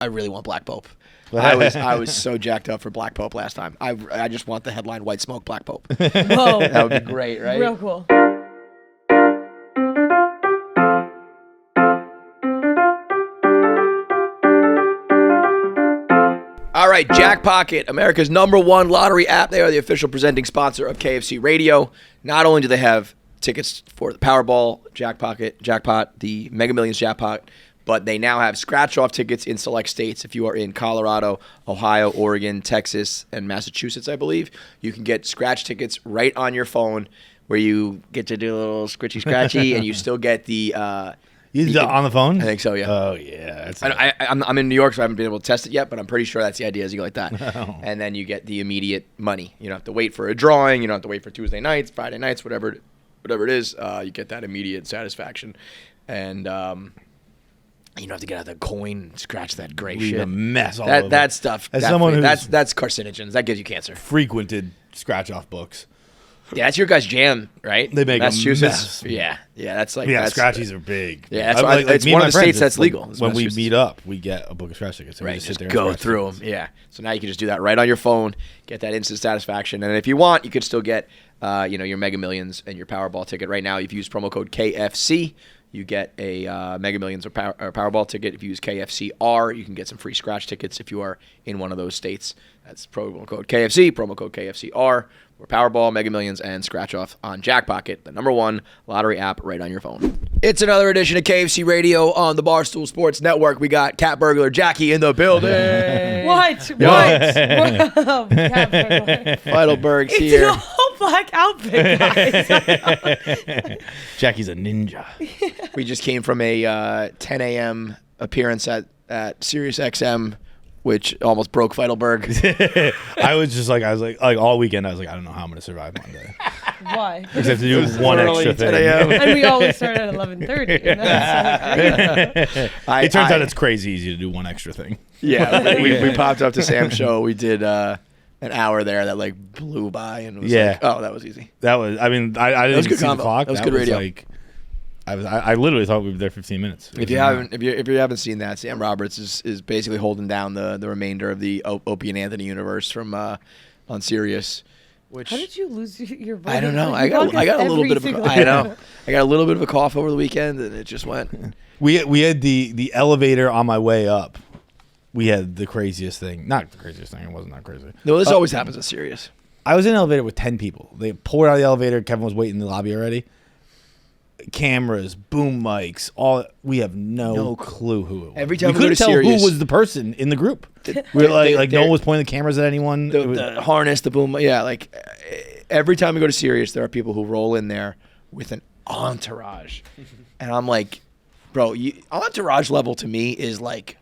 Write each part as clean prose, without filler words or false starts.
I really want Black Pope. I was so jacked up for Black Pope last time. I just want the headline White Smoke Black Pope. Whoa. That would be great, right? Real cool. All right, Jackpocket, America's #1 lottery app. They are the official presenting sponsor of KFC Radio. Not only do they have tickets for the Powerball, Jackpot, the Mega Millions Jackpot, but they now have scratch-off tickets in select states. If you are in Colorado, Ohio, Oregon, Texas, and Massachusetts, I believe, you can get scratch tickets right on your phone where you get to do a little scratchy, and you still get the... on the phone? I think so, yeah. Oh, yeah. I'm in New York, so I haven't been able to test it yet, but I'm pretty sure that's the idea is you go like that. Oh. And then you get the immediate money. You don't have to wait for a drawing. You don't have to wait for Tuesday nights, Friday nights, whatever it is. You get that immediate satisfaction. And you don't have to get out the coin, scratch that gray shit. A mess all over. That stuff. As someone who's that's carcinogens. That gives you cancer. frequented scratch-off books. Yeah, that's your guys' jam, right? They make Massachusetts. a mess. Yeah, that's like Scratchies are big. Yeah, it's one of the states that's legal. When we meet up, we get a book of scratch tickets. Right, we just sit there go and through them. Yeah, so now you can just do that right on your phone, get that instant satisfaction, and if you want, you could still get, your Mega Millions and your Powerball ticket. Right now, if you use promo code KFC, you get a Mega Millions or Powerball ticket. If you use KFCR, you can get some free scratch tickets if you are in one of those states. That's promo code KFC, promo code KFCR. Or Powerball, Mega Millions, and Scratch Off on Jackpocket, the #1 lottery app right on your phone. It's another edition of KFC Radio on the Barstool Sports Network. We got Cat Burglar Jackie in the building. What? Feitelberg's It's here. an all black outfit, guys. Jackie's a ninja. We just came from a 10 a.m. appearance at Sirius XM, which almost broke Feitelberg. I was like all weekend, I was like, I don't know how I'm going to survive Monday. Why? Except to do one extra thing. 10 a.m. And we always start at 11:30. It turns out it's crazy easy to do one extra thing. Yeah, we popped up to Sam's show. We did an hour there that like blew by, and it was like, oh, that was easy. That was, I didn't see the clock. That was good radio. I literally thought we were there 15 minutes. If you haven't seen that, Sam Roberts is basically holding down the remainder of the Opie and Anthony universe from on Sirius. Which, how did you lose your voice? I don't know. I got a little bit of a little bit of a cough over the weekend, and it just went. We had the elevator on my way up. We had the craziest thing. Not the craziest thing. It wasn't that crazy. No, this always happens at Sirius. I was in an elevator with 10 people. They poured out of the elevator. Kevin was waiting in the lobby already. Cameras, boom mics, all. We have no clue who it was. Every time we couldn't tell Sirius, who was the person in the group. We were like no one was pointing the cameras at anyone. The harness, the boom, yeah. Like every time we go to Sirius, there are people who roll in there with an entourage, and I'm like, bro, entourage level to me is like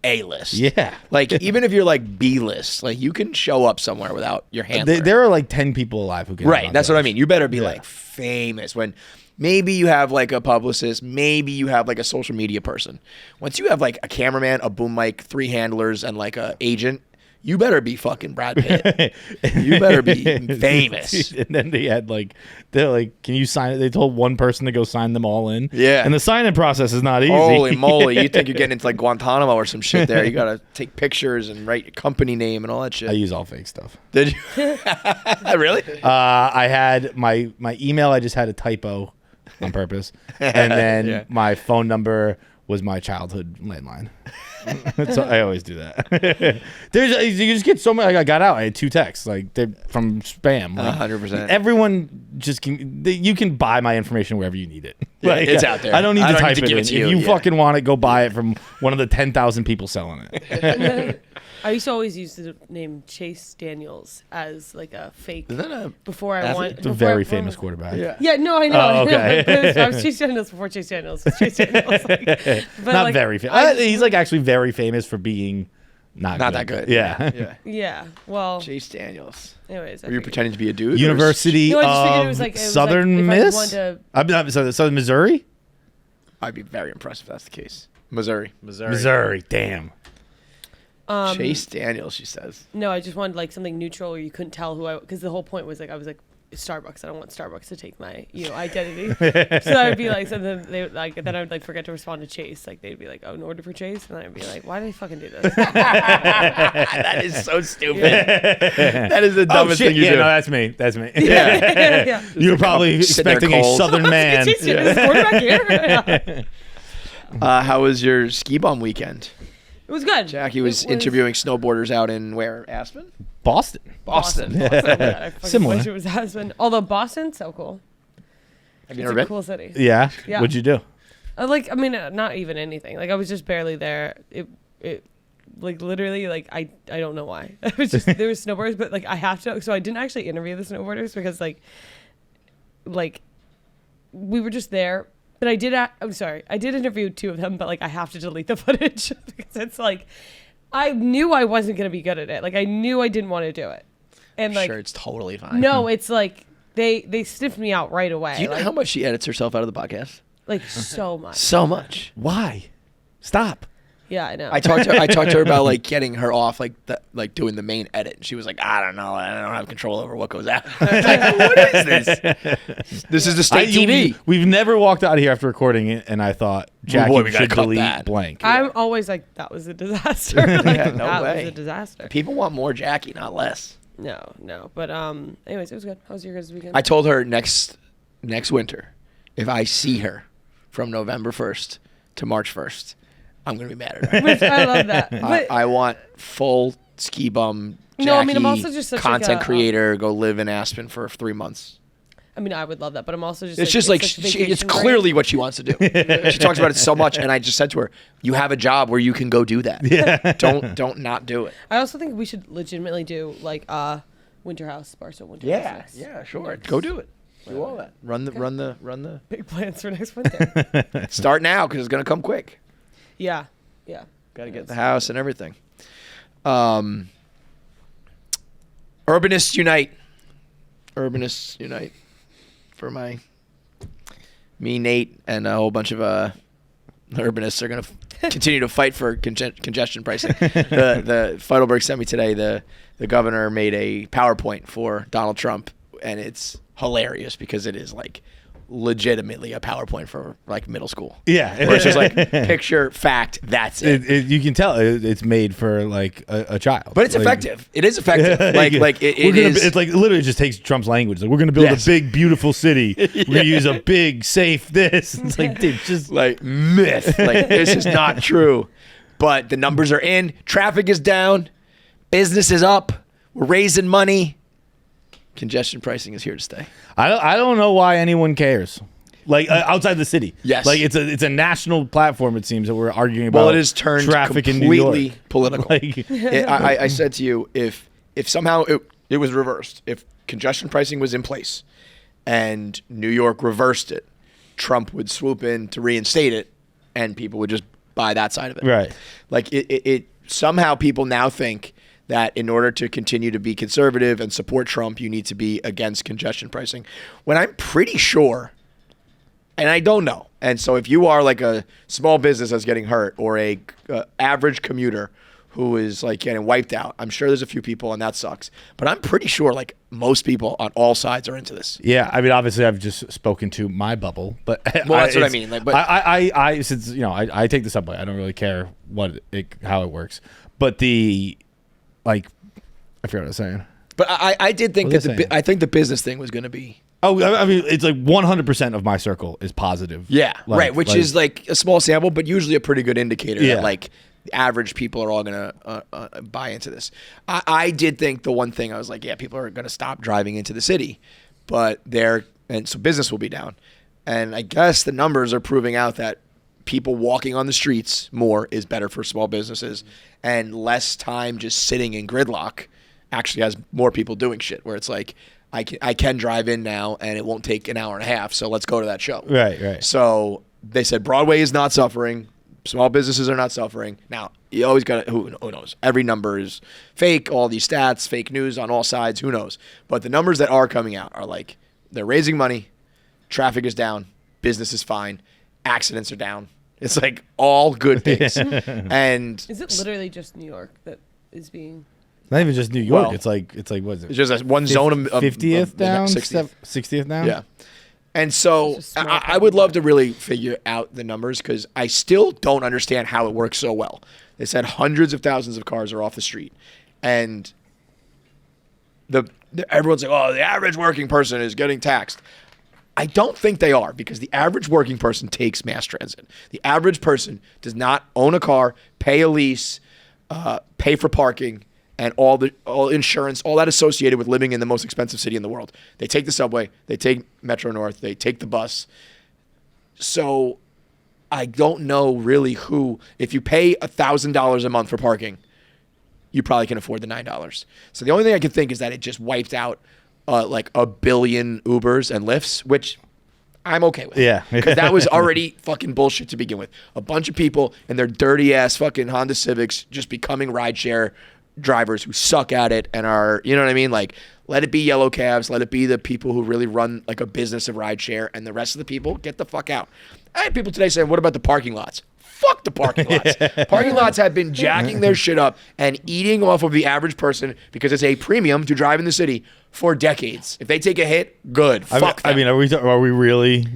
A-list. Yeah. Like even if you're like B-list, like you can show up somewhere without your handler. There are like 10 people alive who can. Right. That's what I mean. You better be like famous when. Maybe you have like a publicist. Maybe you have like a social media person. Once you have like a cameraman, a boom mic, 3 handlers, and like a agent, you better be fucking Brad Pitt. You better be famous. And then they're like, can you sign it? They told one person to go sign them all in. Yeah. And the sign-in process is not easy. Holy moly. You think you're getting into like Guantanamo or some shit there. You got to take pictures and write your company name and all that shit. I use all fake stuff. Did you? Really? I had my email, I just had a typo on purpose. And then my phone number was my childhood landline. So I always do that. You just get so many. I got out. I had 2 texts from spam. 100%. Everyone just can. You can buy my information wherever you need it. It's out there. I don't need to type it in. If you fucking want it, go buy it from one of the 10,000 people selling it. I used to always use the name Chase Daniels as like a fake. Is that a before I went? It's a very famous quarterback. Yeah, no, I know. Oh, okay. I was Chase Daniels before Chase Daniels. Chase Daniels, not very famous. He's like actually very famous for being not that good. Yeah. Yeah. Well, Chase Daniels. Anyways, were you pretending to be a dude? University of Southern Miss. Southern Missouri. I'd be very impressed if that's the case. Missouri. Damn. Chase Daniels, she says. No, I just wanted like something neutral where you couldn't tell who because the whole point was like I was like Starbucks. I don't want Starbucks to take my identity. So I would be like, so then then I would like forget to respond to Chase. Like they'd be like, oh, an order for Chase, and then I'd be like, why did they fucking do this? That is so stupid. That is the dumbest thing you do. No, that's me. That's me. Yeah. You were probably expecting a Southern man. Is quarterback here? How was your ski bum weekend? It was good. Jackie was interviewing snowboarders out in where? Aspen? Boston. Boston. I Similar. wish it was Aspen. Although Boston's so cool. Have you It's never a been? cool city. Yeah. Yeah. What'd you do? Not even anything. Like I was just barely there. It like literally like I don't know why. I was just there was snowboarders, but like I have to. So I didn't actually interview the snowboarders because like we were just there. But I did. I'm sorry. I did interview 2 of them, but like I have to delete the footage because it's like I knew I wasn't gonna be good at it. Like I knew I didn't want to do it, and like Sure, it's totally fine. no, it's like they sniffed me out right away. Do you know like, how much she edits herself out of the podcast? like so much. So much. Why? Stop. Yeah, I know. I talked to her about like getting her off like doing the main edit. And she was like, I don't know, I don't have control over what goes out. I was like, what is this? This is the state TV. We've never walked out of here after recording it, and I thought Jackie boy, we gotta should cut delete that. blank. I'm always like, that was a disaster. Like, No that way. was a disaster. People want more Jackie, not less. No. But anyways, it was good. How was your guys' weekend? I told her next winter, if I see her from November 1st to March 1st, I'm gonna be mad at her. Which I love that. But I want full ski bum Jackie, No, I mean, I'm also just such content like a, creator, go live in Aspen for 3 months. I mean, I would love that, but I'm also just It's just like, it's vacation clearly what she wants to do. She talks about it so much, and I just said to her, you have a job where you can go do that. Yeah. Don't not do it. I also think we should legitimately do like Winter House, Barstool Winter House. next. Yeah, sure. Go do it. Do all that. Run the. Big plans for next winter. Start now because it's gonna come quick. Yeah. Got to get the house and everything. Urbanists unite. Urbanists unite. For me, Nate, and a whole bunch of urbanists are going to continue to fight for congestion pricing. The Feitelberg sent me today. The governor made a PowerPoint for Donald Trump, and it's hilarious because it is like legitimately a PowerPoint for like middle school. Yeah. Where it's just like picture, fact, that's it. You can tell it's made for like a child. But it's like, effective. It is effective. It is. It's like literally just takes Trump's language. Like we're gonna build Yes. a big, beautiful city. We're gonna use a big, safe this. It's like, dude, just like myth. Like this is not true. But the numbers are in. Traffic is down. Business is up. We're raising money. Congestion pricing is here to stay. I don't know why anyone cares. Like outside the city. Yes. Like it's a national platform. It seems that we're arguing about. Well, it is turned traffic in New completely York. political. Like, I said to you, if somehow it was reversed, if congestion pricing was in place and New York reversed it, Trump would swoop in to reinstate it, and people would just buy that side of it. Right. Like it somehow people now think that in order to continue to be conservative and support Trump, you need to be against congestion pricing. When I'm pretty sure, and I don't know, and so if you are like a small business that's getting hurt or a average commuter who is like getting wiped out, I'm sure there's a few people and that sucks. But I'm pretty sure like most people on all sides are into this. yeah, I mean, obviously, I've just spoken to my bubble, but Well, that's what I mean. Like, but I since I take the subway, I don't really care how it works. But I forgot what I was saying. But I did think What that was I saying? I think the business thing was going to be. Oh, I mean, it's like 100% of my circle is positive. Yeah, Like- right. Which is like a small sample, but usually a pretty good indicator Yeah. that like the average people are all going to buy into this. I did think the one thing I was like, yeah, people are going to stop driving into the city, but and so business will be down. And I guess the numbers are proving out that people walking on the streets more is better for small businesses, and less time just sitting in gridlock actually has more people doing shit where it's like, I can drive in now and it won't take an hour and a half, so let's go to that show. Right. So they said Broadway is not suffering. Small businesses are not suffering. Now, you always got to, who knows? Every number is fake, all these stats, fake news on all sides, who knows? But the numbers that are coming out are like, they're raising money, traffic is down, business is fine, accidents are down. It's like all good things. And Is it literally just New York that is being Not even just New York. Well, it's like what is it? It's just one zone of 50th down, 60th. 60th down. Yeah. And so It's a small I would love to really figure out the numbers because I still don't understand how it works so well. They said hundreds of thousands of cars are off the street, and everyone's like, "Oh, the average working person is getting taxed." I don't think they are because the average working person takes mass transit. The average person does not own a car, pay a lease, pay for parking, and all insurance, all that associated with living in the most expensive city in the world. They take the subway, they take Metro North, they take the bus. So I don't know really who, if you pay $1,000 a month for parking, you probably can afford the $9. So the only thing I can think is that it just wiped out like a billion Ubers and Lyfts, which I'm okay with. Yeah. Because that was already fucking bullshit to begin with. A bunch of people and their dirty ass fucking Honda Civics just becoming rideshare drivers who suck at it and are, you know what I mean? Like, let it be yellow cabs. Let it be the people who really run like a business of rideshare, and the rest of the people, get the fuck out. I had people today saying, what about the parking lots? Fuck the parking lots. Parking lots have been jacking their shit up and eating off of the average person because it's a premium to drive in the city for decades. If they take a hit, good. Fuck them. I mean, are we really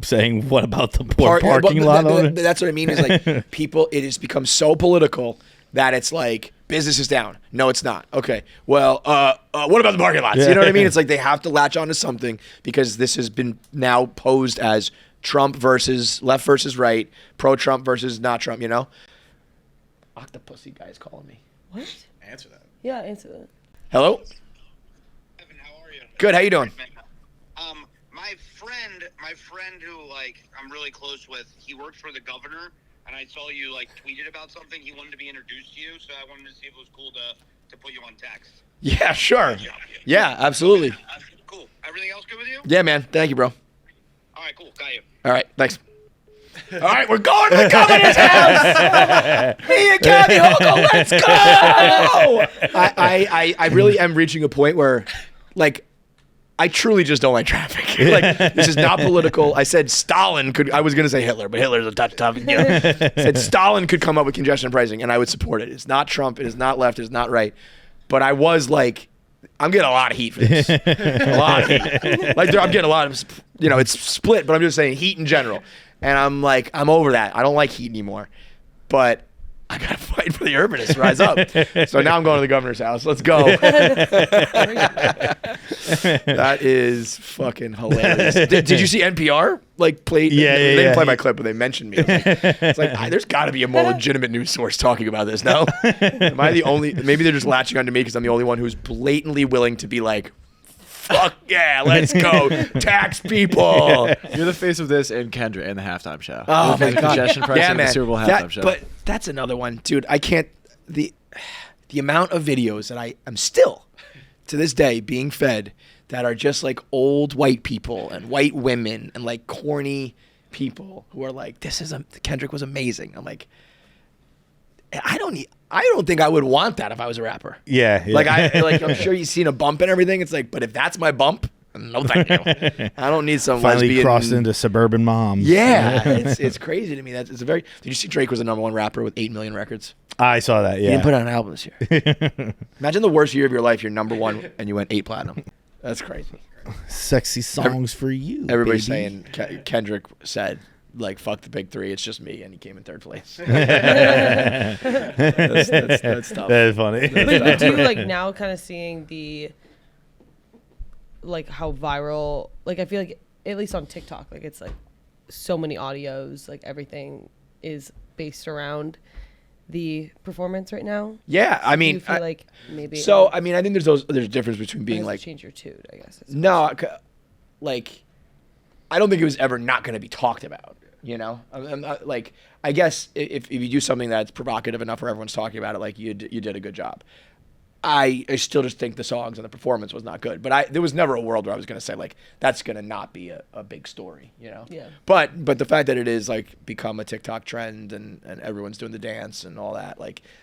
saying what about the poor parking lot owner? That's what I mean is like people, it has become so political that it's like business is down. No, it's not. Okay. Well, what about the parking lots? You know what I mean? It's like they have to latch onto something because this has been now posed as Trump versus left versus right, pro-Trump versus not Trump, you know? Octopussy guy is calling me. What? Answer that. Yeah, answer that. Hello? Evan, how are you? Good. How you doing? My friend who I'm really close with, he works for the governor, and I saw you tweeted about something. He wanted to be introduced to you, so I wanted to see if it was cool to put you on text. Yeah, sure. Yeah, absolutely. Cool. Everything else good with you? Yeah, man. Thank you, bro. All right, cool. Got you. All right, thanks. All right, we're going to the governor's house. Me and Kathy Hochul, let's go. I really am reaching a point where, I truly just don't like traffic. This is not political. I said Stalin could. I was going to say Hitler, but Hitler's a touch tough. I said Stalin could come up with congestion pricing, and I would support it. It's not Trump. It is not left. It is not right. But I was I'm getting a lot of heat for this. A lot of heat. I'm getting a lot of, it's split, but I'm just saying heat in general. And I'm I'm over that. I don't like heat anymore. But I got to fight for the urbanists to rise up. So now I'm going to the governor's house. Let's go. That is fucking hilarious. Did you see NPR? Play? Yeah, they yeah, didn't play yeah. my clip, but they mentioned me. It's there's got to be a more legitimate news source talking about this. No? Am I the only? Maybe they're just latching onto me because I'm the only one who's blatantly willing to be fuck yeah, let's go. Tax people. You're the face of this and Kendrick in the halftime show. Oh, my God. Congestion pricing Yeah, in the man. Super Bowl halftime show. But that's another one. Dude, I can't. The amount of videos that I'm still, to this day, being fed that are just old white people and white women and corny people who are Kendrick was amazing. I'm I don't think I would want that if I was a rapper. Yeah. I'm sure you've seen a bump and everything. It's but if that's my bump, no thank you. I don't need some Finally lesbian. crossed into suburban moms. Yeah, it's crazy to me. It's a very. Did you see Drake was the #1 rapper with 8 million records? I saw that. He Yeah. didn't put out an album this year. Imagine the worst year of your life. You're #1 and you went 8 platinum. That's crazy. Sexy songs for you. Everybody's baby. saying Kendrick said fuck the big three. It's just me, and he came in 3rd place. That's tough. That is funny. But do you now kind of seeing the how viral? I feel at least on TikTok, it's so many audios. Everything is based around the performance right now. Yeah, I mean, do you feel maybe. So I mean, I think there's a difference between being change your tune, I guess. no, I don't think it was ever not going to be talked about. I guess if you do something that's provocative enough where everyone's talking about it, you did a good job. I still just think the songs and the performance was not good. But there was never a world where I was going to say that's going to not be a big story, Yeah. But the fact that it is become a TikTok trend and everyone's doing the dance and all that,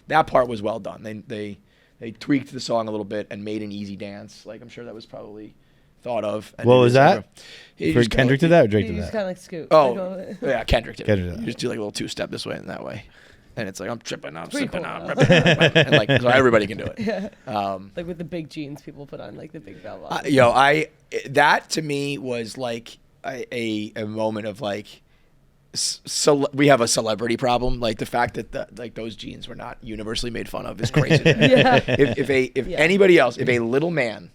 that part was well done. They tweaked the song a little bit and made an easy dance. I'm sure that was probably thought of. What was that? He For just kinda Kendrick did that or Drake You did just that? kind of scoot. Oh, yeah, Kendrick did. Kendrick did You just do a little 2-step this way and that way. and it's like I'm tripping, I'm pretty sipping, cool, I'm though. ripping, and like so everybody can do it. Yeah. Um, Like with the big jeans people put on, like the big bell bottoms. That to me was like a moment of like. So we have a celebrity problem. Like the fact that like those jeans were not universally made fun of is crazy. Yeah. If anybody else, if a little man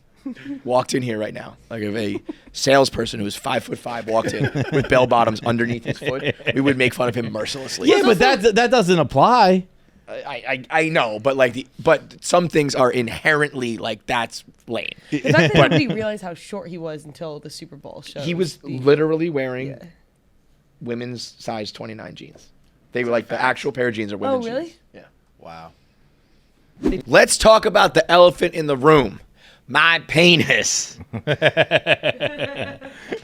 walked in here right now, like if a salesperson who was 5'5" walked in with bell bottoms underneath his foot, we would make fun of him mercilessly. Yeah, but that doesn't apply. I know, but some things are inherently like that's lame. The fact that nobody realized how short he was until the Super Bowl show. He was literally wearing women's size 29 jeans. They were like the actual pair of jeans are women's really? jeans. Yeah. Wow. Let's talk about the elephant in the room. My penis.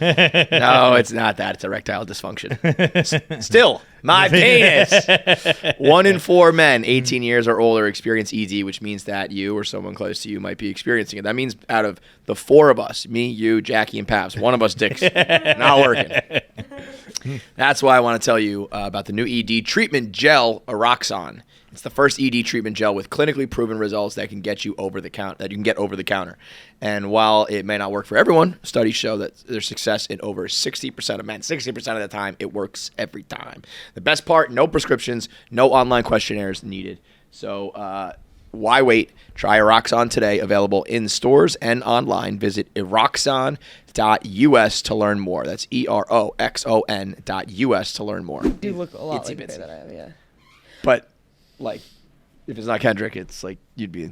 No, it's not that. It's erectile dysfunction. Still, my penis. 1 in 4 men 18 years or older experience ED, which means that you or someone close to you might be experiencing it. That means out of the 4 of us, me, you, Jackie, and Paps, one of us dicks not working. That's why I want to tell you about the new ED treatment gel, Eroxon. It's the first ED treatment gel with clinically proven results that can get you over the counter. And while it may not work for everyone, studies show that there's success in over 60% of men. 60% of the time, it works every time. The best part, no prescriptions, no online questionnaires needed. So why wait? Try Eroxon today, available in stores and online. Visit Eroxon.us to learn more. That's EROXON.us to learn more. Do look a lot Itsy like the bitsy. pair that I have, yeah. But like, if it's not Kendrick, it's like it'd be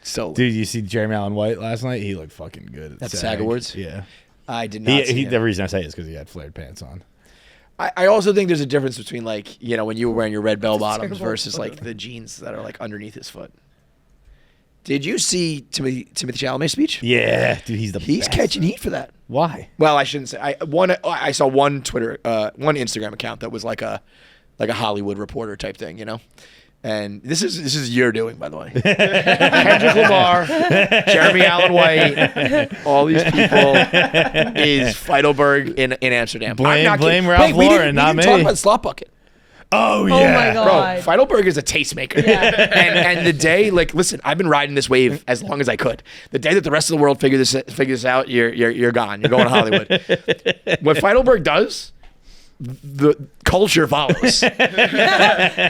so. Dude, you see Jeremy Allen White last night? He looked fucking good. At SAG Awards? Yeah. I did not. See The him. reason I say it is because he had flared pants on. I also think there's a difference between like when you were wearing your red bell bottoms terrible versus like the jeans that are like underneath his foot. Did you see Timothee Chalamet's speech? Yeah, dude, he's He's best. catching heat for that. Why? Well, I shouldn't say. I saw one Instagram account that was like a Hollywood reporter type thing, And this is your doing, by the way. Kendrick Lamar, Jeremy Allen White, all these people is Feitelberg in Amsterdam. Blame Ralph Lauren, not me. We didn't talk about slot bucket. Oh, Oh my Bro, god. Feitelberg is a tastemaker. Yeah. and the day, like, listen, I've been riding this wave as long as I could. The day that the rest of the world figures this out, you're gone. You're going to Hollywood. What Feitelberg does, the culture follows.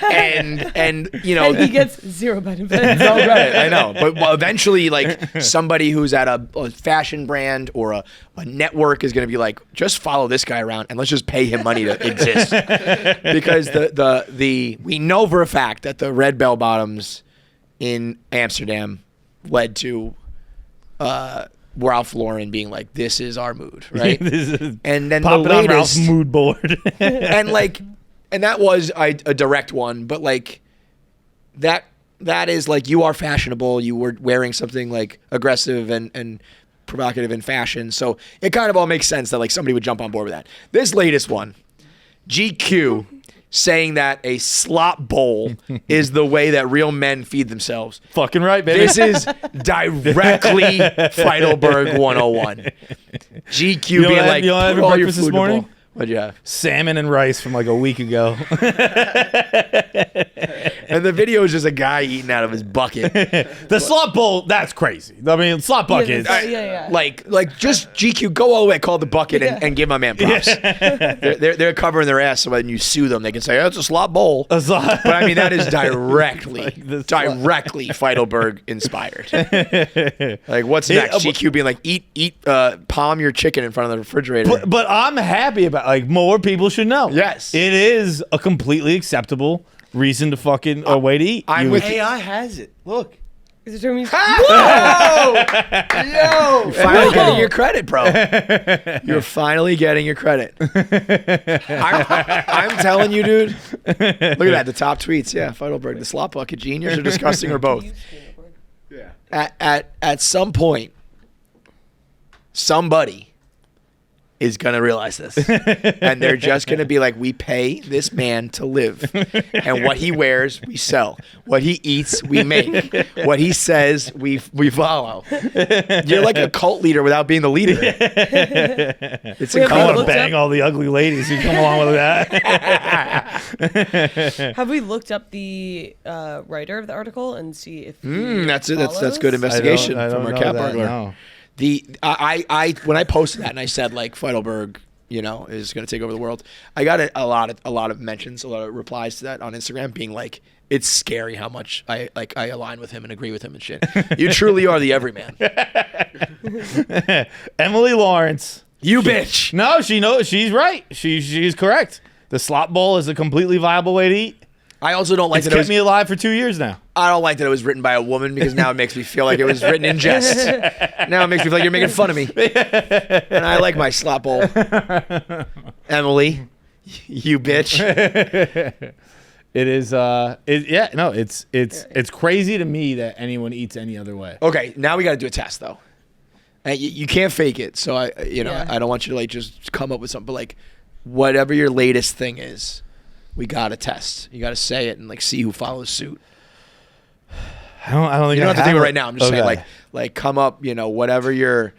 and he gets zero benefits. no credit. I know, but eventually, like somebody who's at a fashion brand or a network is going to be like, just follow this guy around and let's just pay him money to exist, because we know for a fact that the red bell bottoms in Amsterdam led to Ralph Lauren being like, "This is our mood," right? And then Popping the on latest Ralph's mood board. and that was a direct one, but like that is like, you are fashionable, you were wearing something like aggressive and provocative in fashion, so it kind of all makes sense that like somebody would jump on board with that. This latest one, GQ saying that a slop bowl is the way that real men feed themselves. Fucking right, baby. This is directly Feitelberg 101. GQ You don't being have- like, you don't have put your all your breakfast this food in the morning? bowl. What'd you have? Salmon and rice from like a week ago. And the video is just a guy eating out of his bucket. The slop bowl, that's crazy. I mean, slop buckets. Yeah. Like just GQ, go all the way, call the bucket, and give my man props. They're covering their ass so when you sue them, they can say, oh, it's a slop bowl. A slop- But I mean, that is directly the slop. Feitelberg inspired. Like, what's next? GQ being like, eat, palm your chicken in front of the refrigerator. But I'm happy about, like, more people should know. Yes. It is a completely acceptable reason to fucking a way to eat. I'm You- with AI has it. Look. Is it true? Yo! You're finally getting your credit, bro. You're finally getting your credit. I'm telling you, dude. Look at that. The top tweets. Yeah, Feitelberg, the slop bucket, genius or disgusting or both. At some point, somebody is going to realize this. And they're just going to be like, we pay this man to live. And what he wears, we sell. What he eats, we make. What he says, we follow. You're like a cult leader without being the leader. It's I incredible. want to bang all the ugly ladies who come along with that. Have we looked up the writer of the article and see if That's good investigation from our cat burglar. No. I when I posted that and I said like Feitelberg, is going to take over the world. I got a lot of mentions, a lot of replies to that on Instagram, being like, it's scary how much I align with him and agree with him and shit. You truly are the everyman. Emily Lawrence, you bitch. No, she knows. She's right. She's correct. The slop bowl is a completely viable way to eat. I also don't like It's that kept me alive for 2 years now. I don't like that it was written by a woman because now it makes me feel like it was written in jest. Now it makes me feel like you're making fun of me. And I like my slop bowl. Emily, you bitch. It is it's crazy to me that anyone eats any other way. Okay, now we got to do a test though. And you can't fake it. So I don't want you to like just come up with something, but like whatever your latest thing is, we got to test. You got to say it and like see who follows suit. I don't think you don't I have to think of it it right now. I'm just saying like come up, whatever you've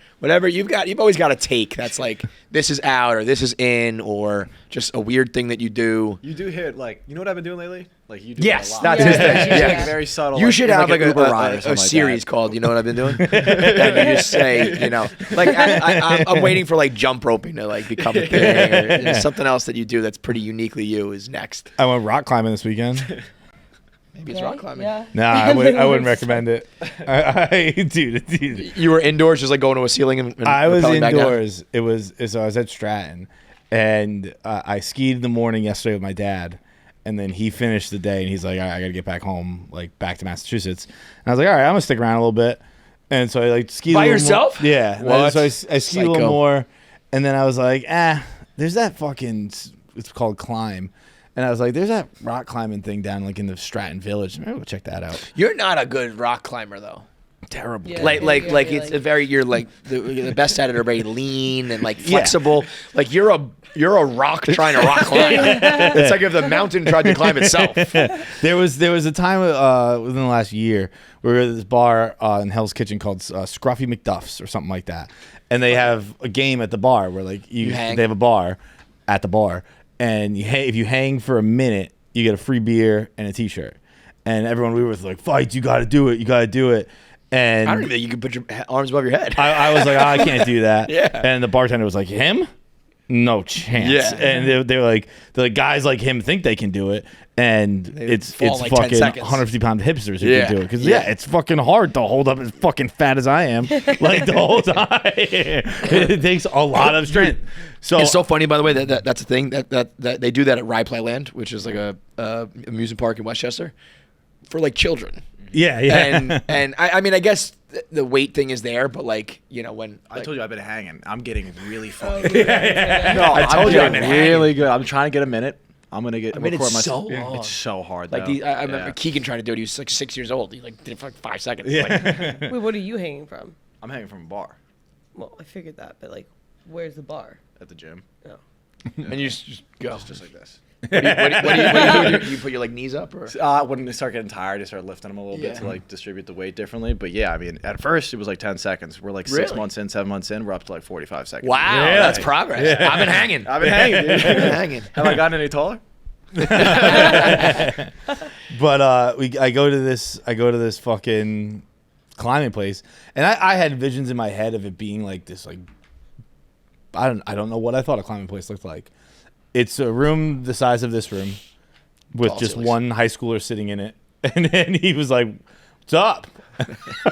always got a take that's like this is out or this is in or just a weird thing that you do. You do hit like, you know what I've been doing lately? Like you do Yes, that a lot. that's his thing. It's Yeah. like very subtle. You should have like an Uber ride or a something like series that. called, you know what I've been doing? And you just say, like I'm waiting for like jump roping to like become a thing or something else that you do that's pretty uniquely you is next. I went rock climbing this weekend. Maybe it's rock climbing. Yeah. Nah, I wouldn't recommend it. Dude. You were indoors just like going to a ceiling and I was rappelling back down? indoors. So I was at Stratton, and I skied in the morning yesterday with my dad, and then he finished the day, and he's like, all right, I got to get back home, like back to Massachusetts. And I was like, all right, I'm going to stick around a little bit. And so I like skied By a little yourself? More. Yeah. What? So I skied a little more, and then I was like, there's that fucking, it's called Climb. And I was like, there's that rock climbing thing down like in the Stratton Village. Maybe we'll check that out. You're not a good rock climber though. Terrible. Yeah. You're like the best at it are very lean and like flexible. Like you're a rock trying to rock climb. It's like if the mountain tried to climb itself. There was a time within the last year where we were at this bar in Hell's Kitchen called Scruffy McDuff's or something like that, and they have a game at the bar where like they have a bar at the bar, and if you hang for a minute, you get a free beer and a T-shirt. And everyone we were with like, Feits, you got to do it. And I don't even think you could put your arms above your head. I was like, I can't do that. Yeah. And the bartender was like, him? No chance. Yeah. And they were like, the guys like him think they can do it. And it's fall in like 10 fucking seconds. 150-pound hipsters who Yeah. can do it. Because, Yeah. it's fucking hard to hold up as fucking fat as I am. Like, the whole time. It takes a lot of strength. So It's so funny, by the way, that's a thing that they do that at Rye Playland, which is like a amusement park in Westchester for like children. Yeah. And I mean, I guess the weight thing is there, but like, when I told you I've been hanging. I'm getting really Oh, fucking. yeah. No, I told you I've I'm been really good. I'm trying to get a minute. I'm gonna get. I mean, record it's so myself. long. It's so hard. like though. I remember Yeah. Keegan trying to do it. He was like 6 years old. He like did it for like 5 seconds. Wait, what are you hanging from? I'm hanging from a bar Well, I figured that, but like, where's the bar? at the gym. No. And you just go. Just like this. What do you do? You put your like knees up or? When they start getting tired, I start lifting them a little bit to Yeah. like distribute the weight differently. But yeah, I mean, at first it was like 10 seconds. We're like 6 Really? months in, 7 months in. We're up to like 45 seconds. Wow, Really? that's progress. I've been hanging. I've been hanging, dude. I've been hanging. Have I gotten any taller? But I go to this fucking climbing place, and I had visions in my head of it being like this, like I don't know what I thought a climbing place looked like. It's a room the size of this room with Tall just ceilings. one high schooler sitting in it, and then he was like, "What's up?" I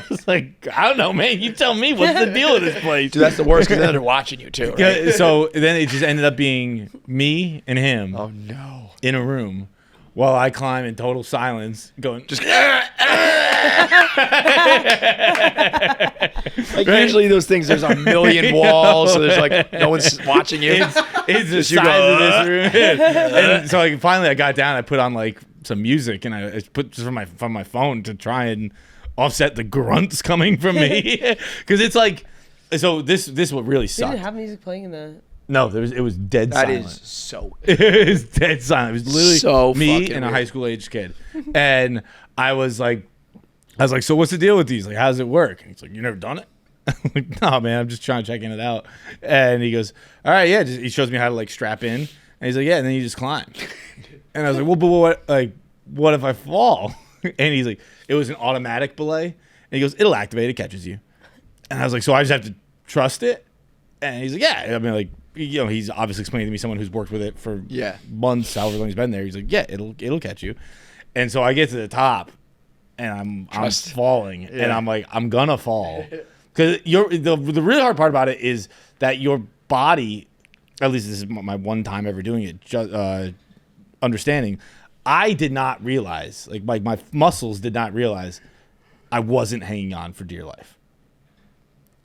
was like, "I don't know, man. You tell me what's the deal with this place." Dude, that's the worst because then they're watching you too. Right? Yeah, so then it just ended up being me and him Oh no. in a room while I climb in total silence, going just. Like usually those things, there's a million walls, so there's like no one's watching you. It's the Just you size go, of this room. And so like, finally I got down, I put on like some music, and I put just from my phone to try and offset the grunts coming from me. Because it's like, so this is what really They sucked. didn't have music playing in the. No, it was dead That silent. is so. It was dead silent. It was literally So me fucking and a weird. high school age kid. And I was like, so what's the deal with these? Like, how does it work? And he's like, you never done it? I'm like, no, man, I'm just trying to check it out. And he goes, all right, yeah. He shows me how to like strap in. And he's like, yeah, and then you just climb. And I was like, well, but what if I fall? And he's like, it was an automatic belay. And he goes, it'll activate, it catches you. And I was like, so I just have to trust it? And he's like, yeah. I mean, like, you know, he's obviously explaining to me someone who's worked with it for months, however long he's been there. He's like, yeah, it'll catch you. And so I get to the top, and I'm falling, and I'm like, I'm gonna fall, because the really hard part about it is that your body, at least this is my one time ever doing it, understanding, I did not realize, like my muscles did not realize I wasn't hanging on for dear life.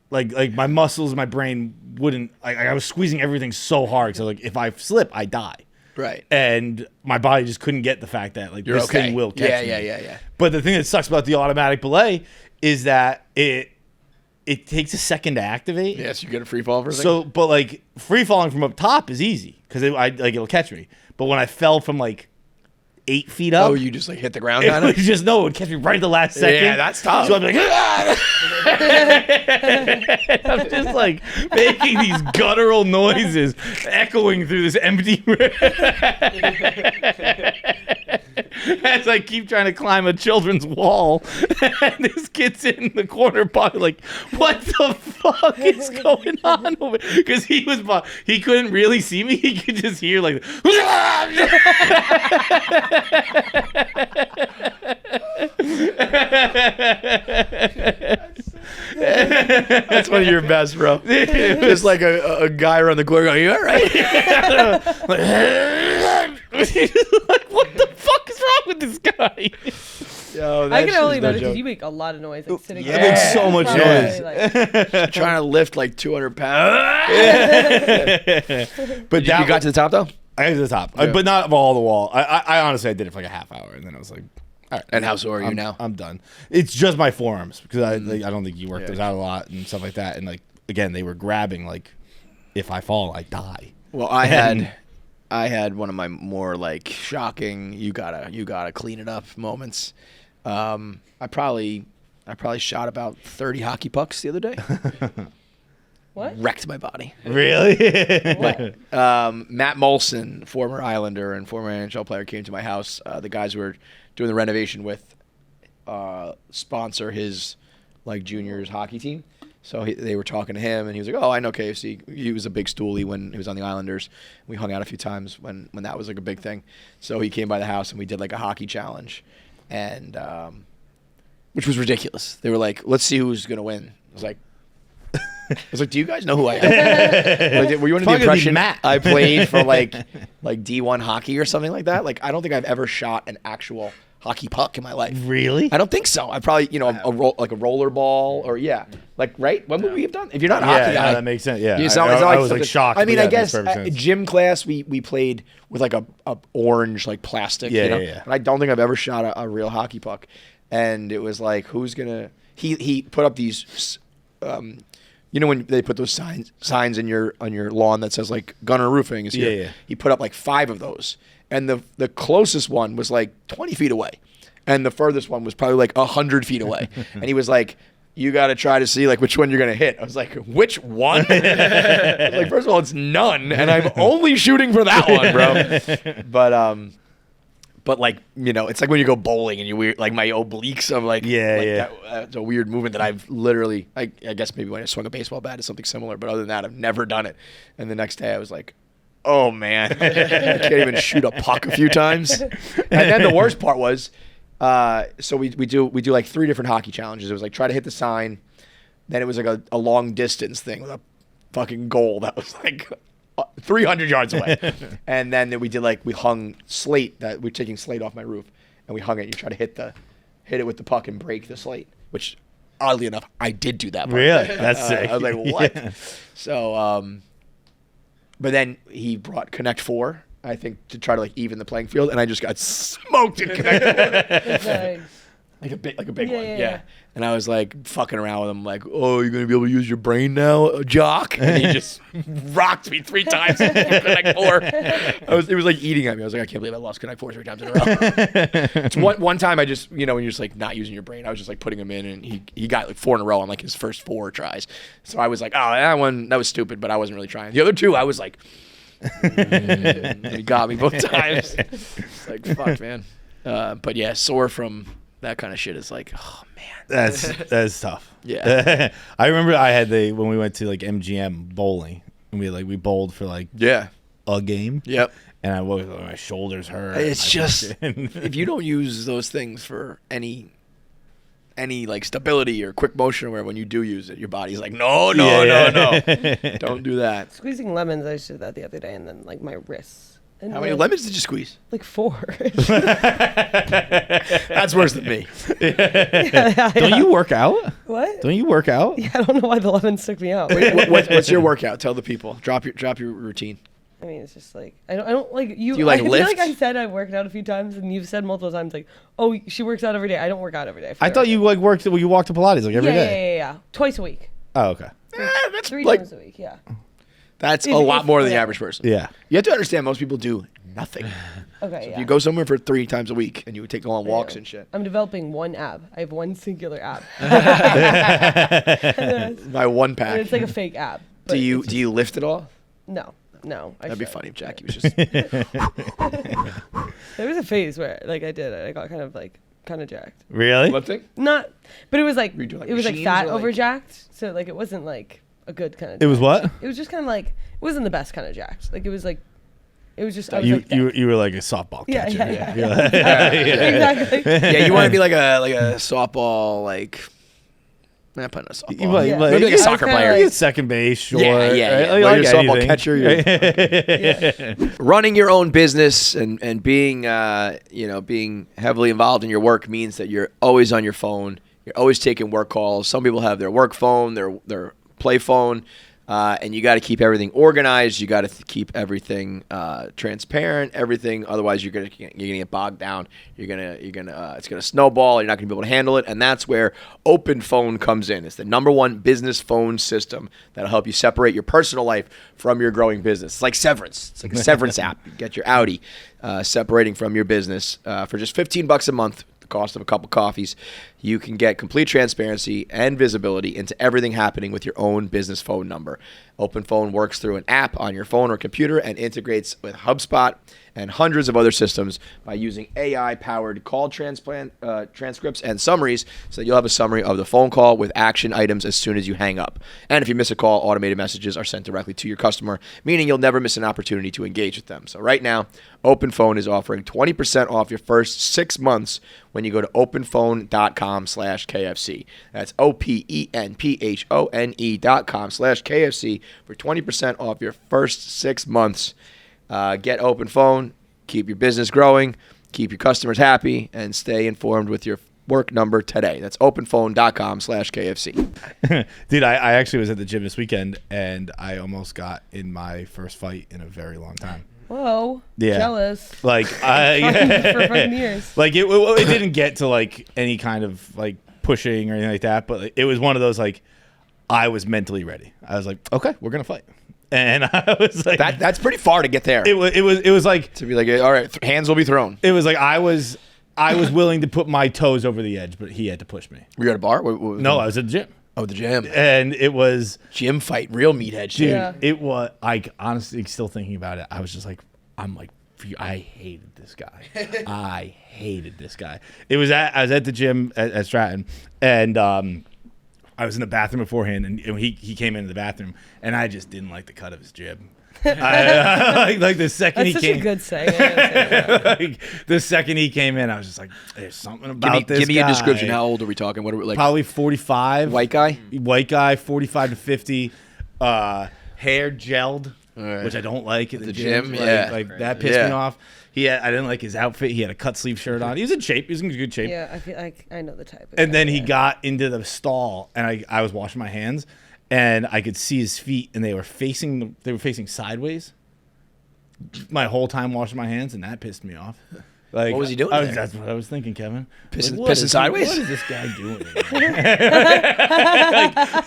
Like my muscles, my brain wouldn't. I was squeezing everything so hard. So like, if I slip, I die. Right. And my body just couldn't get the fact that like this thing will catch me. Yeah. But the thing that sucks about the automatic belay is that it takes a second to activate. Yes, you get a free fall for a second. So, but like free falling from up top is easy because it'll catch me. But when I fell from like 8 feet up. Oh, you just like hit the ground It on it? was just, no, it would catch me right at the last second. Yeah, that's tough. So I'd be like, ah! I'm just like making these guttural noises echoing through this empty room. As I keep trying to climb a children's wall, and this kid's in the corner pocket, like, what the fuck is going on over? Because he couldn't really see me. He could just hear like, That's one of your best, bro. Just like a guy around the corner going, you all right? like, what the fuck is wrong with this guy? Yo, I can only imagine because you make a lot of noise. Like, sitting I make so much noise. Like, trying to lift like 200 pounds. But You got to the top, though? I got to the top, Yeah. but not all the wall. I honestly, I did it for like a half hour, and then I was like, all right. And how sore are you now? I'm done. It's just my forearms because I don't think you work those out a lot and stuff like that. And like again, they were grabbing. Like, if I fall, I die. Well, I had one of my more like shocking you gotta clean it up moments. I probably shot about 30 hockey pucks the other day. what? Wrecked my body. Really? Matt Molson, former Islander and former NHL player, came to my house. The guys we were doing the renovation with sponsor his like juniors hockey team. So they were talking to him, and he was like, "Oh, I know KFC." He was a big stoolie when he was on the Islanders. We hung out a few times when that was like a big thing. So he came by the house, and we did like a hockey challenge, and which was ridiculous. They were like, "Let's see who's gonna win." I was like, "Do you guys know who I am?" Like, were you under the impression Matt. I played for like D1 hockey or something like that? Like, I don't think I've ever shot an actual hockey puck in my life. Really? I don't think so. I probably, like a roller ball or like right. When would we have done? If you're not a hockey guy, that makes sense. Yeah, it's not I was something- like shocked. I mean, but yeah, I it makes guess perfect sense. gym class we played with like a orange like plastic. Yeah, you know? yeah. And I don't think I've ever shot a real hockey puck. And it was like, who's gonna? He put up these. When they put those signs in on your lawn that says like Gunner Roofing is here. Yeah. He put up like 5 of those, and the closest one was like 20 feet away, and the furthest one was probably like 100 feet away. And he was like, "You got to try to see like which one you're gonna hit." I was like, "Which one?" I was like, first of all, it's none, and I'm only shooting for that one, bro. But like, it's like when you go bowling and you weird, like my obliques. I'm like, that's a weird movement that I've literally. I guess maybe when I swung a baseball bat is something similar, but other than that, I've never done it. And the next day, I was like, oh man, I can't even shoot a puck a few times. And then the worst part was, so we do like 3 different hockey challenges. It was like try to hit the sign, then it was like a long distance thing with a fucking goal that was like 300 yards away. And then we did we hung slate that we're taking slate off my roof, and we hung it. You try to hit it with the puck and break the slate, which oddly enough, I did do that part. Really? That's sick. I was like, what? Yeah. So, but then he brought Connect 4, I think, to try to even the playing field, and I just got smoked in Connect 4. Like a big Yeah, one. yeah, Yeah. yeah. And I was like fucking around with him, like, oh, you're gonna be able to use your brain now, jock. And he just rocked me 3 times in Connect 4. It was like eating at me. I was like, I can't believe I lost Connect 4 3 times in a row. It's one time I just, when you're just like not using your brain, I was just like putting him in, and he got like 4 in a row on like his first 4 tries. So I was like, oh, that was stupid, but I wasn't really trying. The other 2, I was like, and he got me both times. It's like, fuck, man. But yeah, sore from that kind of shit is like, oh man, That's tough. Yeah. I remember I had when we went to like MGM bowling, and we bowled for like yeah, a game. yep. And I woke up, my shoulders hurt. It's just if you don't use those things for any like stability or quick motion, where when you do use it, your body's like, no, don't do that. Squeezing lemons, I just did that the other day, and then like my wrists. And How many lemons did you squeeze? Like 4. That's worse than me. Don't you work out? What? Don't you work out? Yeah, I don't know why the lemons took me out. What's your workout? Tell the people. Drop your routine. I mean, it's just like I don't like you. Do you like I feel lift? like I said I worked out a few times, and you've said multiple times like, "Oh, she works out every day." I don't work out every day. I thought you like worked. You walked to Pilates like every day. Yeah. Twice a week. Oh, okay. That's 3 like times a week. Yeah. that's a If- lot if- more than the yeah. average person. Yeah. You have to understand, most people do nothing. Okay. Yeah. You go somewhere for 3 times a week, and you would take long walks do. and shit. I'm developing one ab. I have one singular ab. My one And pack. it's like a fake ab. but Do you it's just- lift at all? No. That'd be funny if Jackie was just. There was a phase where like I did it. I got kind of jacked. Really? Lifting? Not, but it was like Were you doing, like, it was like machines fat or, like- over jacked. So like it wasn't like a good kind of. It was what? It was just kind of like it wasn't the best kind of jacked. Like it was like, it was just. I was You like, you were like a softball Yeah, catcher. yeah. You're like- exactly. Yeah, you want to be like a softball, like. Not putting a softball. You like, Yeah. like, Maybe like a I was soccer kinda player. you get second base, short. Yeah. Right? Well, Like you're a softball anything. catcher. Running your own business and being being heavily involved in your work means that you're always on your phone. You're always taking work calls. Some people have their work phone, their play phone, and you got to keep everything organized. You got to keep everything transparent. Everything, otherwise you're gonna get bogged down. It's gonna snowball. You're not gonna be able to handle it, and that's where Open Phone comes in. It's the #1 business phone system that'll help you separate your personal life from your growing business. It's like Severance. It's like a severance app. You get your Audi separating from your business for just $15 a month. The cost of a cup of coffees. You can get complete transparency and visibility into everything happening with your own business phone number. Open Phone works through an app on your phone or computer and integrates with HubSpot and hundreds of other systems by using AI-powered call transcripts and summaries, so that you'll have a summary of the phone call with action items as soon as you hang up. And if you miss a call, automated messages are sent directly to your customer, meaning you'll never miss an opportunity to engage with them. So right now, Open Phone is offering 20% off your first 6 months when you go to openphone.com/KFC. That's OPENPHONE.com/KFC for 20% off your first 6 months. Get Open Phone, keep your business growing, keep your customers happy, and stay informed with your work number today. That's openphone.com/KFC. Dude, I actually was at the gym this weekend, and I almost got in my first fight in a very long time. Whoa. Yeah. Jealous. Like For fucking years. like it didn't get to like any kind of like pushing or anything like that, but like, it was one of those like I was mentally ready. I was like, okay, we're gonna fight, and I was like, That's pretty far to get there. it was like To be like, all right, hands will be thrown. it was like I was willing to put my toes over the edge, but he had to push me. Were you at a bar? What was No, it? I was at the gym, Oh, the gym. and it was. Gym fight, real meathead shit. Dude, Yeah. it was like honestly, still thinking about it, I was just like, I hated this guy. I hated this guy. I was at the gym at Stratton, and I was in the bathroom beforehand, and he came into the bathroom, and I just didn't like the cut of his jib. like the second That's he such came, a good saying. like the second he came in, I was just like, "There's something about this Give me guy." a description. How old are we talking? What are we like? Probably 45. White guy? White guy, 45 to 50. Hair gelled, right. which I don't like at the gym, Like, yeah. like that pissed me Yeah. off. I didn't like his outfit. He had a cut sleeve shirt on. He was in shape. He was in good shape. Yeah, I feel like I know the type. Of And guy, then he yeah. got into the stall, and I was washing my hands, and I could see his feet, and they were facing sideways my whole time washing my hands, and that pissed me off. Like, What was he doing there? That's what I was thinking, Kevin. Pissing sideways? What is this guy doing?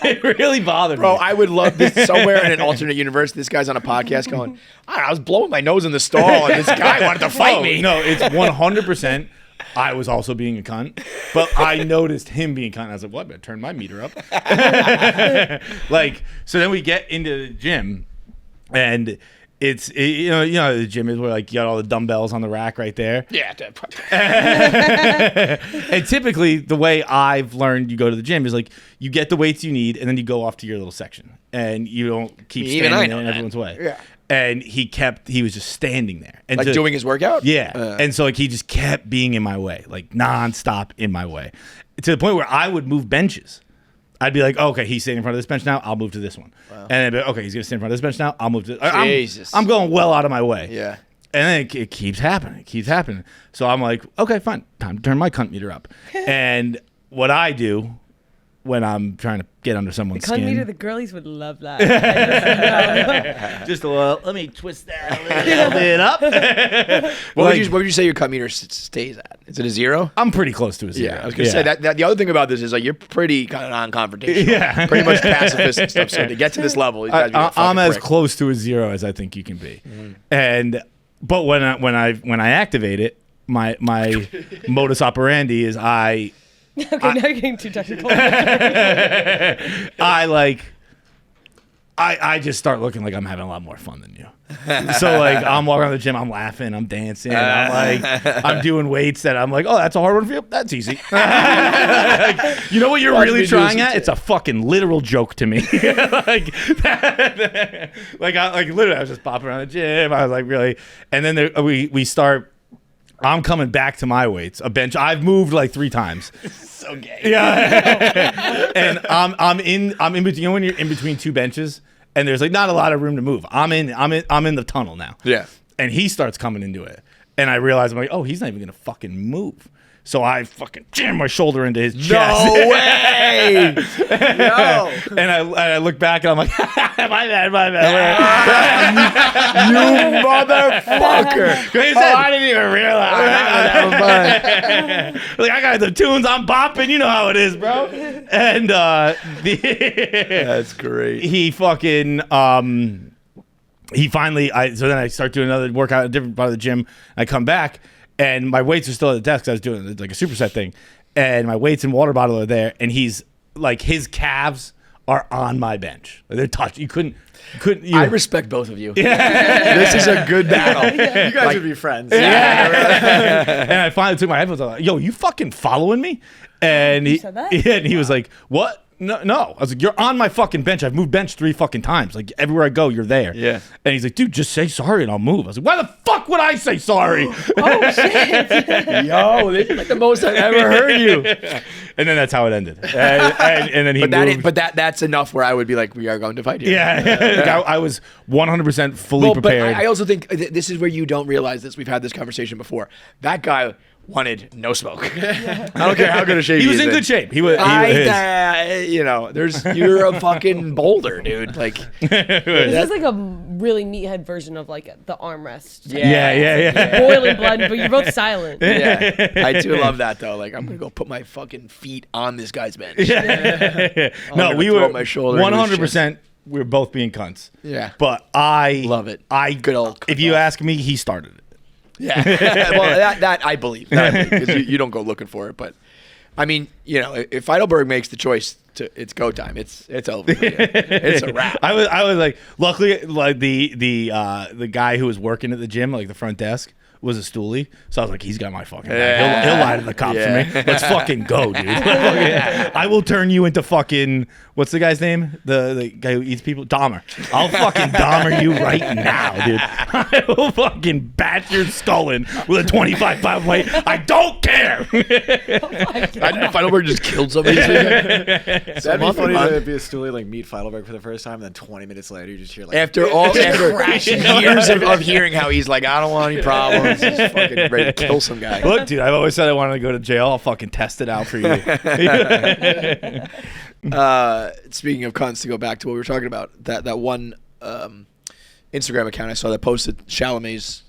It really bothered me. Bro, I would love this somewhere in an alternate universe. This guy's on a podcast going, I was blowing my nose in the stall, and this guy wanted to fight me. No, it's 100%. I was also being a cunt, but I noticed him being a cunt. I was like, well, I better turn my meter up. Like, so then we get into the gym, and you know the gym is where like you got all the dumbbells on the rack right there. Yeah. And typically the way I've learned you go to the gym is like you get the weights you need and then you go off to your little section and you don't keep standing there in everyone's way. Yeah. And he was just standing there. And Like doing his workout? Yeah. And so like he just kept being in my way, like nonstop in my way. To the point where I would move benches. I'd be like, oh, okay, he's sitting in front of this bench now. I'll move to this one. Wow. And I'd be like, okay, he's going to sit in front of this bench now. I'll move to Jesus. I'm going well out of my way. Yeah. And then it keeps happening. It keeps happening. So I'm like, okay, fine. Time to turn my cunt meter up. And what I do when I'm trying to get under someone's The cunt skin. meter, the girlies would love that. Just a little, let me twist that a little bit up. What would you say your cut meter stays at? Is it a 0? I'm pretty close to a 0. Yeah, I was gonna say that. The other thing about this is like you're pretty kind of non-confrontational. Yeah. Pretty much pacifist and stuff. So to get to this level, you gotta be a fucking I'm as prick. close to a 0 as I think you can be. But when I activate it, my modus operandi is Okay, now you're getting too technical. I just start looking like I'm having a lot more fun than you. So like I'm walking around the gym, I'm laughing, I'm dancing, I'm doing weights that I'm like, oh, that's a hard one for you? That's easy. Like, you know what you're really trying at? It's a fucking literal joke to me. like literally I was just popping around the gym. I was like, really? And then we start. I'm coming back to my weights. A bench. I've moved like 3 times. So gay. Yeah. And I'm in between. You know when you're in between 2 benches and there's like not a lot of room to move. I'm in the tunnel now. Yeah. And he starts coming into it, and I realize I'm like, oh, he's not even gonna fucking move. So I fucking jam my shoulder into his chest. No way! No. And I look back and I'm like, my bad. You motherfucker! I didn't even realize. Like I got the tunes, I'm bopping. You know how it is, bro. And That's great. he fucking he finally. So then I start doing another workout in a different part of the gym. I come back. And my weights are still at the desk. I was doing like a superset thing. And my weights and water bottle are there. And he's like, his calves are on my bench. Like, they're touched. You couldn't. I respect both of you. Yeah. This is a good battle. You guys would be friends. Yeah. And I finally took my headphones off. Like, yo, you fucking following me? And he said that? Yeah, and he was like, what? No. I was like, you're on my fucking bench. I've moved bench 3 fucking times. Like everywhere I go, you're there. Yeah. And he's like, dude, just say sorry and I'll move. I was like, why the fuck would I say sorry? Oh, shit. Yo, this is like the most I've ever heard you. And then that's how it ended. And then he moved. But that's enough where I would be like, we are going to fight you. Yeah. Like I was 100% fully prepared. But I also think this is where you don't realize this. We've had this conversation before. That guy wanted no smoke. I don't care how good a shape he was in good shape. You're a fucking boulder, dude. Like This is like a really meathead version of like the armrest. Yeah. Boiling blood, but you're both silent. Yeah. I do love that though. Like I'm gonna go put my fucking feet on this guy's bench. No, we were my shoulder into his 100%. We were both being cunts. Yeah. But I love it. Good old. If you ask me, he started it. Yeah. Well, that I believe. Because you don't go looking for it. But, I mean, you know, if Feitelberg makes the choice, it's go time. It's over. It's a wrap. I was like, luckily, like the guy who was working at the gym, like the front desk, was a stoolie. So I was like, he's got my fucking back. He'll lie to the cops for me. Let's fucking go, dude. I will turn you into fucking, what's the guy's name? The guy who eats people? Dahmer. I'll fucking Dahmer you right now, dude. I will fucking bat your skull in with a 25-pound weight. I don't care. I didn't know Feitelberg just killed somebody. That'd be funny to be a stoolie, like meet Feitelberg for the first time, and then 20 minutes later you just hear like after years of hearing how he's like, I don't want any problems. He's fucking ready to kill some guy. Look, dude, I've always said I wanted to go to jail. I'll fucking test it out for you. Speaking of cunts, to go back to what we were talking about, that one Instagram account I saw that posted Chalamet's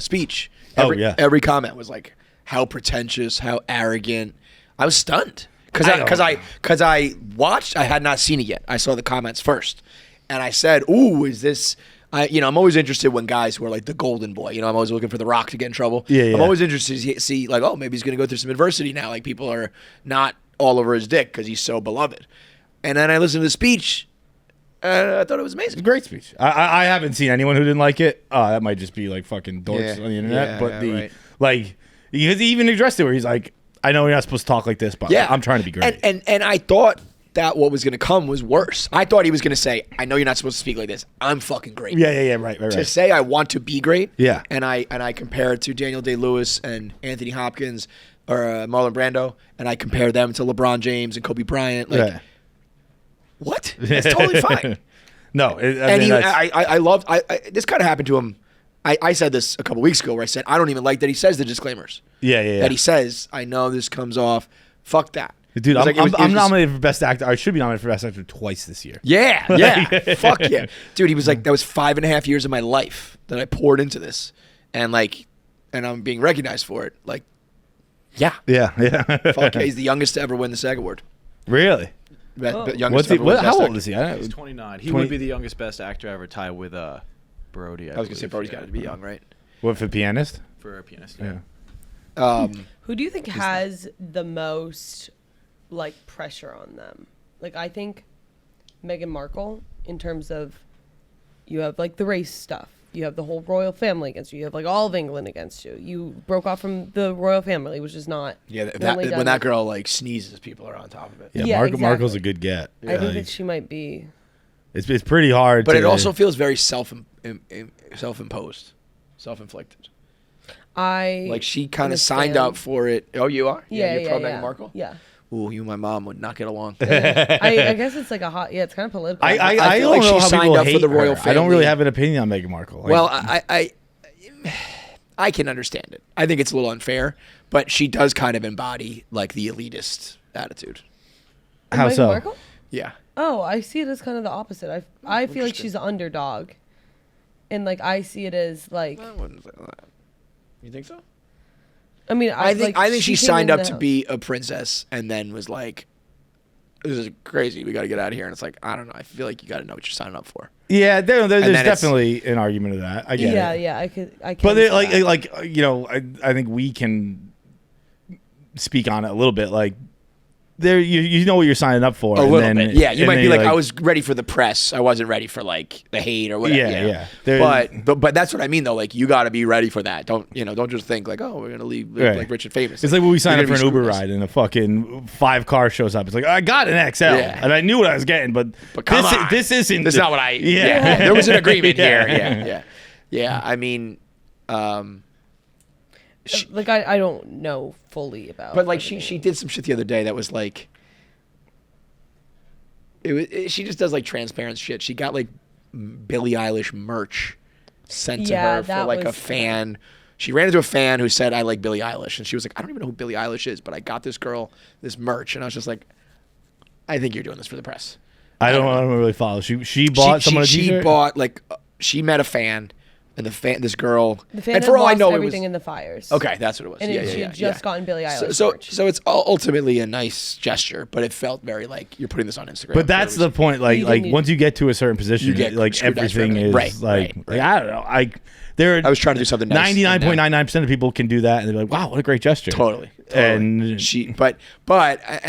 speech, Every comment was like, how pretentious, how arrogant. I was stunned because I watched. I had not seen it yet. I saw the comments first, and I said, "Ooh, is this?" I'm always interested when guys who are like the golden boy. I'm always looking for The Rock to get in trouble. Yeah. I'm always interested to see like, oh, maybe he's going to go through some adversity now. Like people are not all over his dick because he's so beloved. And then I listened to the speech. I thought it was amazing. It's a great speech. I haven't seen anyone who didn't like it. That might just be like fucking dorks on the internet. But like, he even addressed it where he's like, I know you're not supposed to talk like this, but I'm trying to be great. And I thought that what was going to come was worse. I thought he was going to say, I know you're not supposed to speak like this. I'm fucking great. Yeah, right. To say I want to be great. Yeah. And I compare it to Daniel Day-Lewis and Anthony Hopkins or Marlon Brando, and I compare them to LeBron James and Kobe Bryant. Like, what? That's totally fine. No. I loved this kind of happened to him. I said this a couple weeks ago where I said, I don't even like that he says the disclaimers. Yeah. That he says, I know this comes off. Fuck that. Dude, I'm nominated for Best Actor. I should be nominated for Best Actor twice this year. Yeah. Fuck yeah. Dude, he was like, that was 5.5 years of my life that I poured into this. And I'm being recognized for it. Like, yeah. Fuck yeah. He's the youngest to ever win the SAG Award. Really? How old is he? He's 29. He would be the youngest Best Actor ever, tied with Brody. I was going to say Brody's got to be young, right? What, for pianist? For a pianist, yeah. Who do you think has the most like pressure on them? Like I think Meghan Markle, in terms of you have like the race stuff, you have the whole royal family against you, you have like all of England against you. You broke off from the royal family, which is not when that girl like sneezes, people are on top of it. Yeah, exactly. Markle's a good get. I think that she might be. It's pretty hard, but it also feels very self-imposed, self-inflicted. Like she kind of signed up for it. Oh, you are? You're pro Meghan Markle? Yeah. Ooh, you and my mom would not get along. I guess it's like it's kind of political. I feel like she signed up for the royal family. I don't really have an opinion on Meghan Markle. Well, I can understand it. I think it's a little unfair, but she does kind of embody like the elitist attitude. How so? Markle? Yeah. Oh, I see it as kind of the opposite. I feel like she's an underdog, and like I see it as like. I wouldn't say that. You think so? I mean, I think she signed up to be a princess and then was like, "This is crazy. We got to get out of here." And it's like, I don't know. I feel like you got to know what you're signing up for. Yeah, there's definitely an argument of that. I get it. Yeah, I can. But I think we can speak on it a little bit. Like, there, you know what you're signing up for. A little bit. Yeah, you might be like, I was ready for the press. I wasn't ready for like the hate or whatever. Yeah. But that's what I mean though. Like you got to be ready for that. Don't just think like, oh, we're gonna leave like rich and famous. It's like when we sign up for an Uber ride and a fucking 5 car shows up. It's like I got an XL and I knew what I was getting, but come on. This isn't. This is not what I. Yeah. There was an agreement here. Yeah. I mean. I don't know fully about. But like she did some shit the other day that was like. She just does like transparent shit. She got like Billie Eilish merch sent to her for like a fan. She ran into a fan who said, "I like Billie Eilish," and she was like, "I don't even know who Billie Eilish is, but I got this girl this merch," and I was just like, "I think you're doing this for the press." I don't really follow. She bought someone a t-shirt? She bought like she met a fan. And this girl, the fan and for all I know, everything in the fires. Okay, that's what it was. And she had just gotten Billie Eilish. So it's ultimately a nice gesture, but it felt very like you're putting this on Instagram. But that's the point. Like once you get to a certain position, like everything is right. I don't know. I was trying to do something nice. 99.99% of people can do that, and they're like, "Wow, what a great gesture!" Totally. And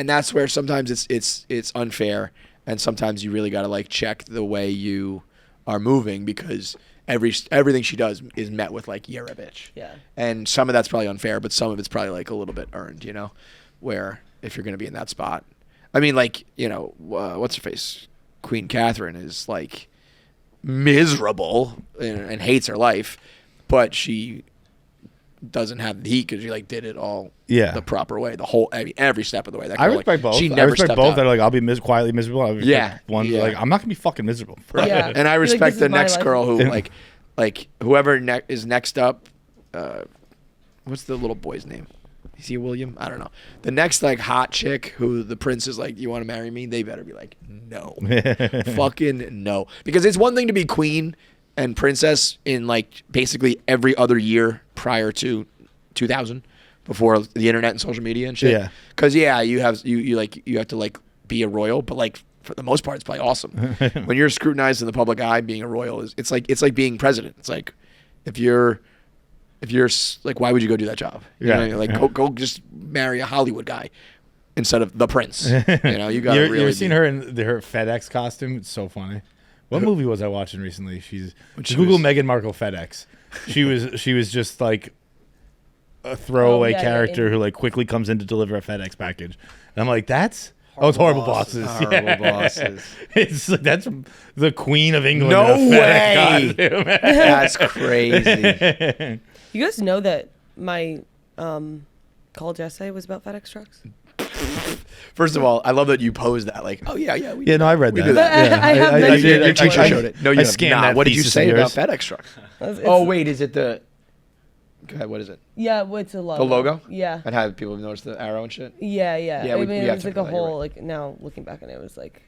that's where sometimes it's unfair, and sometimes you really got to like check the way you are moving because. Everything she does is met with like, you're a bitch. Yeah. And some of that's probably unfair, but some of it's probably like a little bit earned, where if you're going to be in that spot. I mean, like, what's her face? Queen Catherine is like miserable and hates her life, but she doesn't have the heat because she like did it all the proper way, every step of the way. That girl, I respect both. She never stepped out. That are like, I'll be quietly miserable. Like, I'm not gonna be fucking miserable. Yeah. And I respect the next girl who like whoever is next up. What's the little boy's name? Is he William? I don't know. The next like hot chick who the prince is like, you want to marry me? They better be like, no, fucking no, because it's one thing to be queen and princess in like basically every other year prior to 2000, before the internet and social media and shit. Yeah. Because you have to like be a royal, but like for the most part, it's probably awesome. When you're scrutinized in the public eye, being a royal it's like being president. It's like if you're like, why would you go do that job? You know what I mean? Like go just marry a Hollywood guy instead of the prince. You know, you got you ever seen her in her FedEx costume? It's so funny. What movie was I watching recently? Google Meghan Markle FedEx. She was just like a throwaway character who like quickly comes in to deliver a FedEx package. And I'm like, it's Horrible Bosses. Horrible Bosses. It's like that's the Queen of England. No in a FedEx way. costume. That's crazy. You guys know that my college essay was about FedEx trucks? First of all, I love that you posed that. Like, oh yeah. Yeah, no, I read that. do that. I have mentioned Your teacher showed it. No, you I have scanned not. that What did you thesis say of about yours. FedEx trucks? It's- Oh wait, is it the? Go ahead. What is it? Yeah, what's the logo? The logo? Yeah. And how people notice the arrow and shit. Yeah. Yeah, I we mean, it have was to like know a that, you're whole, right. like, now looking back on it, it was like,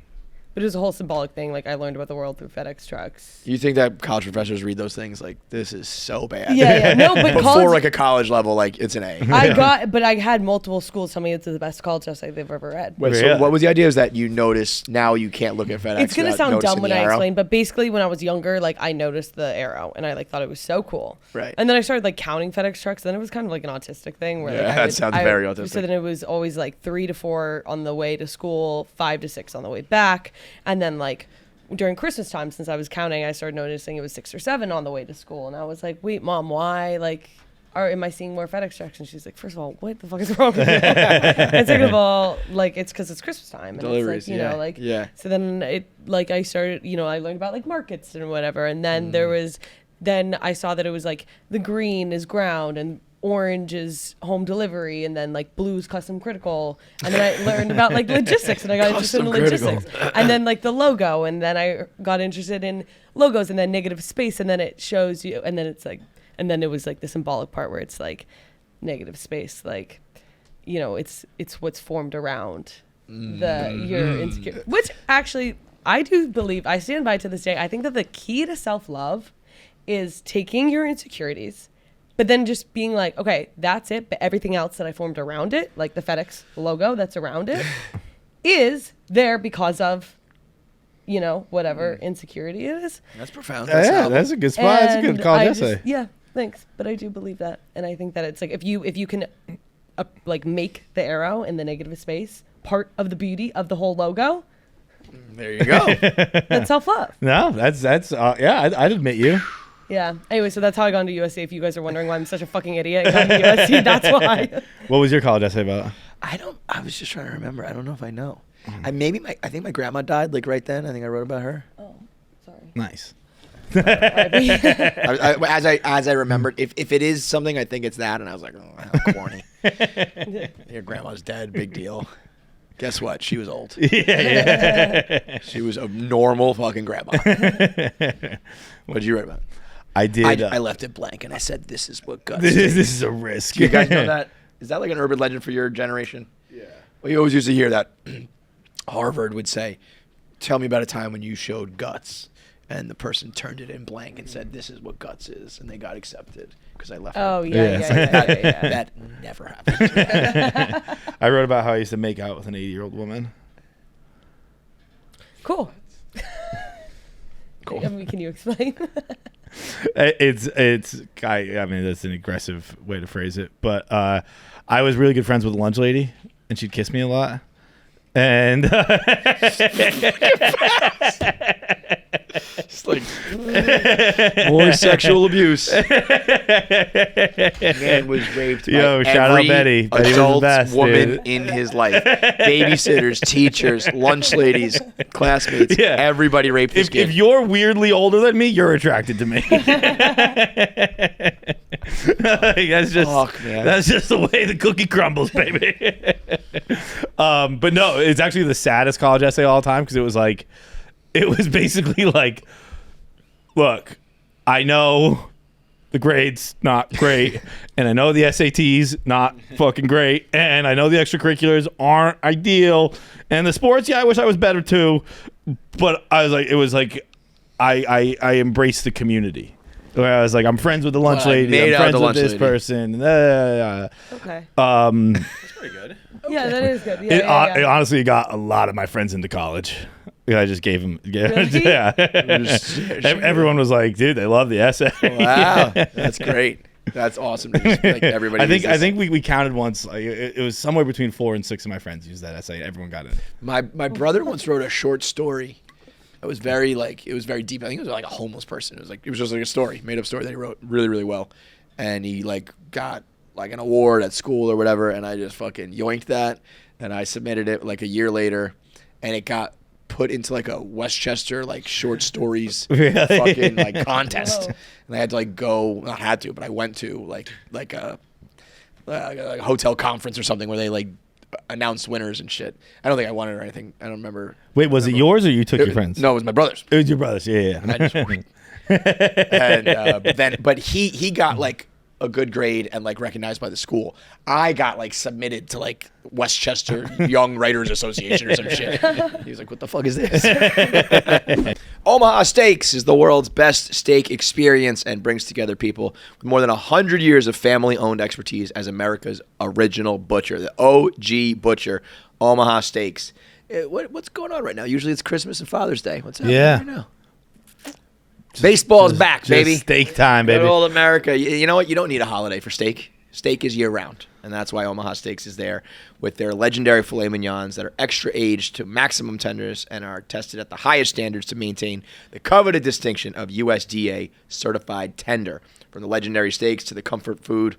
but it was a whole symbolic thing. Like, I learned about the world through FedEx trucks. You think that college professors read those things like, this is so bad? Yeah. No, but Before college, like a college level, like it's an A. but I had multiple schools tell me it's the best college essay they've ever read. Wait, Yeah. so what was the idea? Is that you notice now you can't look at FedEx? It's gonna without sound noticing dumb when the I arrow? explain, but basically when I was younger, like I noticed the arrow and I like thought it was so cool. Right. And then I started like counting FedEx trucks. Then it was kind of like an autistic thing where Yeah, like, that sounds very autistic. So then it was always like 3 to 4 on the way to school, 5 to 6 on the way back, and then like during Christmas time, since I was counting, I started noticing it was 6 or 7 on the way to school, and I was like, "Wait, Mom, why? Like, am I seeing more FedEx trucks?" And she's like, "First of all, what the fuck is wrong with you?" And second of all, like, it's because it's Christmas time, and Deliveries, it's like, you know, like, yeah. So then it, like, I started, you know, I learned about like markets and whatever, and then then I saw that it was like the green is ground and orange is home delivery, and then like blue is custom critical, and then I learned about like logistics, and I got interested in logistics, and then like the logo, and then I got interested in logos, and then negative space, and then it shows you, and then it's like, and then it was like the symbolic part where it's like negative space, like, you know, it's what's formed around your insecure, which actually I do believe, I stand by to this day. I think that the key to self-love is taking your insecurities, but then just being like, okay, that's it. But everything else that I formed around it, like the FedEx logo that's around it, is there because of, you know, whatever insecurity it is. That's profound. Yeah, that's a good spot. That's a good And college I essay. yeah, thanks. But I do believe that. And I think that it's like, if you can like make the arrow in the negative space part of the beauty of the whole logo, There you go. that's self-love. No, that's yeah, I'd admit you. Yeah. Anyway, so that's how I got into USC. If you guys are wondering why I'm such a fucking idiot and got into USC, that's why. What was your college essay about? I was just trying to remember. I don't know if I know. I think my grandma died like right then. I think I wrote about her. Oh, sorry. Nice. As I remembered, if it is something, I think it's that. And I was like, oh, how corny. Your grandma's dead. Big deal. Guess what? She was old. Yeah. She was a normal fucking grandma. What did you write about? I did. I left it blank and I said, "This is what guts." This take." is a risk. Do you guys know that? Is that like an urban legend for your generation? Yeah. Well, you always used to hear that. Harvard would say, "Tell me about a time when you showed guts," and the person turned it in blank and said, "This is what guts is," and they got accepted because I left. Oh, it. yeah. That never happened. I wrote about how I used to make out with an 80-year-old woman. Cool. Cool. I mean, can you explain? I mean, that's an aggressive way to phrase it, but I was really good friends with the lunch lady, and she'd kiss me a lot. And It's like more sexual abuse. Man was raped by Yo, shout out every Betty. Betty was the adult best, woman dude. in his life. Babysitters, teachers, lunch ladies, classmates. Yeah. Everybody raped this kid. if you're weirdly older than me, you're attracted to me. That's just the way the cookie crumbles, baby. But no, it's actually the saddest college essay of all time because it was basically like, look, I know the grades not great, and I know the SATs not fucking great, and I know the extracurriculars aren't ideal, and the sports, yeah, I wish I was better too, but I was like, I embraced the community. Where I was like, I'm friends with the lunch lady. I'm friends with this person. Okay. That's pretty good. Yeah, that is good. Yeah, It honestly got a lot of my friends into college. I just gave them. Really? Yeah. Everyone was like, dude, they love the essay. Wow, that's great. That's awesome. Like everybody. I think we counted once. Like, it was somewhere between 4 and 6 of my friends used that essay. Everyone got it. My brother once wrote a short story. It was very deep. I think it was like a homeless person. It was just like a story, made up story that he wrote really, really well, and he like got like an award at school or whatever. And I just fucking yoinked that, and I submitted it like a year later, and it got put into like a Westchester like short stories fucking like contest. Whoa. And I had to like go, not had to, but I went to like a hotel conference or something where they like announced winners and shit. I don't think I won it or anything. I don't remember. Wait, was it yours or you took your friends? No, it was my brother's. It was your brother's. Yeah. And I just, but he got like a good grade and like recognized by the school. I got like submitted to like Westchester Young Writers Association or some shit. He was like, "What the fuck is this?" Omaha Steaks is the world's best steak experience and brings together people with more than 100 years of family-owned expertise as America's original butcher, the OG butcher, Omaha Steaks. What's going on right now? Usually it's Christmas and Father's Day. What's happening right now? Baseball's back, baby. Steak time, baby. Good old America. You know what? You don't need a holiday for steak. Steak is year-round, and that's why Omaha Steaks is there with their legendary filet mignons that are extra aged to maximum tenderness and are tested at the highest standards to maintain the coveted distinction of USDA certified tender. From the legendary steaks to the comfort food,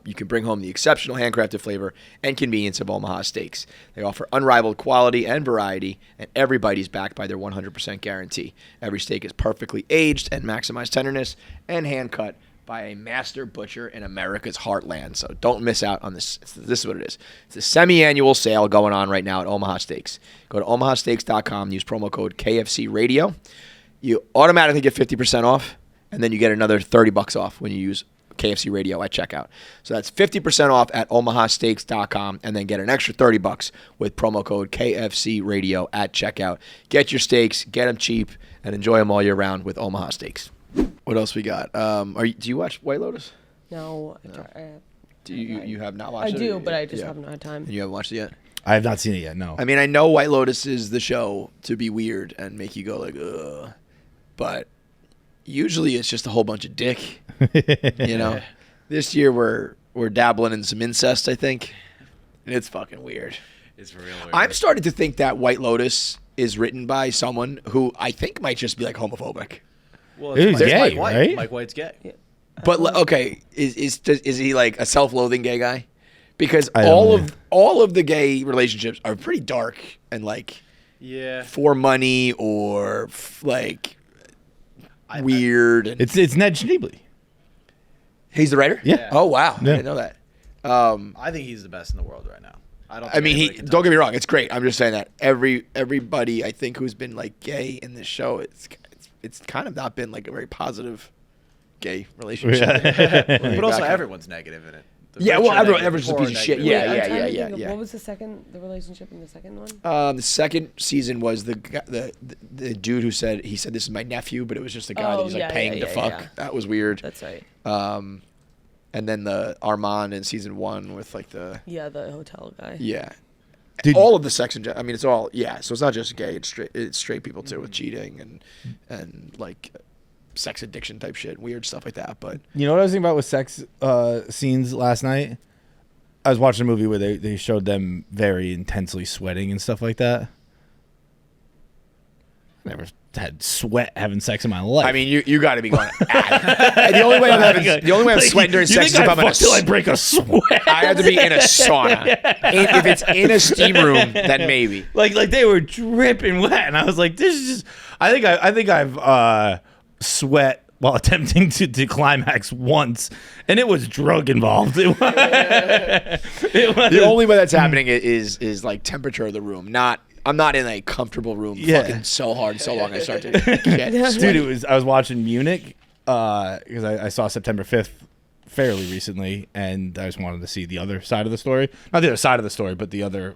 you can bring home the exceptional handcrafted flavor and convenience of Omaha Steaks. They offer unrivaled quality and variety, and every bite is backed by their 100% guarantee. Every steak is perfectly aged and maximized tenderness and hand-cut by a master butcher in America's heartland. So don't miss out on this. This is what it is. It's a semi-annual sale going on right now at Omaha Steaks. Go to omahasteaks.com and use promo code KFC Radio. You automatically get 50% off, and then you get another $30 off when you use KFC Radio at checkout. So that's 50% off at omahasteaks.com, and then get an extra $30 with promo code KFC Radio at checkout. Get your steaks, get them cheap, and enjoy them all year round with Omaha Steaks. What else we got? Do you watch White Lotus? No. Do you have not watched it? I do, but I just haven't had time. You haven't watched it yet? I have not seen it yet, no. I mean, I know White Lotus is the show to be weird and make you go like, ugh. But usually it's just a whole bunch of dick. You know? This year we're dabbling in some incest, I think. And it's fucking weird. It's real weird. I'm starting to think that White Lotus is written by someone who I think might just be like homophobic. Well, He's gay, Mike White. right? Mike White's gay. Yeah. But okay, is he like a self-loathing gay guy? Because I don't know. all of the gay relationships are pretty dark and like for money or like weird. It's Ned Schneebly. He's the writer? Yeah. Oh wow, Yeah. I didn't know that. I think he's the best in the world right now. I mean, don't get me wrong, it's great. I'm just saying that everybody I think who's been like gay in this show, it's kind of not been like a very positive gay relationship. But also everyone's negative in it. Everyone's a piece of shit. Yeah. What was the relationship in the second one? The second season was the dude who said this is my nephew, but it was just a guy that he's like paying to fuck. Yeah. That was weird. That's right. And then the Armand in season 1 with like the hotel guy. Yeah. All of the sex and I mean it's all so it's not just gay, it's straight people too with cheating and like sex addiction type shit, weird stuff like that. But you know what I was thinking about with sex scenes last night? I was watching a movie where they showed them very intensely sweating and stuff like that. I never had sweat having sex in my life. I mean, you got to be going at it. The only way I'm sweating during sex is if I'm in a I break a sweat. I have to be in a sauna. If it's in a steam room, then maybe. Like they were dripping wet, and I was like, "This is just." I think I've sweat while attempting to climax once, and it was drug involved. It was, the only way that's happening is like temperature of the room. I'm not in a comfortable room fucking so hard so long I start to get sweaty. Dude, I was watching Munich because I saw September 5th fairly recently, and I just wanted to see the other side of the story. Not the other side of the story, but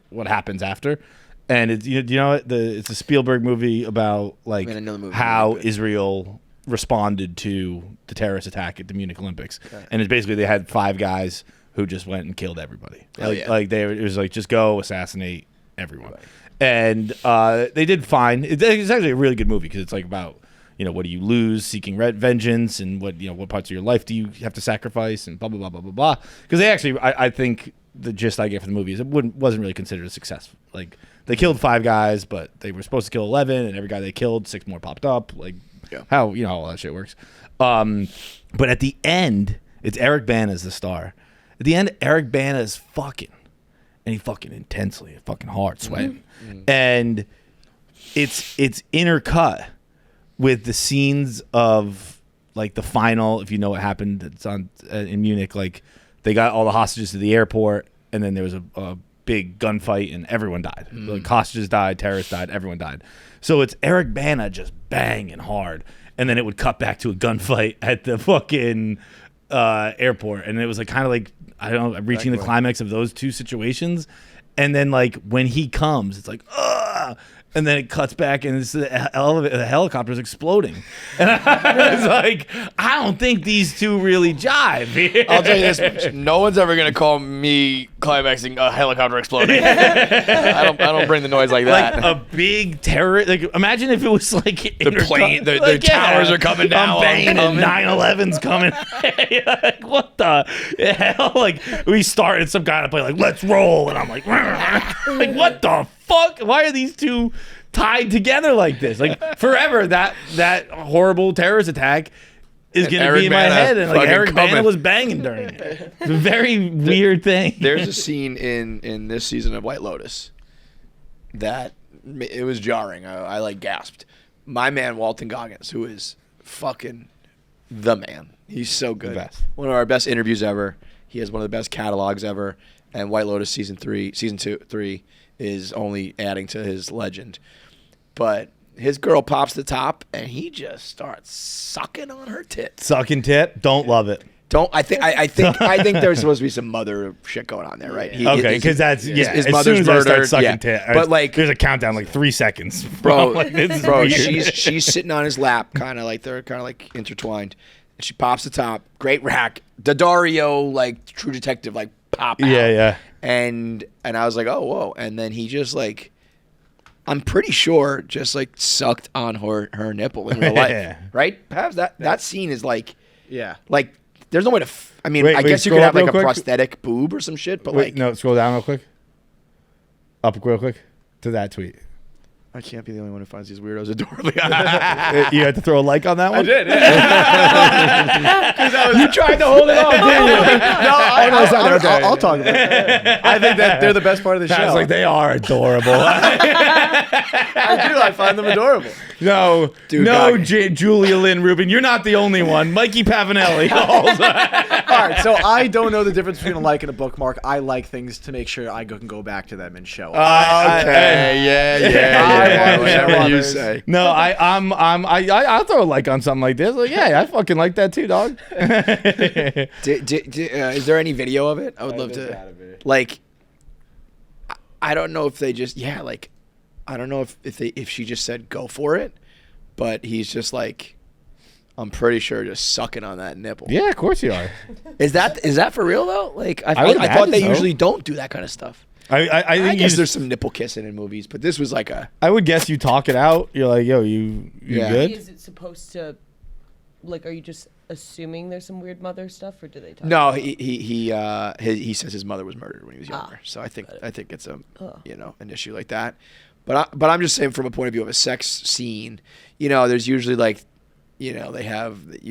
what happens after. And it's you know what? It's a Spielberg movie about like how Israel responded to the terrorist attack at the Munich Olympics. Okay. And it's basically they had 5 guys who just went and killed everybody. It was like just go assassinate everyone. Right. And they did fine. It's actually a really good movie because it's like about what do you lose seeking vengeance, and what parts of your life do you have to sacrifice, and blah blah blah blah blah blah. Because they actually, I think the gist I get from the movie is it wasn't really considered a success. Like they killed 5 guys, but they were supposed to kill 11, and every guy they killed, 6 more popped up. Like how all that shit works. But at the end, it's Eric Bana's the star. At the end, Eric Bana is fucking intensely, fucking hard, sweating, and it's intercut with the scenes of like the final. If you know what happened, it's on in Munich. Like they got all the hostages to the airport, and then there was a big gunfight, and everyone died. Like hostages died, terrorists died, everyone died. So it's Eric Bana just banging hard, and then it would cut back to a gunfight at the fucking airport, and it was like kind of like I don't know, reaching the climax of those 2 situations, and then like when he comes, it's like ugh. And then it cuts back, and the helicopter's exploding. And I was like, I don't think these 2 really jive. I'll tell you this much. No one's ever going to call me climaxing a helicopter exploding. I don't bring the noise like that. Like a big terror. Like imagine if it was like the plane, the towers are coming down. And 9/11's coming. Like, what the hell? Like we started some kind of play like, let's roll. And I'm like what the fuck? Why are these 2 tied together like this? Like forever, that horrible terrorist attack is going to be in my head, and like Eric Bana was banging during it. It's a very weird thing. There's a scene in this season of White Lotus that it was jarring. I like gasped. My man Walton Goggins, who is fucking the man. He's so good. The best. One of our best interviews ever. He has one of the best catalogs ever. And White Lotus season 3 is only adding to his legend. But his girl pops the top, and he just starts sucking on her tits. Sucking tit? Don't love it. I think there's supposed to be some mother shit going on there, right? Okay, because that's his as mother's soon as I start sucking tit. But like, there's a countdown like 3 seconds, bro. Bro, she's sitting on his lap, kind of like they're kind of like intertwined. And she pops the top, great rack, Daddario like True Detective like pop out. Yeah. And I was like, oh whoa, and then he just like, I'm pretty sure just like sucked on her nipple in real life, right? Perhaps that scene is like, like. There's no way to. I guess you could have like a prosthetic boob or some shit, but no, scroll down real quick. Up real quick to that tweet. I can't be the only one who finds these weirdos adorably. You had to throw a like on that one. I did. You tried to hold it off, didn't you? I'll talk about it. I think that they're the best part of the show. It's like they are adorable. I do. I find them adorable. No, Julia Lynn Rubin, you're not the only one. Mikey Pavanelli. All right, so I don't know the difference between a like and a bookmark. I like things to make sure I can go back to them and show. Okay, yeah. Whatever you say. No, I'll throw a like on something like this. Like, yeah, I fucking like that too, dog. Is there any video of it? I would love to. Like, I don't know if they just I don't know if she just said go for it, but he's just like, I'm pretty sure just sucking on that nipple. Yeah, of course you are. Is that for real though? Like I thought they usually don't do that kind of stuff. I guess there's some nipple kissing in movies, but this was like I would guess you talk it out. You're like, yo, you good? Is it supposed to, like, are you just assuming there's some weird mother stuff, or do they talk? No, he says his mother was murdered when he was younger. So I think it's a an issue like that. But I'm just saying from a point of view of a sex scene, there's usually like, you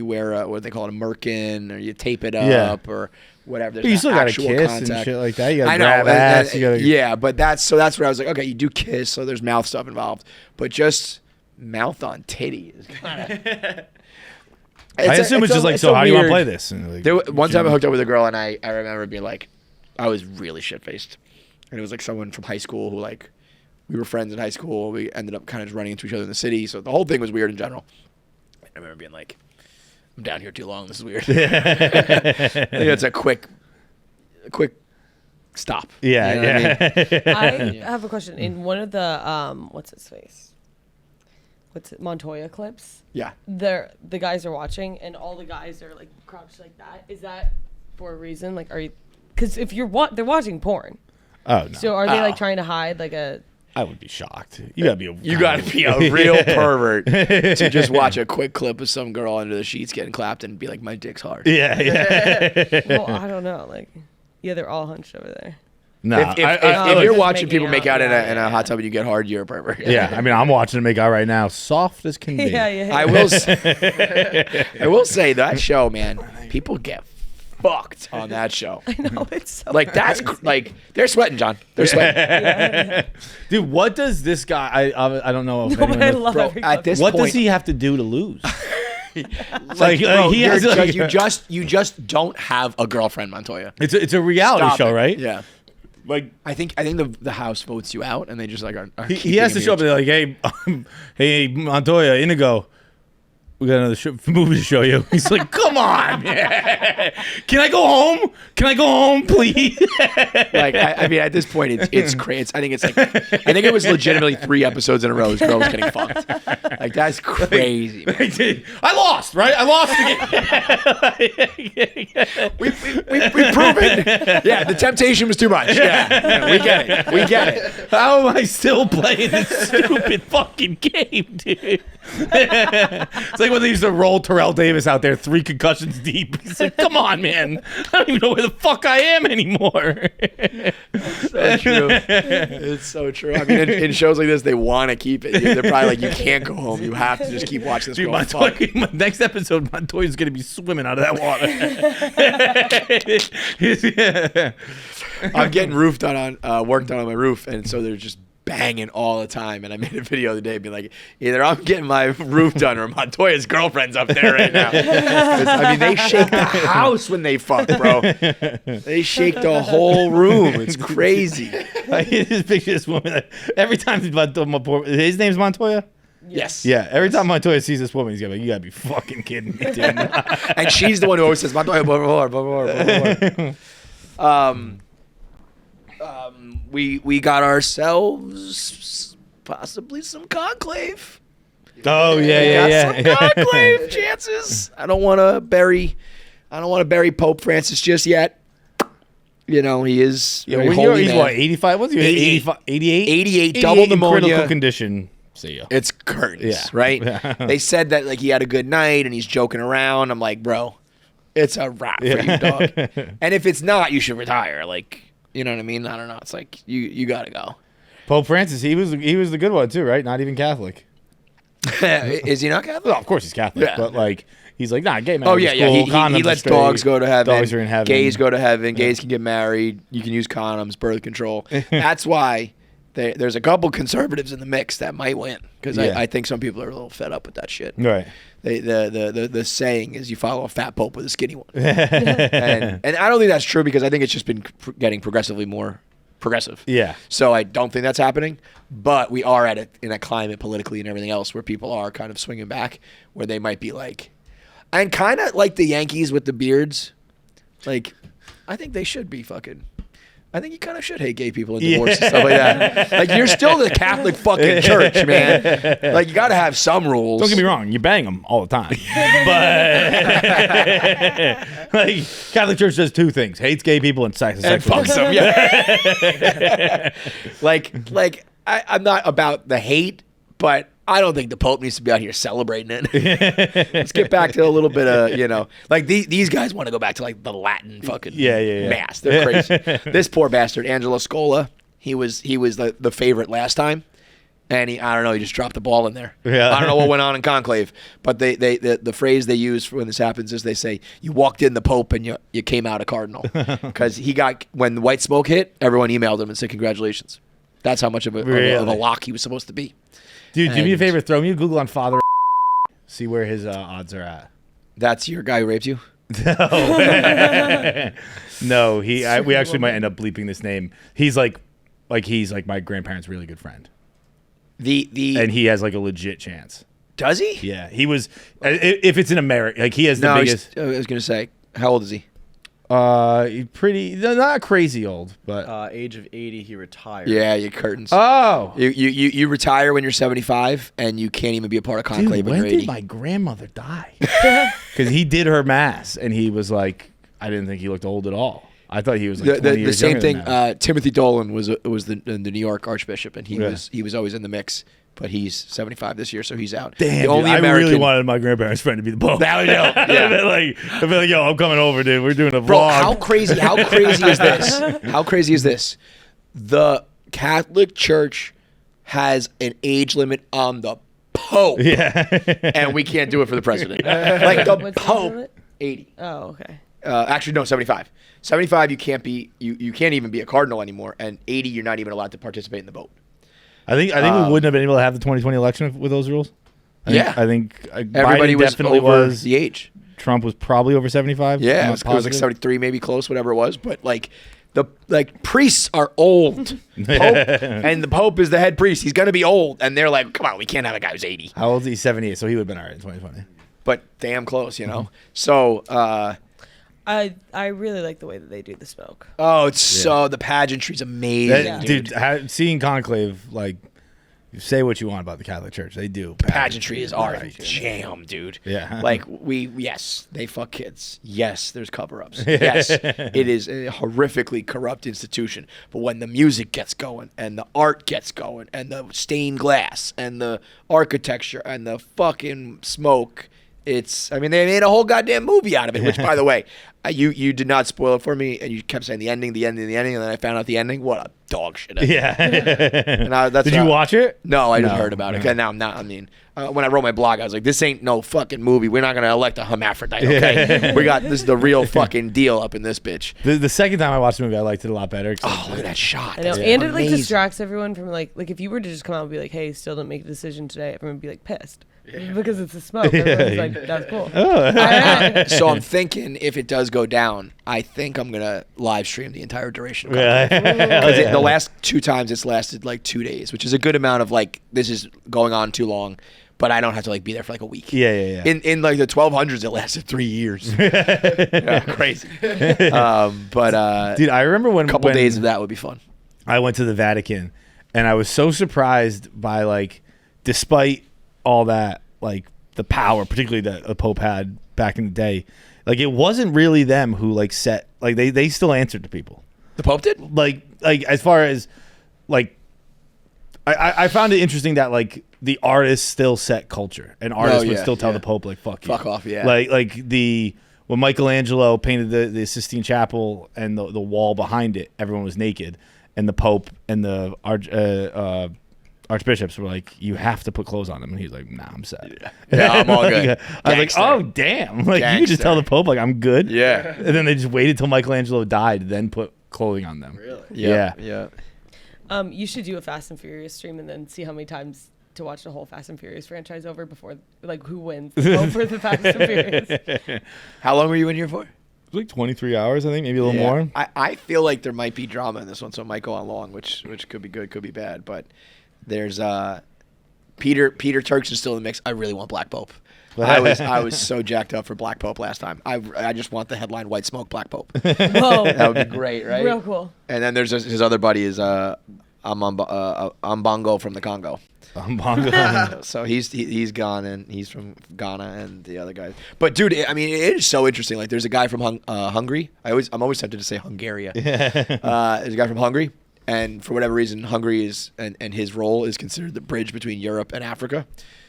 wear what they call it, a merkin, or you tape it up or whatever. There's you still got to kiss contact and shit like that. You got to grab ass. Yeah, but that's where I was like, okay, you do kiss, so there's mouth stuff involved, but just mouth on titty is kind of. I assume it's just like, so how do you want to play this? One time I hooked up with a girl, and I remember being like, I was really shit faced, and it was like someone from high school who like. We were friends in high school. We ended up kind of just running into each other in the city. So the whole thing was weird in general. I remember being like, I'm down here too long. This is weird. I think it's a quick stop. Yeah, You know what I mean? I have a question. In one of the what's his face? What's it? Montoya clips. Yeah. The guys are watching, and all the guys are like crouched like that. Is that for a reason? Like, are you? Because if they're watching porn. Oh no. So are they like trying to hide like a? I would be shocked. You gotta be a real pervert to just watch a quick clip of some girl under the sheets getting clapped and be like, my dick's hard. Yeah. Well, I don't know. Like, yeah, they're all hunched over there. No. If Just you're watching making people out, make out in yeah, a hot tub and you get hard, you're a pervert. Yeah, I mean, I'm watching it make out right now, soft as can be. Yeah. I will say that show, man, people get fucked on that show. I know, it's so Like that's like they're sweating, John. They're sweating. Dude, what does this guy? I don't know. If No, but anyone I knows. love Bro, every at clip. this What point, does he have to do to lose? like, bro, he has like, you just don't have a girlfriend, Montoya. it's a reality Stop show, it. right? Yeah. Like I think the house votes you out, and they just like are he has to show up and they're like, hey Montoya, Inigo, we got another movie to show you. He's like, come on, can I go home? Can I go home, please? Like I mean, at this point, it's crazy. I think it was legitimately 3 episodes in a row. This girl was getting fucked. Like that's crazy. Man. I lost, right? I lost again. We've proven. Yeah, the temptation was too much. Yeah, we get it. How am I still playing this stupid fucking game, dude? It's like when they used to roll Terrell Davis out there 3 concussions deep. He's like, come on, man. I don't even know where the fuck I am anymore. So true. It's so true. I mean, in shows like this, they want to keep it. They're probably like, you can't go home. You have to just keep watching this. Dude, girl fuck. my next episode, Montoya's going to be swimming out of that water. I'm getting work done on my roof, and so they're just banging all the time. And I made a video the other day being like, either I'm getting my roof done or Montoya's girlfriend's up there right now. 'Cause, I mean, they shake the house when they fuck, bro. They shake the whole room. It's crazy. I just picture this woman. Like, every time his name's Montoya? Yes. Yeah, every time Montoya sees this woman, he's gonna be like, you gotta be fucking kidding me, dude. And she's the one who always says, Montoya, blah, blah, blah, blah, blah, blah. We got ourselves possibly some Conclave. Oh yeah. Some Conclave chances. I don't want to bury Pope Francis just yet. You know, he is Yeah, very he's holy man. what, 85? What's he? 88. 88? 88, double in pneumonia. critical condition. See ya. It's curtains, Yeah. right? They said that like he had a good night and he's joking around. I'm like, bro, it's a wrap for you, dog. And if it's not, you should retire. Like, you know what I mean? I don't know. It's like you gotta go. Pope Francis, he was the good one too, right? Not even Catholic. Is he not Catholic? Well, of course he's Catholic, Yeah. but like he's like, nah, gay man. Oh yeah. He lets dogs go to heaven. Dogs are in heaven. Gays go to heaven. Gays can get married. You can use condoms, birth control. That's why there's a couple conservatives in the mix that might win because Yeah. I think some people are a little fed up with that shit. Right. The saying is you follow a fat pope with a skinny one, and I don't think that's true because I think it's just been getting progressively more progressive. Yeah. So I don't think that's happening, but we are in a climate politically and everything else where people are kind of swinging back, where they might be like, and kind of like the Yankees with the beards, like I think they should be fucking. I think you kind of should hate gay people and divorce and stuff like that. Like, you're still the Catholic fucking church, man. Like, you got to have some rules. Don't get me wrong, you bang them all the time, but like Catholic Church does 2 things: hates gay people and sex. And fucks them, yeah. I'm not about the hate, but I don't think the Pope needs to be out here celebrating it. Let's get back to a little bit of, like these guys want to go back to like the Latin fucking mass. They're crazy. This poor bastard, Angelo Scola, he was the favorite last time. And I don't know, he just dropped the ball in there. Yeah. I don't know what went on in Conclave, but the phrase they use when this happens is they say, you walked in the Pope and you came out a cardinal. Because when the white smoke hit, everyone emailed him and said congratulations. That's how much of a lock he was supposed to be. Dude, do me a favor, throw me a Google on Father see where his odds are at. That's your guy who raped you? No, we actually might end up bleeping this name. He's like my grandparents' really good friend. And he has like a legit chance. Does he? Yeah, he was. If it's in America, like he has the biggest. I was gonna say, how old is he? Not crazy old, but Age of 80, he retired. Yeah, your curtains. oh, You retire when you're 75, and you can't even be a part of Conclave dude, when when you're 80. did my grandmother die? Because he did her mass, and he was like, I didn't think he looked old at all. I thought he was like 20 the years same younger thing. than that. Timothy Dolan was the New York Archbishop, and he Yeah. was always in the mix. But he's 75 this year, so he's out. Damn, the only dude, I American. really wanted my grandparents' friend to be the Pope. That would help. I'd be like, yo, I'm coming over, dude. We're doing a Bro, vlog. how crazy is this? How crazy is this? The Catholic Church has an age limit on the Pope. Yeah. And we can't do it for the president. Like the What's the Pope, limit? 80. Oh, okay. Actually, no, 75. 75, you can't be. You can't even be a cardinal anymore. And 80, you're not even allowed to participate in the vote. I think we wouldn't have been able to have the 2020 election with those rules. I think Everybody Biden was definitely over was. the age. Trump was probably over 75. Yeah, I'm it not was like positive. 73, maybe close, whatever it was. But like priests are old. Pope, and the Pope is the head priest. He's gonna be old, and they're like, come on, we can't have a guy who's 80. How old is he? 78. So he would have been all right in 2020. But damn close, you know. So, I really like the way that they do the smoke. it's so the pageantry's amazing, Yeah. dude. Seeing Conclave, like, you say what you want about the Catholic Church, they do. Pageantry is our jam, dude. Yeah. Like yes, they fuck kids. Yes, there's cover-ups. Yes, it is a horrifically corrupt institution. But when the music gets going and the art gets going and the stained glass and the architecture and the fucking smoke, they made a whole goddamn movie out of it. Which, by the way, you did not spoil it for me, and you kept saying the ending, and then I found out the ending. What a dog shit! Yeah. And Did you watch it? No, I just No, heard about it. no. And now I'm not. I mean, when I wrote my blog, I was like, "This ain't no fucking movie. We're not gonna elect a hermaphrodite. Okay, this is the real fucking deal up in this bitch." The second time I watched the movie, I liked it a lot better. Oh, look at that shot! I know, That's and it like amazing. distracts everyone from like if you were to just come out and be like, "Hey, still didn't make a decision today," everyone would be like pissed because it's the smoke. Everyone's like, "That's cool." So I'm thinking if it does go down, I think I'm gonna live stream the entire duration. Of Yeah. Because the last 2 times it's lasted like 2 days, which is a good amount of like this is going on too long, but I don't have to like be there for like a week. Yeah. In like the 1200s, it lasted 3 years. Yeah, crazy. But Dude, I remember when a couple days of that would be fun. I went to the Vatican, and I was so surprised by, like, despite all that, like, the power, particularly that the Pope had back in the day, like, it wasn't really them who, like, set, like, they still answered to people. The Pope did? Like as far as, like, I found it interesting that, like, the artists still set culture, and artists would still tell the Pope, like, fuck you. Fuck off, yeah. Like when Michelangelo painted the Sistine Chapel and the wall behind it, everyone was naked, and the Pope and the archbishops were like, you have to put clothes on them, and he's like, nah, I'm set. Yeah, I'm all good. I was like, Gangster. oh damn, like you could just tell the Pope like I'm good. Yeah. And then they just waited till Michelangelo died, then put clothing on them. Really? Yeah. You should do a Fast and Furious stream and then see how many times to watch the whole Fast and Furious franchise over before, like, who wins. Vote for the Fast and Furious. How long were you in here for? It was like 23 hours, I think, maybe a little more. I feel like there might be drama in this one, so it might go on long, which could be good, could be bad. But there's Peter Turks is still in the mix. I really want Black Pope. I was so jacked up for Black Pope last time. I just want the headline White Smoke Black Pope. Whoa. That would be great, right? Real cool. And then there's his other buddy is Ambongo from the Congo. So he's gone, and he's from Ghana, and the other guy. But dude, I mean, it is so interesting. Like, there's a guy from Hungary. I'm always tempted to say Hungaria. There's a guy from Hungary, and for whatever reason, Hungary is and his role is considered the bridge between Europe and Africa.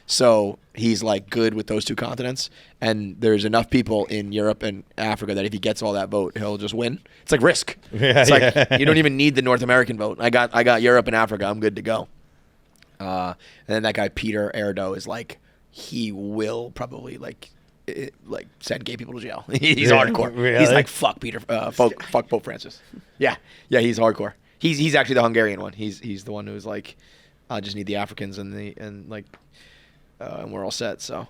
So he's like good with those two continents, and there's enough people in Europe and Africa that if he gets all that vote, he'll just win. It's like Risk. It's like you don't even need the North American vote. I got Europe and Africa. I'm good to go. And then that guy Peter Erdo is like, he will probably like send gay people to jail. He's hardcore. Really? He's like fuck fuck Pope Francis. Yeah, he's hardcore. He's actually the Hungarian one. He's the one who's like, I just need the Africans and we're all set. So,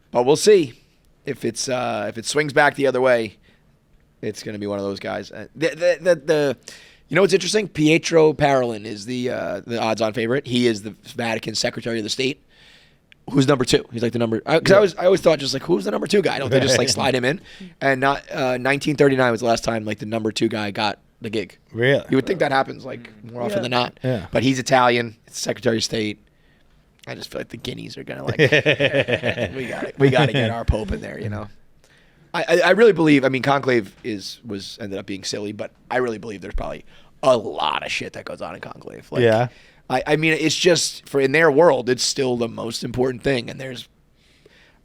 but we'll see if it swings back the other way. It's gonna be one of those guys. You know what's interesting? Pietro Parolin is the odds-on favorite. He is the Vatican Secretary of the State. who's number 2? He's like the number. Because I always thought just like who's the number 2 guy? Don't they just like slide him in? And not 1939 was the last time like the number 2 guy got the gig. Really? You would think that happens like more often than not. Yeah. But he's Italian. It's Secretary of State. I just feel like the Guineas are gonna like we gotta get our Pope in there, you know. I really believe. I mean, Conclave ended up being silly, but I really believe there's probably a lot of shit that goes on in Conclave. Like, yeah. I mean, it's just in their world, it's still the most important thing. And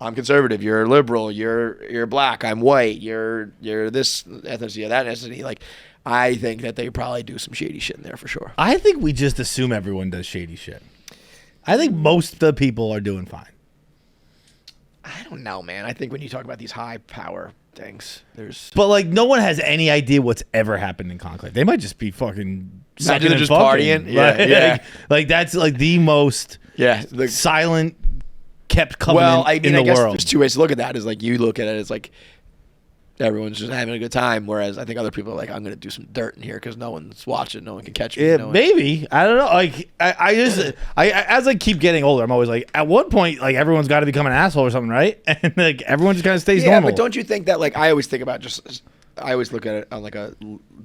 I'm conservative, you're liberal, you're black, I'm white, you're this ethnicity, that ethnicity. Like, I think that they probably do some shady shit in there for sure. I think we just assume everyone does shady shit. I think most of the people are doing fine. I don't know, man. I think when you talk about these high power things, But like, no one has any idea what's ever happened in Conclave. They might just be fucking sucking and just fucking. partying. Yeah. Like that's like the most silent kept covenant in the I guess world. there's 2 ways to look at that. Is like you look at it as like everyone's just having a good time, whereas I think other people are like, I'm gonna do some dirt in here because no one's watching, no one can catch me. Yeah, maybe. I don't know. Like I just as I keep getting older, I'm always like, at one point, like everyone's got to become an asshole or something, right? And like everyone just kind of stays normal. But don't you think that like I always think about I always look at it on like a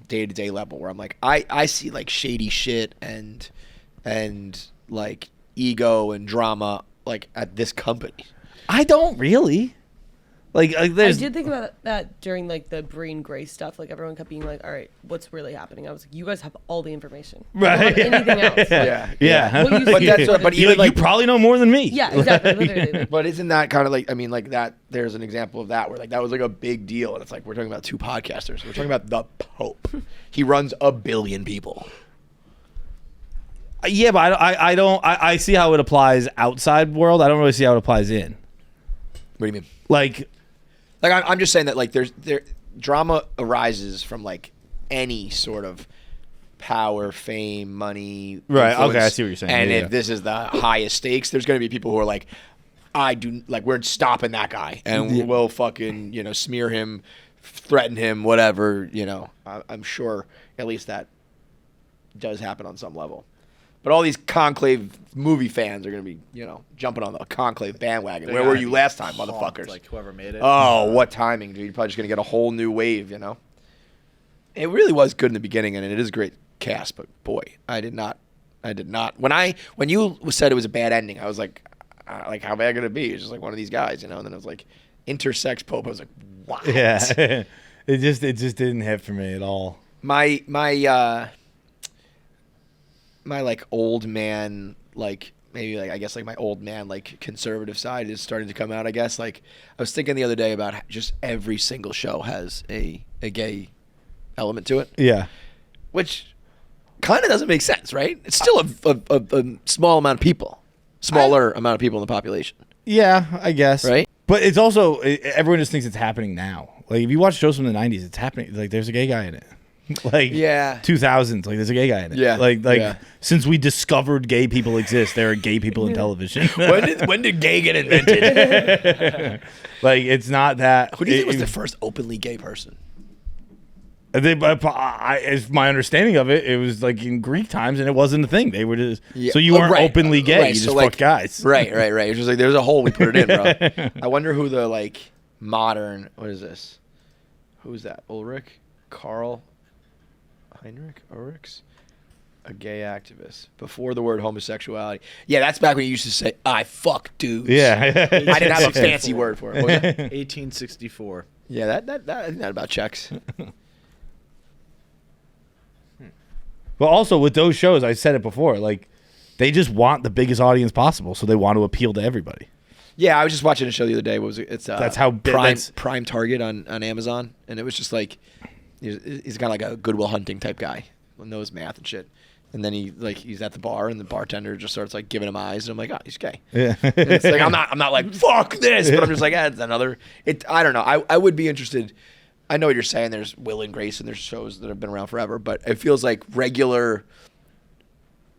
day-to-day level where I'm like I see like shady shit and like ego and drama like at this company. I don't really. Like there's. I did think about that during like the Breen Gray stuff. Like everyone kept being like, "All right, what's really happening?" I was like, "You guys have all the information. Right. You don't have anything else." Like, Yeah. What you But see that's is what- but what it even is. like- you probably know more than me. Yeah, exactly. Literally. But isn't that kind of like, I mean, like that, there's an example of that where like that was like a big deal. And it's like, we're talking about 2 podcasters. We're talking about the Pope. He runs 1 billion people. Yeah, but I don't. I see how it applies outside world. I don't really see how it applies in. What do you mean? Like I'm just saying that like drama arises from like any sort of power, fame, money. Right, influence. okay, I see what you're saying. And Yeah, if yeah. this is the highest stakes, there's going to be people who are like, we're stopping that guy, and we'll fucking smear him, threaten him, whatever. I'm sure at least that does happen on some level. But all these Conclave movie fans are going to be, jumping on the Conclave bandwagon. Where were you last time, motherfuckers? Like whoever made it. Oh, what timing, dude. You're probably just going to get a whole new wave, It really was good in the beginning, and it is a great cast, but boy, I did not. When you said it was a bad ending, I was like how bad could it be? It's just like one of these guys, and then it was like intersex Pope. I was like, what? yeah, it just didn't hit for me at all. My like old man, like maybe like I guess like my old man like conservative side is starting to come out. I guess like I was thinking the other day about just every single show has a gay element to it. Yeah, which kind of doesn't make sense, right? It's still a small amount of people, smaller amount of people in the population. Yeah, I guess. Right? But it's also everyone just thinks it's happening now. Like if you watch shows from the '90s, it's happening. Like there's a gay guy in it. Like 2000s, like there's a gay guy in it. Yeah, like since we discovered gay people exist, there are gay people in television. when did gay get invented? Like it's not that. Who do you think was the first openly gay person? As my understanding of it, it was like in Greek times, and it wasn't a thing. They were just so you weren't openly gay. Right. You just so fucked guys. Right. It's just like there's a hole, we put it in, bro. I wonder who the like modern. What is this? Who's that? Ulrich, Karl, Heinrich, Ulrichs, a gay activist before the word homosexuality. Yeah, that's back when you used to say I fuck dudes. Yeah, I didn't have a fancy word for it. What was that? 1864. Yeah, that I think that about checks. But also with those shows, I said it before, like they just want the biggest audience possible, so they want to appeal to everybody. Yeah, I was just watching a show the other day. What was it? It's That's how Prime Target on Amazon, and it was just like he's kind of like a Good Will Hunting type guy, knows math and shit. And then he's at the bar, and the bartender just starts like giving him eyes, and I'm like, oh, he's gay. Yeah, And it's like I'm not like fuck this, but I'm just like, it's another. I don't know. I would be interested. I know what you're saying. There's Will and Grace, and there's shows that have been around forever, but it feels like regular,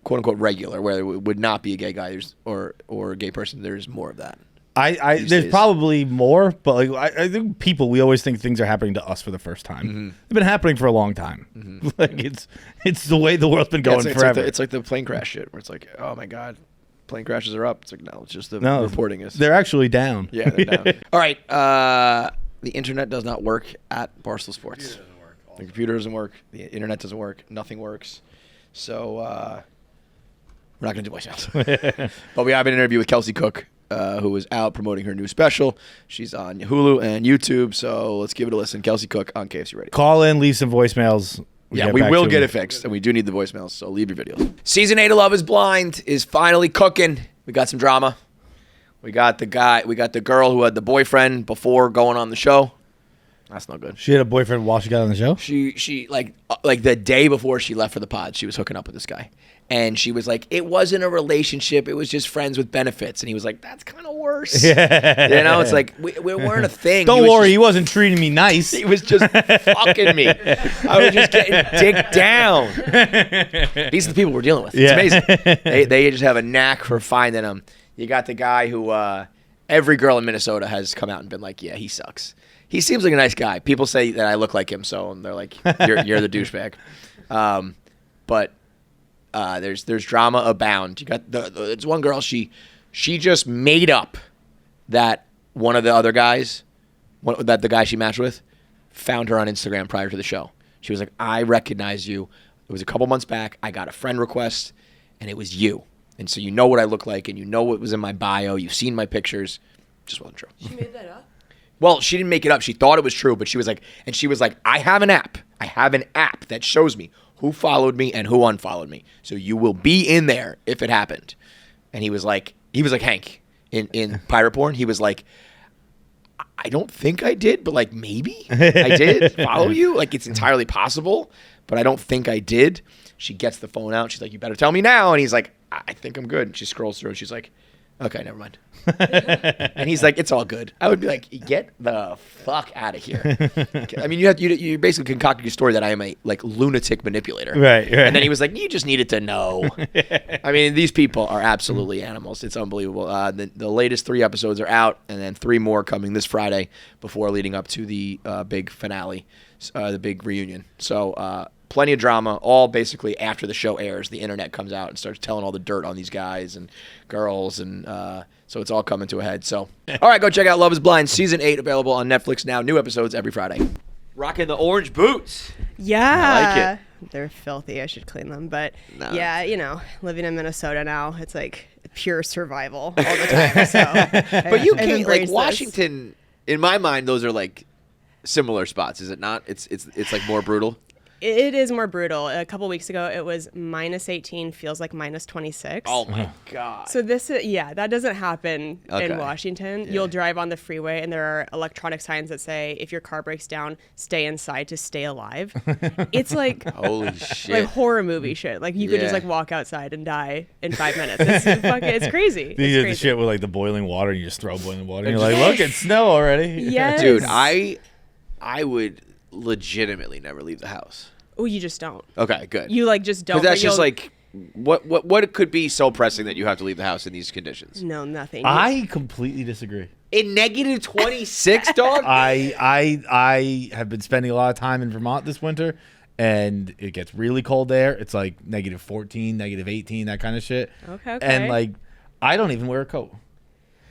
quote unquote regular, where there would not be a gay guy or a gay person. There's more of that. There's probably more, but like I think we always think things are happening to us for the first time. Mm-hmm. They've been happening for a long time. Mm-hmm. Like it's the way the world's been going forever. It's like the plane crash shit, where it's like, oh my god, plane crashes are up. It's like, no, it's just the No, reporting is. They're actually down. Yeah, they're down. All right. The internet does not work at Barstool Sports. The computer doesn't work. The internet doesn't work. Nothing works. So we're not going to do voicemails. But we have an interview with Kelsey Cook, who is out promoting her new special. She's on Hulu and YouTube. So let's give it a listen. Kelsey Cook on KFC Radio. Call in, leave some voicemails. We will get it fixed, and we do need the voicemails, so leave your videos. Season 8 of Love is Blind is finally cooking. We got some drama. We got the girl who had the boyfriend before going on the show. That's not good. She had a boyfriend while she got on the show? She like the day before she left for the pod, she was hooking up with this guy. And she was like, it wasn't a relationship. It was just friends with benefits. And he was like, that's kind of worse. Yeah. You know, it's like, we weren't a thing. Don't worry, he wasn't treating me nice. He was just fucking me. I was just getting dicked down. These are the people we're dealing with. It's amazing. They just have a knack for finding them. You got the guy who every girl in Minnesota has come out and been like, yeah, he sucks. He seems like a nice guy. People say that I look like him, so they're like, you're the douchebag. But there's drama abound. You got it's one girl. She just made up that one of the other guys, that the guy she matched with, found her on Instagram prior to the show. She was like, I recognize you. It was a couple months back. I got a friend request, and it was you. And so you know what I look like, and you know what was in my bio. You've seen my pictures. Just wasn't true. She made that up? Well, she didn't make it up. She thought it was true, but she was like, I have an app. I have an app that shows me who followed me and who unfollowed me. So you will be in there if it happened. And he was like Hank in Pirate Porn. He was like, I don't think I did, but like maybe I did follow you. Like it's entirely possible, but I don't think I did. She gets the phone out. She's like, you better tell me now. And he's like, I think I'm good. And she scrolls through and she's like, okay, never mind. And he's like, it's all good. I would be like, get the fuck out of here. I mean, you basically concocted your story that I am a like lunatic manipulator. Right. And then he was like, you just needed to know. I mean, these people are absolutely animals. It's unbelievable. The latest 3 episodes are out, and then 3 more coming this Friday before leading up to the big finale, the big reunion. So plenty of drama, all basically after the show airs. The internet comes out and starts telling all the dirt on these guys and girls, and so it's all coming to a head. So, all right, go check out Love is Blind, Season 8, available on Netflix now. New episodes every Friday. Rocking the orange boots. Yeah. I like it. They're filthy. I should clean them. But No. yeah, living in Minnesota now, it's like pure survival all the time. So, But you I've can't, like, embraced this. Washington, in my mind, those are like similar spots, is it not? It's like more brutal. It is more brutal. A couple weeks ago, it was -18, feels like -26. Oh my God. So that doesn't happen Okay. in Washington. Yeah. You'll drive on the freeway and there are electronic signs that say, if your car breaks down, stay inside to stay alive. It's like Holy shit. like horror movie shit. Like you could just Yeah. like walk outside and die in 5 minutes. It's crazy. You It's did the crazy. shit with like the boiling water, and you just throw boiling water, and you're like, look, it's snow already. Yes. Dude, I would legitimately never leave the house. Oh, you just don't. Okay, good. You like just don't. Because that's but just you'll- like, what could be so pressing that you have to leave the house in these conditions? No, nothing. I completely disagree. In -26, dog? I have been spending a lot of time in Vermont this winter, and it gets really cold there. It's like -14, -18, that kind of shit. Okay. And like, I don't even wear a coat.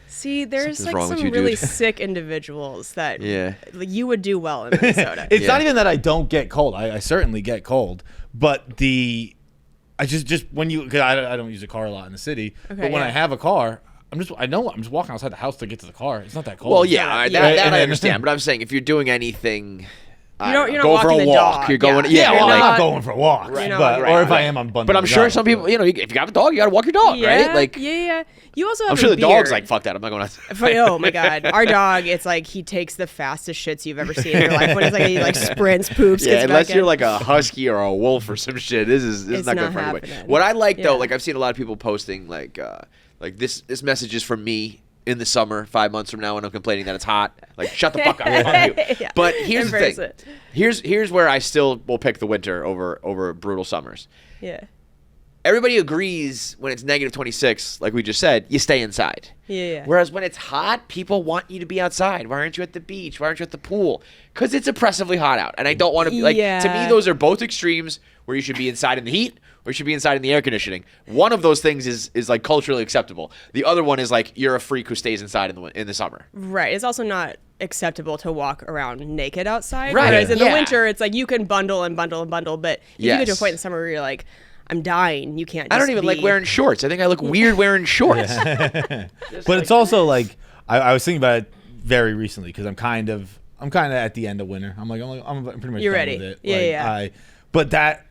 See, there's Something's like wrong with some you, really dude. sick individuals that Yeah. like, you would do well in Minnesota. It's Yeah. not even that I don't get cold. I certainly get cold, but I just when you, cause I don't use a car a lot in the city, Okay, but when yeah. I have a car, I'm just walking outside the house to get to the car. It's not that cold. Well, yeah, all right, that And I then- understand. But I'm saying if you're doing anything, I You're don't know, not go for a walking the walk. dog. You're going, Yeah, Yeah, well, you're I'm not- not going for walks, Right. but Right, or if right. I am, I'm bundling. But I'm sure up. some people, if you have a dog, you got to walk your dog, yeah, right? Like, yeah. You also have I'm sure a the dog's beard. like, fuck that, I'm not going out. Oh my god, our dog! It's like he takes the fastest shits you've ever seen in your life. When it's like he like sprints, poops, Yeah, gets unless back you're in. like a husky or a wolf or some shit. This is It's not not going for anybody. happening. What I like though, Yeah. like I've seen a lot of people posting like this message is from me in the summer, 5 months from now when I'm complaining that it's hot. Like, shut the fuck up, fuck you. Yeah. But here's the Embrace thing. it. Here's where I still will pick the winter over brutal summers. Yeah, Everybody agrees when it's -26, like we just said, you stay inside. yeah. Whereas when it's hot, people want you to be outside. Why aren't you at the beach? Why aren't you at the pool? Because it's oppressively hot out. And I don't want to be like, to me, Yeah. those are both extremes where you should be inside in the heat or you should be inside in the air conditioning. One of those things is like culturally acceptable. The other one is like you're a freak who stays inside in the summer. Right. It's also not acceptable to walk around naked outside. Right. Whereas in the Yeah. winter, it's like you can bundle and bundle and bundle. But if you get to a point in the summer where you're like, I'm dying, you can't. I don't even like wearing shorts. I think I look weird wearing shorts. But it's also like I was thinking about it very recently because I'm kind of at the end of winter. I'm pretty much You're done ready. with it. Yeah, Like, but that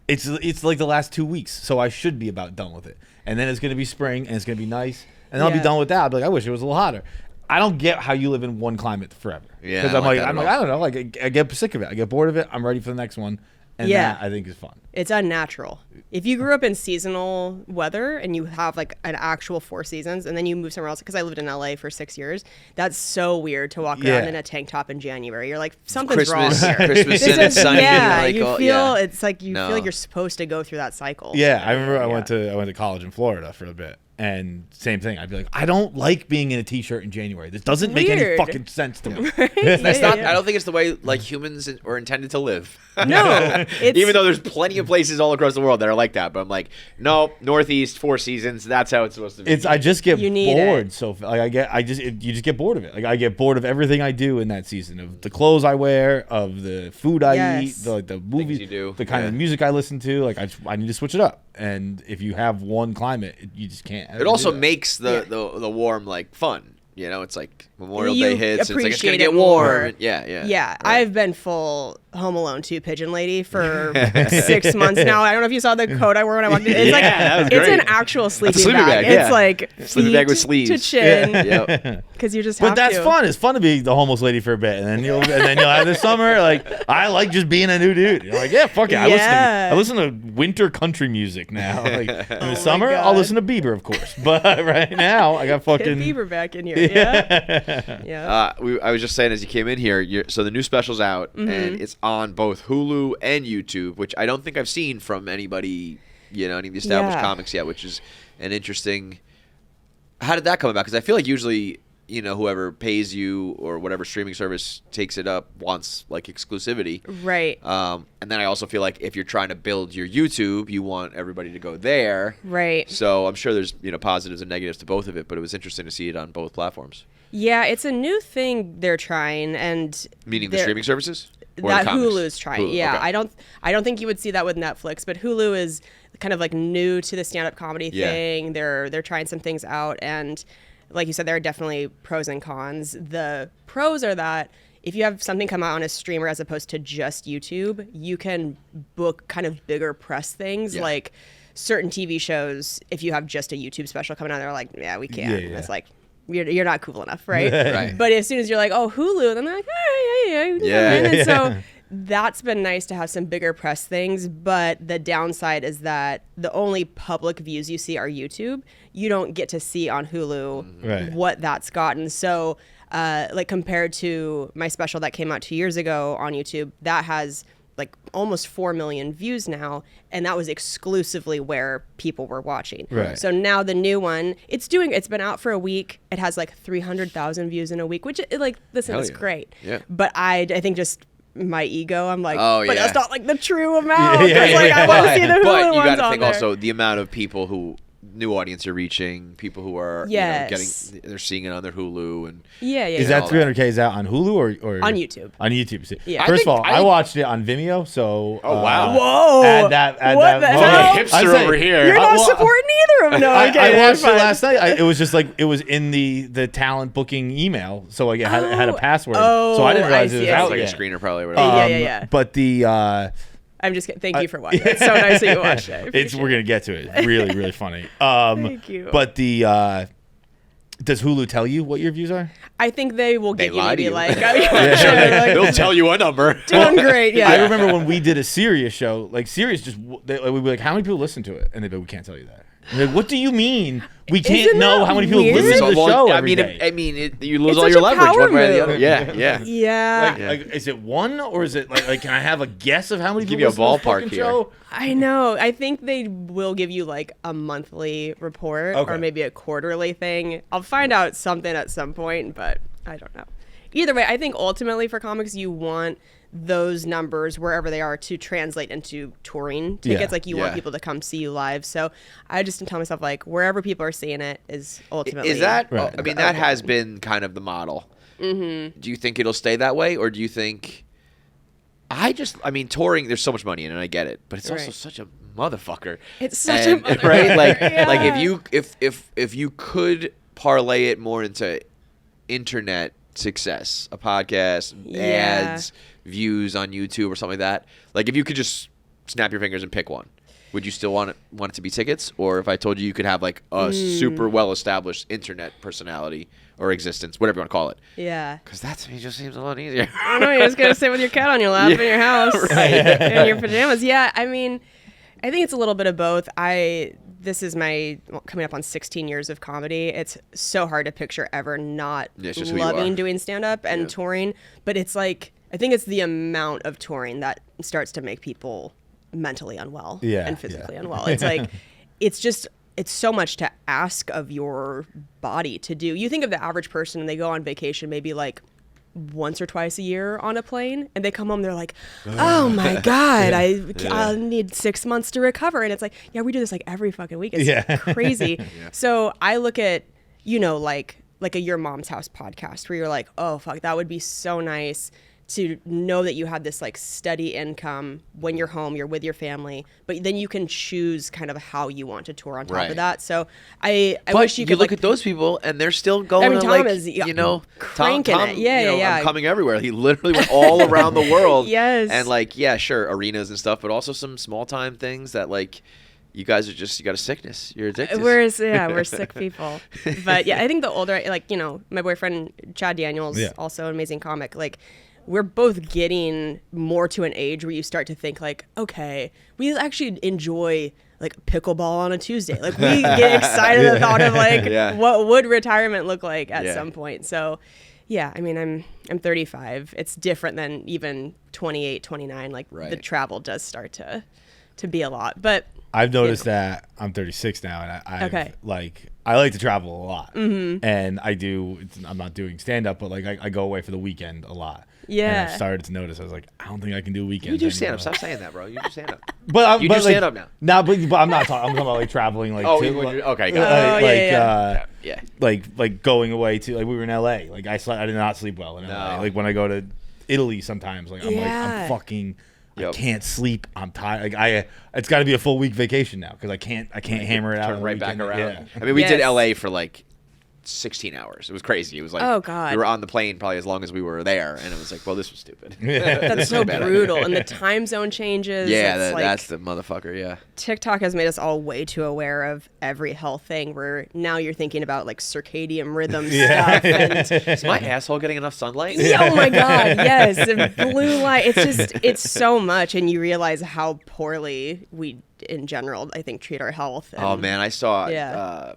it's like the last 2 weeks, so I should be about done with it. And then it's gonna be spring and it's gonna be nice, and then I'll be done with that. I'll be like, I wish it was a little hotter. I don't get how you live in one climate forever. Yeah, because I I'm like like that I'm at like all. I don't know. Like I get sick of it. I get bored of it. I'm ready for the next one, and Yeah. that I think is fun. It's unnatural. If you grew up in seasonal weather and you have like an actual 4 seasons and then you move somewhere else, because I lived in LA for 6 years, that's so weird to walk around Yeah. in a tank top in January. You're like, something's wrong Christmas, here. Christmas This and it's is- sunny. yeah, like, you oh, feel yeah. it's like you No. feel like you're supposed to go through that cycle. Yeah, I remember I went to college in Florida for a bit, and same thing. I'd be like, I don't like being in a t-shirt in January. This doesn't make any Weird. fucking sense to me. That's Yeah, not. yeah. I don't think it's the way like humans are intended to live. No, it's, Even though there's plenty of places all across the world that are like that, but I'm like, no, Northeast, 4 seasons. That's how it's supposed to be. I just get You need bored. it. So like you just get bored of it. Like I get bored of everything I do in that season, of the clothes I wear, of the food I eat, Yes. the movies you do. the kind of Yeah. music I listen to. Like I need to switch it up. And if you have one climate, you just can't. It also do that. makes the warm like fun. You know, it's like Memorial You Day hits. It's like it's gonna appreciate get it more. warm. Yeah. Yeah, Right. I've been full Home Alone 2 pigeon lady for 6 months now. I don't know if you saw the coat I wore when I walked in. It's that was like it's great. an actual sleeping, sleeping bag, yeah. It's like Sleeping bag with feet sleeves. to chin Yep. because you just But have that's to. fun. It's fun to be the homeless lady for a bit, and then you'll have this summer. Like I like just being a new dude. You're like, yeah, fuck it. Yeah. I listen to winter country music now. Like in the my summer, I'll God. listen to Bieber, of course. But right now, I got Get fucking Bieber back in here. Yeah. Yeah. I was just saying as you came in here, so the new special's out, Mm-hmm. and it's on both Hulu and YouTube, which I don't think I've seen from anybody, any of the established Yeah. comics yet, which is an interesting. How did that come about? Because I feel like usually, whoever pays you or whatever streaming service takes it up wants like exclusivity. Right. And then I also feel like if you're trying to build your YouTube, you want everybody to go there. Right. So I'm sure there's positives and negatives to both of it, but it was interesting to see it on both platforms. Yeah, it's a new thing they're trying, and Meaning the they're- streaming services? Or that the comics? Hulu's trying. Hulu, Yeah, okay. I don't think you would see that with Netflix, but Hulu is kind of like new to the stand-up comedy Yeah. thing. They're trying some things out, and like you said, there are definitely pros and cons. The pros are that if you have something come out on a streamer as opposed to just YouTube, you can book kind of bigger press things Yeah. like certain TV shows. If you have just a YouTube special coming out, they're like, yeah, we can't. Yeah, yeah. It's like, you're not cool enough, right? Right. But as soon as you're like, oh, Hulu, then they're like, all right, yeah. Yeah. And so that's been nice to have some bigger press things. But the downside is that the only public views you see are YouTube. You don't get to see on Hulu Right. what that's gotten. So like compared to my special that came out 2 years ago on YouTube, that has like almost 4 million views now, and that was exclusively where people were watching. Right. So now the new one, it's been out for a week. It has like 300,000 views in a week, which listen, Hell it's yeah. great. Yeah. But I think just my ego, I'm like, Oh, but yeah. that's not like the true amount. Yeah, 'cause, like, I want to see the Hulu But you ones got to on think there. also the amount of people who new audience you're reaching, people who are Yes. they're seeing it on their Hulu and Yeah. Is all that that. 300K is out on Hulu or On YouTube. On YouTube. See. Yeah. First of all, I I watched it on Vimeo. So Oh, wow. Whoa. Add that. What the well, hell? I'm hipster saying- over here. You're not well, supporting either of them. No, I okay, watched it fine. last night. It was just like it was in the talent booking email, so like it had a password. Oh, so I didn't I realize it see, was I Sounds out like yet. a screener probably. Or whatever. Yeah. But the I'm just kidding. Thank you for watching. It's so nice that you watched it. I it's appreciate we're it. gonna get to it. It's really really funny. Thank you. But the does Hulu tell you what your views are? I think they will They give you lie to maybe you. like, They'll tell you a number. doing great. Yeah. I remember when we did a Sirius show, like Sirius just we'd be like, how many people listen to it? And they'd be like, we can't tell you that. And they're like, what do you mean? We can't Isn't know that how many people weird? listen to the Well, show I every mean, day. you lose It's all such your a leverage power one way or the move. other. Yeah. Yeah. Like, is it one or is it like can I have a guess of how many Give people you a listen to the ballpark fucking here. show? I know. I think they will give you like a monthly report Okay. or maybe a quarterly thing. I'll find out something at some point, but I don't know. either way, I think ultimately for comics, you want those numbers wherever they are to translate into touring tickets. Yeah. Like you want people to come see you live. So I just tell myself like wherever people are seeing it is ultimately. Is that? Right. I mean, that has been kind of the model. Mm-hmm. Do you think it'll stay that way, or do you think? I mean, touring. There's so much money in it, and I get it, but it's also such a motherfucker. It's such a motherfucker, right. Like, yeah. like if you could parlay it more into internet success, a podcast, ads, views on YouTube or something like that. Like if you could just snap your fingers and pick one, would you still want it to be tickets? Or if I told you could have like a super well established internet personality or existence, whatever you want to call it. Yeah. Because that to me just seems a lot easier. I know, you're just going to sit with your cat on your lap in your house in your pajamas. Yeah, I mean, I think it's a little bit of both. This is my coming up on 16 years of comedy. It's so hard to picture ever not loving doing stand-up and touring. But it's like, I think it's the amount of touring that starts to make people mentally unwell and physically unwell. It's like, it's so much to ask of your body to do. You think of the average person and they go on vacation maybe like once or twice a year on a plane, and they come home, they're like, oh my God, I'll need 6 months to recover. And it's like, yeah, we do this like every fucking week. It's crazy. So I look at, like a Your Mom's House podcast where you're like, oh fuck, that would be so nice to know that you have this like steady income when you're home, you're with your family, but then you can choose kind of how you want to tour on top of that. So I wish you could look at those people and they're still going. I mean, to Tom like, is cranking it. Yeah. I'm coming everywhere. He literally went all around the world. Yes. And like, sure, arenas and stuff, but also some small time things that like. You guys are you got a sickness. You're addicted. We're sick people. But yeah, I think the older, like, my boyfriend, Chad Daniels, also an amazing comic, like, we're both getting more to an age where you start to think like, okay, we actually enjoy like pickleball on a Tuesday. Like we get excited at the thought of like, what would retirement look like at some point? So yeah, I mean, I'm 35. It's different than even 28, 29. Like the travel does start to be a lot, but I've noticed that I'm 36 now, and I like to travel a lot, and I'm not doing stand up, but like I go away for the weekend a lot. Yeah, and I've started to notice. I was like, I don't think I can do weekends. You do stand up. Stop saying that, bro. You do stand up. But you do stand up now. No, but I'm not talking. I'm talking about like traveling, like okay, got like going away to like we were in LA. Like I did not sleep well in LA. Like when I go to Italy sometimes, like I'm fucking. I can't sleep. I'm tired. Like it's got to be a full week vacation now because I can't hammer it out. Turn right back around. Yeah. I mean, we did LA for like 16 hours. It was crazy. It was like, oh God, we were on the plane probably as long as we were there, and it was like, well, this was stupid. That's so brutal. And the time zone changes. Yeah, that's the motherfucker. Yeah. TikTok has made us all way too aware of every health thing. Where now you're thinking about like circadian rhythm stuff. And is my asshole getting enough sunlight? Oh my God, yes. And blue light. It's so much, and you realize how poorly we, in general, I think, treat our health. And, oh man, I saw.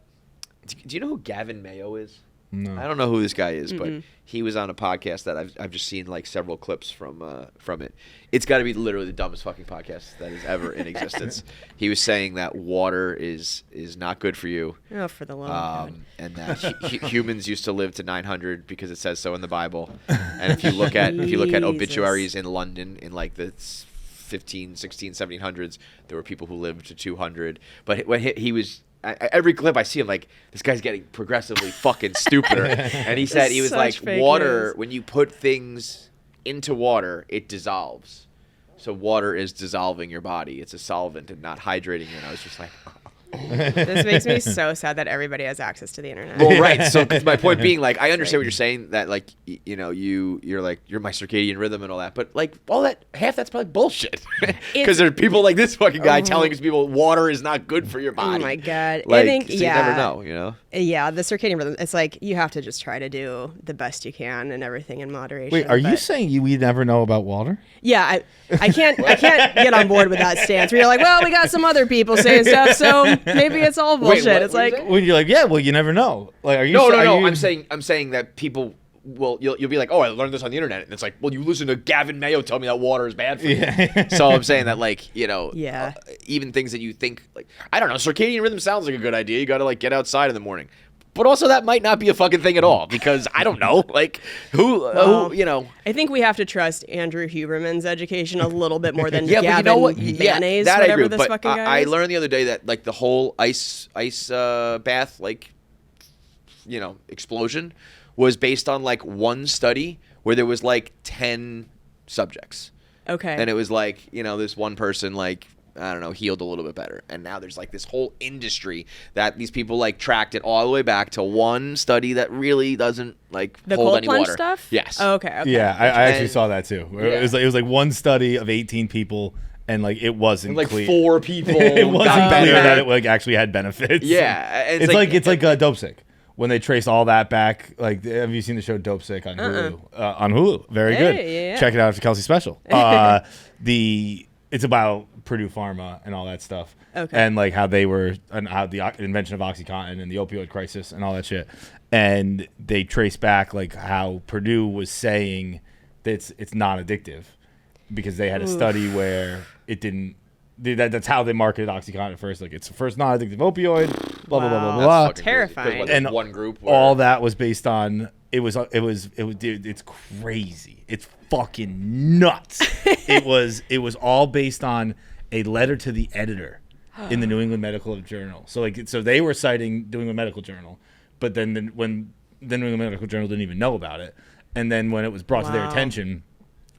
Do you know who Gavin Mayo is? No. I don't know who this guy is, but he was on a podcast that I've just seen like several clips from it. It's got to be literally the dumbest fucking podcast that is ever in existence. He was saying that water is not good for you. Oh, for the love of God. And that humans used to live to 900 because it says so in the Bible. And if you look at obituaries in London in like the 15, 16, 1700s, there were people who lived to 200. But when he was every clip I see him like, this guy's getting progressively fucking stupider. And he said, he was like, water, when you put things into water, it dissolves. So water is dissolving your body. It's a solvent and not hydrating you. And I was just like, This makes me so sad that everybody has access to the internet. Well, right. So, because my point being, like, I understand what you're saying, that, like, you're like, you're my circadian rhythm and all that, but, like, all that, half that's probably bullshit. Because there are people like this fucking guy telling us people water is not good for your body. Oh my God. Like, I think, so you never know, you know? Yeah, the circadian rhythm, it's like, you have to just try to do the best you can and everything in moderation. Wait, are you saying we never know about water? Yeah, I can't get on board with that stance where you're like, well, we got some other people saying stuff, so maybe it's all bullshit. Wait, it's like, when you're like, yeah, well, you never know. Like, are you? No. I'm saying that people will. You'll be like, oh, I learned this on the internet, and it's like, well, you listen to Gavin Mayo tell me that water is bad for you. So I'm saying that, like, even things that you think, like, I don't know, circadian rhythm sounds like a good idea. You got to like get outside in the morning. But also that might not be a fucking thing at all because I don't know. Like who you know. I think we have to trust Andrew Huberman's education a little bit more than Yeah, Gavin but you know what? Mayonnaise, that I whatever agree. this But fucking guy I is. learned the other day that like the whole ice bath like explosion was based on like one study where there was like 10 subjects. Okay. And it was like, this one person like, I don't know, healed a little bit better. And now there's like this whole industry that these people like tracked it all the way back to one study that really doesn't like the hold cold any plunge water. stuff? Yes. Oh, okay. Yeah, I actually And- saw that too. Yeah. It was like one study of 18 people, and like it wasn't Like clear. 4 people It wasn't got clear better. that it like actually had benefits. Yeah. and It's like Dope Sick. When they trace all that back, like, have you seen the show Dope Sick on Hulu? On Hulu, very Hey, good. yeah. Check it out. It's a Kelsey special. It's about Purdue Pharma and all that stuff. Okay. And like how they were, and how the invention of OxyContin and the opioid crisis and all that shit. And they trace back like how Purdue was saying that it's not addictive because they had a study where it didn't. That's how they marketed OxyContin at first. Like it's the first non-addictive opioid. Blah blah blah blah Wow. blah. That's fucking Terrifying. crazy. 'Cause what, And there's one group. All that was based on dude, it's crazy. It's fucking nuts. it was all based on a letter to the editor in the New England Medical Journal. So they were citing New England Medical Journal, but then when the New England Medical Journal didn't even know about it, and then when it was brought to their Wow. attention,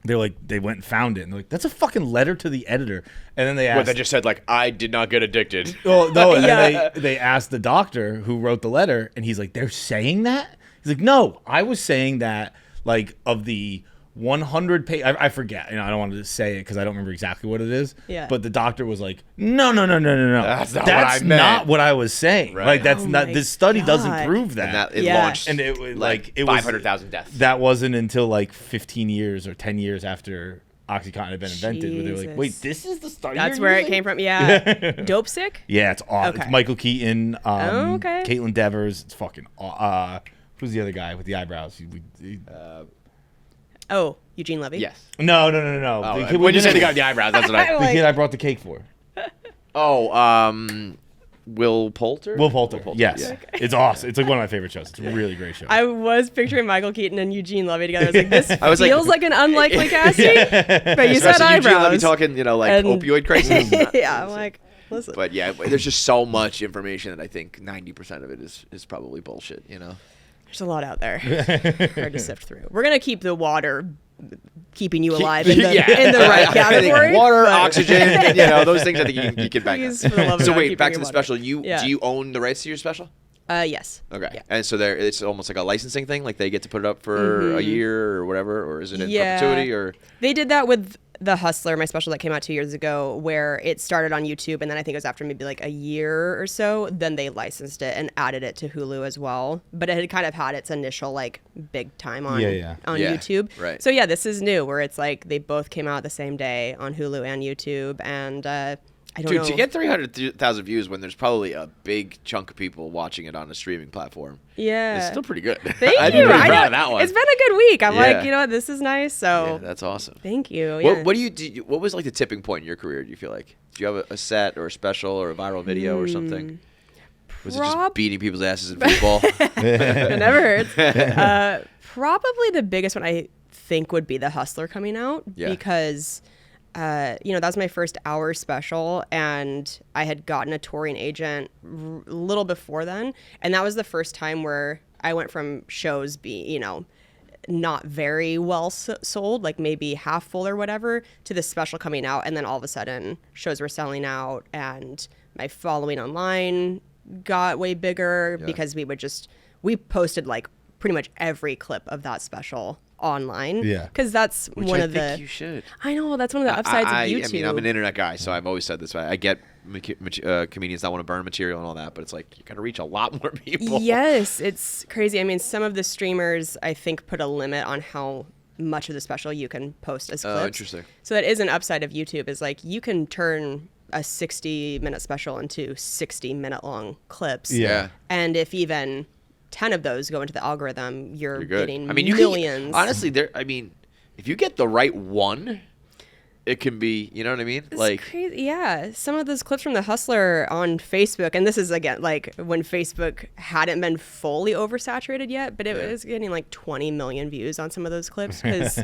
they went and found it, and they're like, that's a fucking letter to the editor. And then they asked, What, they just said like, I did not get addicted. well, no, and Yeah. then they asked the doctor who wrote the letter, and he's like, they're saying that? He's like, no, I was saying that, like, of the 100 page, I forget, I don't want to say it because I don't remember exactly what it is. Yeah. But the doctor was like, no. That's not what I meant. not what I was saying. Right. Like, that's Oh not, my this study doesn't God. prove that. And that it Yeah. launched And it was like, it was 500,000 deaths. That wasn't until like 15 years or 10 years after OxyContin had been invented, where they were like, Jesus. wait, this is the study That's you're where it using? came from. Yeah. Dope Sick? Yeah, it's awesome. Okay. It's Michael Keaton, okay. Caitlin Devers. It's fucking who's the other guy with the eyebrows? Oh, Eugene Levy? Yes. No. Oh, The kid when you with said the guy with the eyebrows, that's what I. the kid I brought the cake for. Will Poulter? Will Poulter. Yes. yeah. It's awesome. It's like one of my favorite shows. It's a really great show. I was picturing Michael Keaton and Eugene Levy together. I was like, this I was like- feels like an unlikely casting, but you said Especially Eugene Levy eyebrows. talking, like And- opioid crisis. Yeah, I'm like, listen. But yeah, there's just so much information that I think 90% of it is probably bullshit. There's a lot out there. Hard to sift through. We're going to keep the water keeping you alive in the, Yeah. in the right I category. think water, but- oxygen, those things I think you can back Please, up. for the love of So God, wait, keep back to drinking the water. special. Yeah. Do you own the rights to your special? Yes. Okay. Yeah. And so it's almost like a licensing thing, like they get to put it up for a year or whatever, or is it in Yeah. perpetuity or? They did that with The Hustler, my special that came out 2 years ago, where it started on YouTube, and then I think it was after maybe like a year or so, then they licensed it and added it to Hulu as well. But it had kind of had its initial like big time on Yeah, YouTube. right. So yeah, this is new, where it's like they both came out the same day on Hulu and YouTube, and I don't know. Dude, to get 300,000 views when there's probably a big chunk of people watching it on a streaming platform, yeah, it's still pretty good. Thank I'd you. be pretty I proud know. of that one. It's been a good week. I'm Yeah. like, you know what, this is nice. So Yeah, that's awesome. thank you. Yeah. What what was like the tipping point in your career? Do you feel like? Do you have a set or a special or a viral video or something? Was it just Prob- beating people's asses in football? It never hurts. Probably the biggest one I think would be The Hustler coming out, Yeah. because that was my first hour special, and I had gotten a touring agent a little before then, and that was the first time where I went from shows being not very well sold, like maybe half full or whatever, to the special coming out, and then all of a sudden shows were selling out, and my following online got way bigger because we posted like pretty much every clip of that special online. Yeah. Because that's Which one I of think the. you should. I know, that's one of the upsides of YouTube. I mean, I'm an internet guy, so I've always said this. I get comedians that want to burn material and all that, but it's like you got to reach a lot more people. Yes, it's crazy. I mean, some of the streamers, I think, put a limit on how much of the special you can post as clips. Oh, interesting. So that is an upside of YouTube, is like you can turn a 60-minute special into 60-minute long clips. Yeah. And if even 10 of those go into the algorithm, you're You're good. getting I mean, you millions. Can, honestly, if you get the right one, it can be. You know what I mean? It's crazy. Yeah, some of those clips from The Hustler on Facebook, and this is again like when Facebook hadn't been fully oversaturated yet, but it was getting like 20 million views on some of those clips because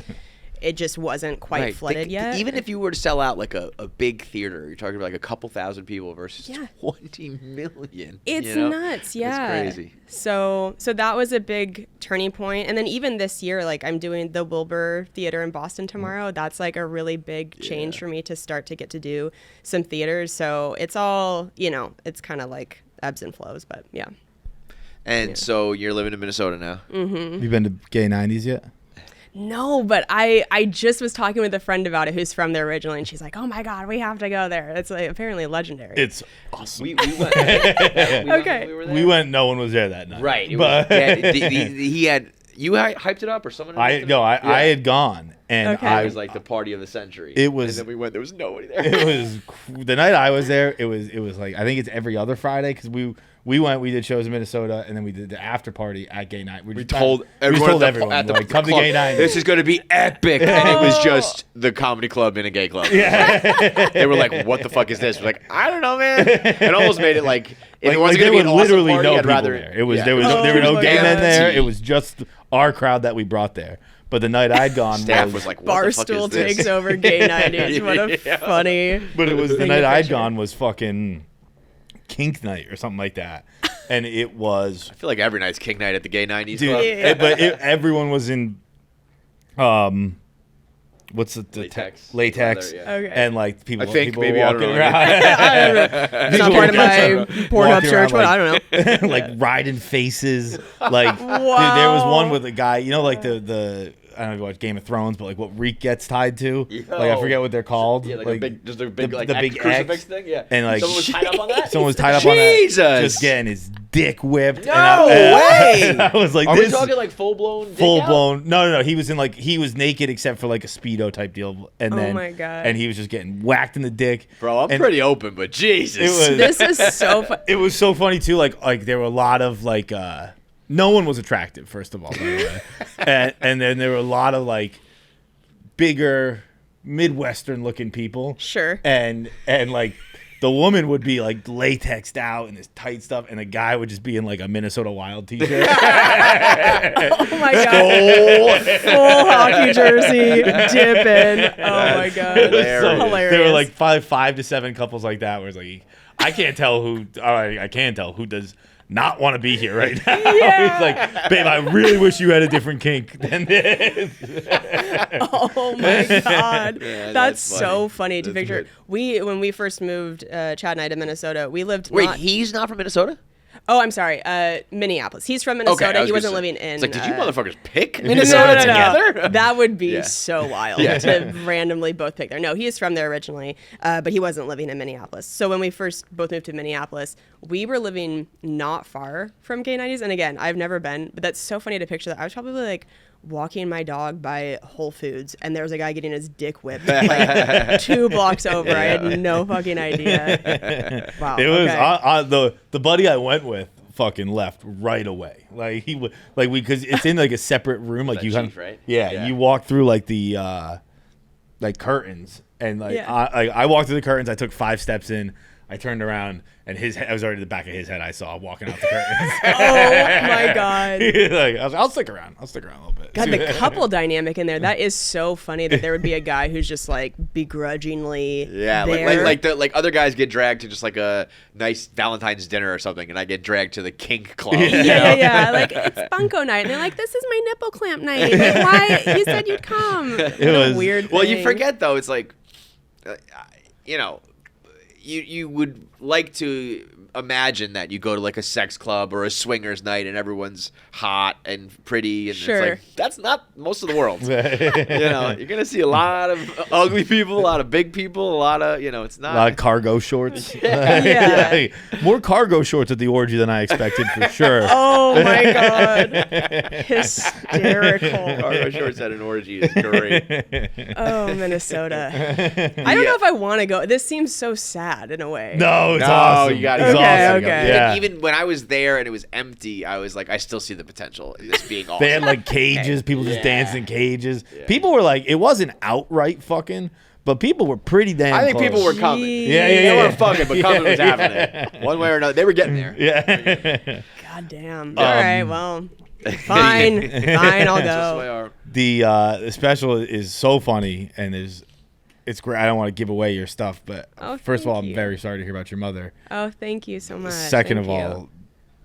it just wasn't quite flooded yet. Even if you were to sell out like a big theater, you're talking about like a couple thousand people versus 20 million. It's nuts. Yeah. It's crazy. So that was a big turning point. And then even this year, like I'm doing the Wilbur Theater in Boston tomorrow. That's like a really big change for me to start to get to do some theaters. So it's all, it's kind of like ebbs and flows, but yeah. And so you're living in Minnesota now. Mm-hmm. You been to Gay 90s yet? No, but I just was talking with a friend about it who's from there originally, and she's like, "Oh my God, we have to go there. It's like apparently legendary." It's awesome. We went. Okay. We went. No one was there that night. Right. But He had. You hyped it up, or someone? I had gone, and It was like the party of the century. It was. And then we went. There was nobody there. It was the night I was there. It was like I think it's every other Friday because we went. We did shows in Minnesota, and then we did the after party at Gay Night. We told everyone at the like, come to Gay Night. This is going to be epic, and it was just the comedy club in a gay club. Yeah. They were like, "What the fuck is this?" We're like, "I don't know, man." It almost made it like if it wasn't going to be an literally awesome party, no I'd people rather. there. It was there were no gay men there. It was just our crowd that we brought there. But the night I'd gone, staff was like, "What the fuck is Barstool this?" takes over Gay 90s. What a funny. But it was the thing night to I'd picture. gone was fucking kink night or something like that, and it was. I feel like every night's King Night at the Gay 90s Dude, club. but everyone was in, what's the Latex. latex, Leather, Okay. and like people. I think people maybe were I don't walking know. around. I don't know. It's not part of my Pornhub search, but I don't know. Like riding faces, like dude, there was one with a guy, like the. I don't know if you watch Game of Thrones, but like what Reek gets tied to, like I forget what they're called. Yeah, like a big, just a big, the like big crucifix X thing. Yeah, and like someone was tied up on that. Someone was tied up on that, Jesus! just getting his dick whipped. No and way! I was like, Are this we talking like full blown? No. He was in like he was naked except for like a Speedo type deal, and Oh then my God. and he was just getting whacked in the dick. Bro, I'm And pretty open, but Jesus, It was This is so fun. it was so funny too. Like there were a lot of like no one was attractive first of all, by the way, and then there were a lot of like bigger Midwestern looking people. Sure. And like the woman would be like latexed out in this tight stuff, and the guy would just be in like a Minnesota Wild t-shirt. Oh my God. Full hockey jersey, dipping. Oh my God. Hilarious. There were like five to seven couples like that where it's like I can't tell who does not want to be here right now. Yeah. It's like, babe, I really wish you had a different kink than this. Oh my God. Yeah, that's that's so funny. funny to That's picture. good. When we first moved Chad and I to Minnesota, we lived Wait, not- he's not from Minnesota? Oh, I'm sorry. Minneapolis. He's from Minnesota. I He wasn't gonna say, living in It's like, did you motherfuckers pick No, Minnesota no. together? That would be Yeah. so wild Yeah. to randomly both pick there. No, he is from there originally, but he wasn't living in Minneapolis. So when we first both moved to Minneapolis, we were living not far from Gay 90s. And again, I've never been, but that's so funny to picture that. I was probably like walking my dog by Whole Foods, and there was a guy getting his dick whipped like 2 blocks over. I had no fucking idea. Wow. It was okay. the buddy I went with fucking left right away. Like he would because it's in like a separate room. Like That you chief, kind of right? yeah, Yeah. you walk through like the like curtains, and like Yeah. I walked through the curtains. I took 5 steps in. I turned around, and his head, I was already at the back of his head. I saw walking out the curtains. Oh my God. Like, I was like, I'll stick around. I'll stick around a little bit. God, the couple dynamic in there, that is so funny that there would be a guy who's just like begrudgingly Yeah, there. like other guys get dragged to just like a nice Valentine's dinner or something, and I get dragged to the kink club. you know? Yeah. Like, it's bunko night. And they're like, this is my nipple clamp night. Like, why? You said you'd come. What a was- weird Well, you thing. forget though. It's like, you would like to imagine that you go to like a sex club or a swingers night and everyone's hot and pretty, and Sure. it's like that's not most of the world. You're gonna see a lot of ugly people, a lot of big people, a lot of it's not. A lot of cargo shorts. Yeah. More cargo shorts at the orgy than I expected for sure. Oh my God. Hysterical. Cargo shorts at an orgy is great. Oh, Minnesota. I don't know if I want to go. This seems so sad in a way. No, it's No, awesome. you gotta It's go. awesome. Okay. Yeah. Even when I was there and it was empty, I was like, I still see the potential in this being awesome. They had like cages, people just Yeah. dancing in cages. Yeah. People were like, it wasn't outright fucking, but people were pretty damn I think close. people were coming. Yeah, They weren't fucking, but coming was happening. One way or another. They were getting there. Yeah. God damn. All right, well, fine, I'll go. The special is so funny and it's great. I don't want to give away your stuff, but first of all, I'm very sorry to hear about your mother. Oh, thank you so much. Second of all,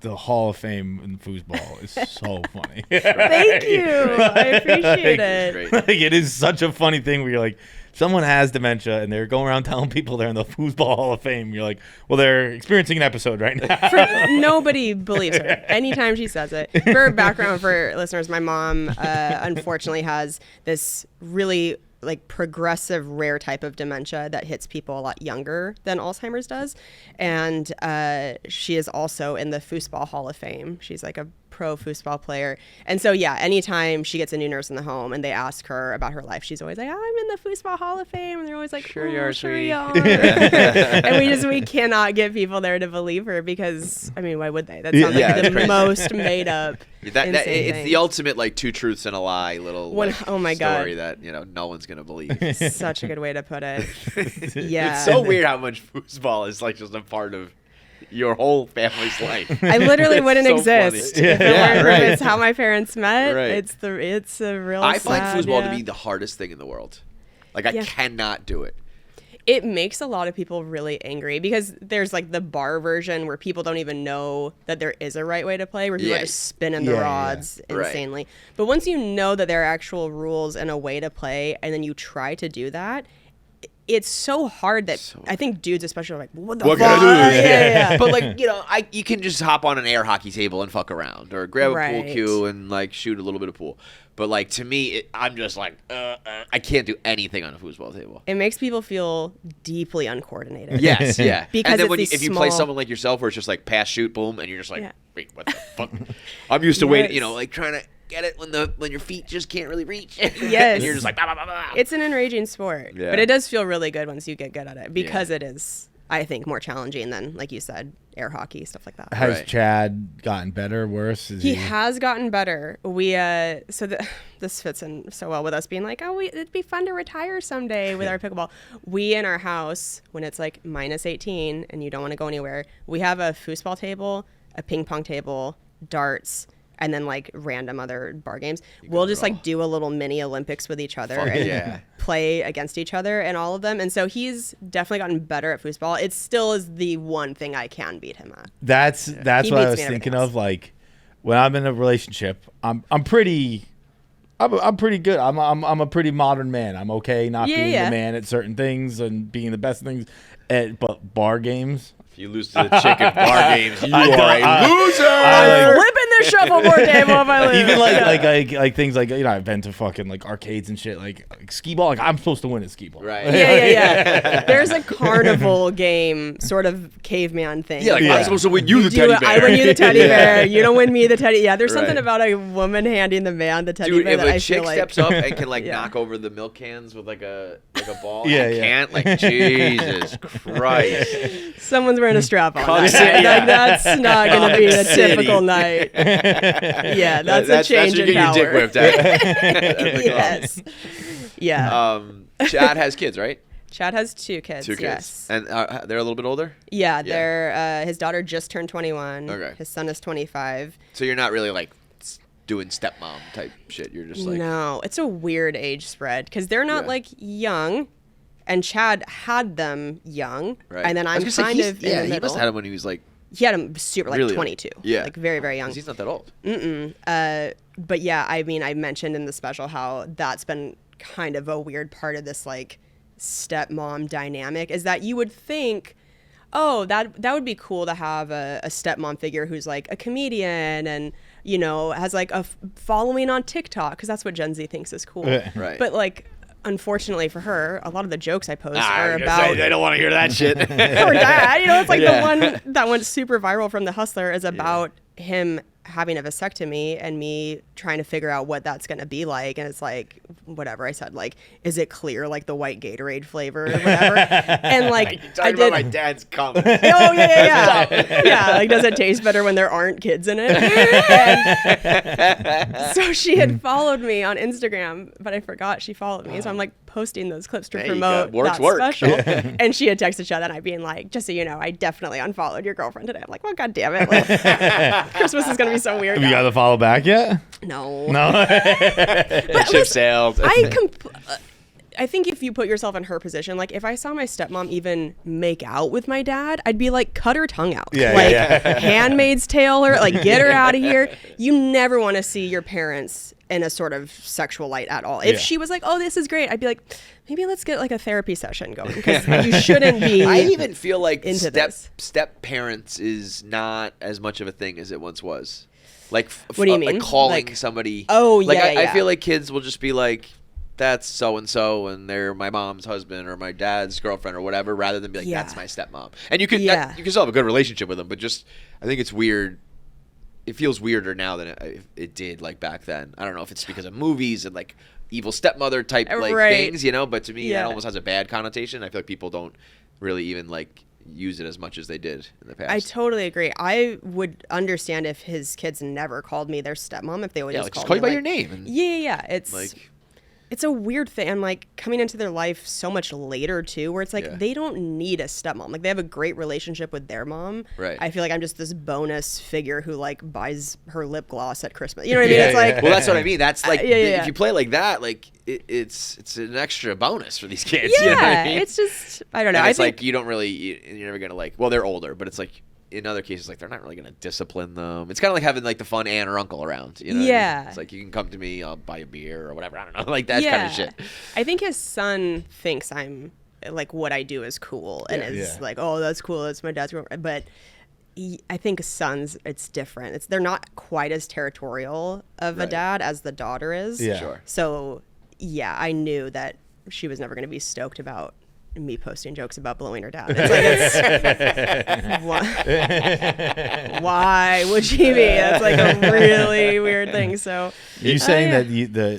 the Hall of Fame in foosball is so funny. Thank you. I appreciate it. Like, it is such a funny thing where you're like, someone has dementia and they're going around telling people they're in the Foosball Hall of Fame. You're like, well, they're experiencing an episode right now. Nobody believes her anytime she says it. For background for listeners, my mom unfortunately has this really progressive rare type of dementia that hits people a lot younger than Alzheimer's does. And she is also in the Foosball Hall of Fame. She's like a pro foosball player. And so, yeah, anytime she gets a new nurse in the home and they ask her about her life, she's always like, I'm in the Foosball Hall of Fame. And they're always like, sure you are, sure you are. And we cannot get people there to believe her because, I mean, why would they? That sounds like the most made up. It's the ultimate two truths and a lie little story that no one's gonna believe. Such a good way to put it. Yeah, it's so weird how much foosball is just a part of your whole family's life. I literally wouldn't exist if it weren't for it's how my parents met. Right. It's a real. I find foosball to be the hardest thing in the world. I cannot do it. It makes a lot of people really angry because there's the bar version where people don't even know that there is a right way to play, where people are just spinning the rods insanely. Right. But once you know that there are actual rules and a way to play, and then you try to do that, it's so hard that I think dudes especially are like, what can I do? Yeah. But you can just hop on an air hockey table and fuck around, or grab a pool cue and shoot a little bit of pool. But to me, I'm just I can't do anything on a foosball table. It makes people feel deeply uncoordinated. Yes, yeah. Because and then if you play someone like yourself, where it's just pass, shoot, boom, and you're just wait, what the fuck? I'm used to waiting, trying to get it when your feet just can't really reach. Yes. And you're just bah, bah, bah, bah. It's an enraging sport. Yeah. But it does feel really good once you get good at it because it is, I think, more challenging than, like you said, air hockey, stuff like that. Has Chad gotten better, worse? He has gotten better. This fits in so well with us being it'd be fun to retire someday with our pickleball. We, in our house, when it's minus 18 and you don't want to go anywhere, we have a foosball table, a ping pong table, darts, and then random other bar games. We'll just do a little mini Olympics with each other and play against each other and all of them. And so he's definitely gotten better at foosball. It still is the one thing I can beat him at. That's what I was thinking of. When I'm in a relationship, I'm pretty good. I'm a pretty modern man. I'm okay not being the man at certain things and being the best at things. But bar games. You lose to the chick at bar games, you are a loser. I'm flipping the shuffleboard table if I lose. Even like things I've been to fucking arcades and shit, skee ball. I'm supposed to win at skee ball. Right. Yeah. There's a carnival game, sort of caveman thing. Yeah, I'm supposed to win you the teddy bear. I win you the teddy bear. You don't win me the teddy. Yeah, there's something about a woman handing the man the teddy bear that I feel if a chick steps up and can knock over the milk cans with a ball, can't. Jesus Christ. Someone's wearing a strap on. That's not going to be a typical night. Yeah, that's a change in power. Your dick whipped at. Yes. Yeah. Chad has kids, right? Chad has two kids. Yes. And they're a little bit older? Yeah, they're his daughter just turned 21. Okay. His son is 25. So you're not really doing stepmom type shit. You're just No, it's a weird age spread because they're not young. And Chad had them young, and then I'm kind of in the middle. He must have had him when he was He had him super really 22. Yeah, very very young. He's not that old. But yeah, I mean, I mentioned in the special how that's been kind of a weird part of this stepmom dynamic is that you would think, oh, that would be cool to have a stepmom figure who's a comedian and has a following on TikTok because that's what Gen Z thinks is cool. Right. But unfortunately for her, a lot of the jokes I post are about. They don't want to hear that shit. Or that, it's the one that went super viral from The Hustler is about him having a vasectomy and me trying to figure out what that's going to be like. And it's whatever I said, is it clear the white Gatorade flavor or whatever? And I did about my dad's cum. Oh yeah. Yeah, does it taste better when there aren't kids in it? And so she had followed me on Instagram, but I forgot she followed me. So I'm posting those clips to There you promote go. that Work. special. And she had texted Chad that night being like, just so you know, I definitely unfollowed your girlfriend today. I'm like, well, God damn it. Like, Christmas is going to be so weird. Have you now. got to follow back yet? No. The ship sailed. I think if you put yourself in her position, like if I saw my stepmom even make out with my dad, I'd be like, cut her tongue out. Handmaid's Tale her, like get her out of here. You never want to see your parents in a sort of sexual light at all. If she was like, oh, this is great, I'd be like, maybe let's get like a therapy session going because you shouldn't be. I even feel like into step parents is not as much of a thing as it once was. Like, what do you mean? Like calling like, somebody. Oh, like, yeah, I feel like kids will just be like, that's so-and-so, and they're my mom's husband or my dad's girlfriend or whatever, rather than be like, that's my stepmom. And you can you can still have a good relationship with them, but just, I think it's weird. It feels weirder now than it did, like, back then. I don't know if it's because of movies and, like, evil stepmother type, like, things, you know? But to me, that almost has a bad connotation. I feel like people don't really even, like, use it as much as they did in the past. I totally agree. I would understand if his kids never called me their stepmom, if they would just call you by your name. And, It's like... It's a weird thing. And like coming into their life so much later too, where it's like they don't need a stepmom. Like they have a great relationship with their mom. Right. I feel like I'm just this bonus figure who like buys her lip gloss at Christmas. You know what I mean? It's like, well, that's what I mean. That's like if you play like that, like it's an extra bonus for these kids. Yeah, you know what I mean? It's just I don't know. And it's like you don't really you're never gonna like. Well, they're older, but it's like. In other cases, like they're not really gonna discipline them. It's kind of like having like the fun aunt or uncle around. You know what I mean? It's like you can come to me, I'll buy a beer or whatever. I don't know, like that kind of shit. I think his son thinks I'm like what I do is cool and is like, oh, that's cool. That's my dad's girlfriend. But I think sons, it's different. They're not quite as territorial of a dad as the daughter is. Yeah. Sure. So I knew that she was never gonna be stoked about me posting jokes about blowing her dad. It's like, why would she be? That's like a really weird thing. So you saying that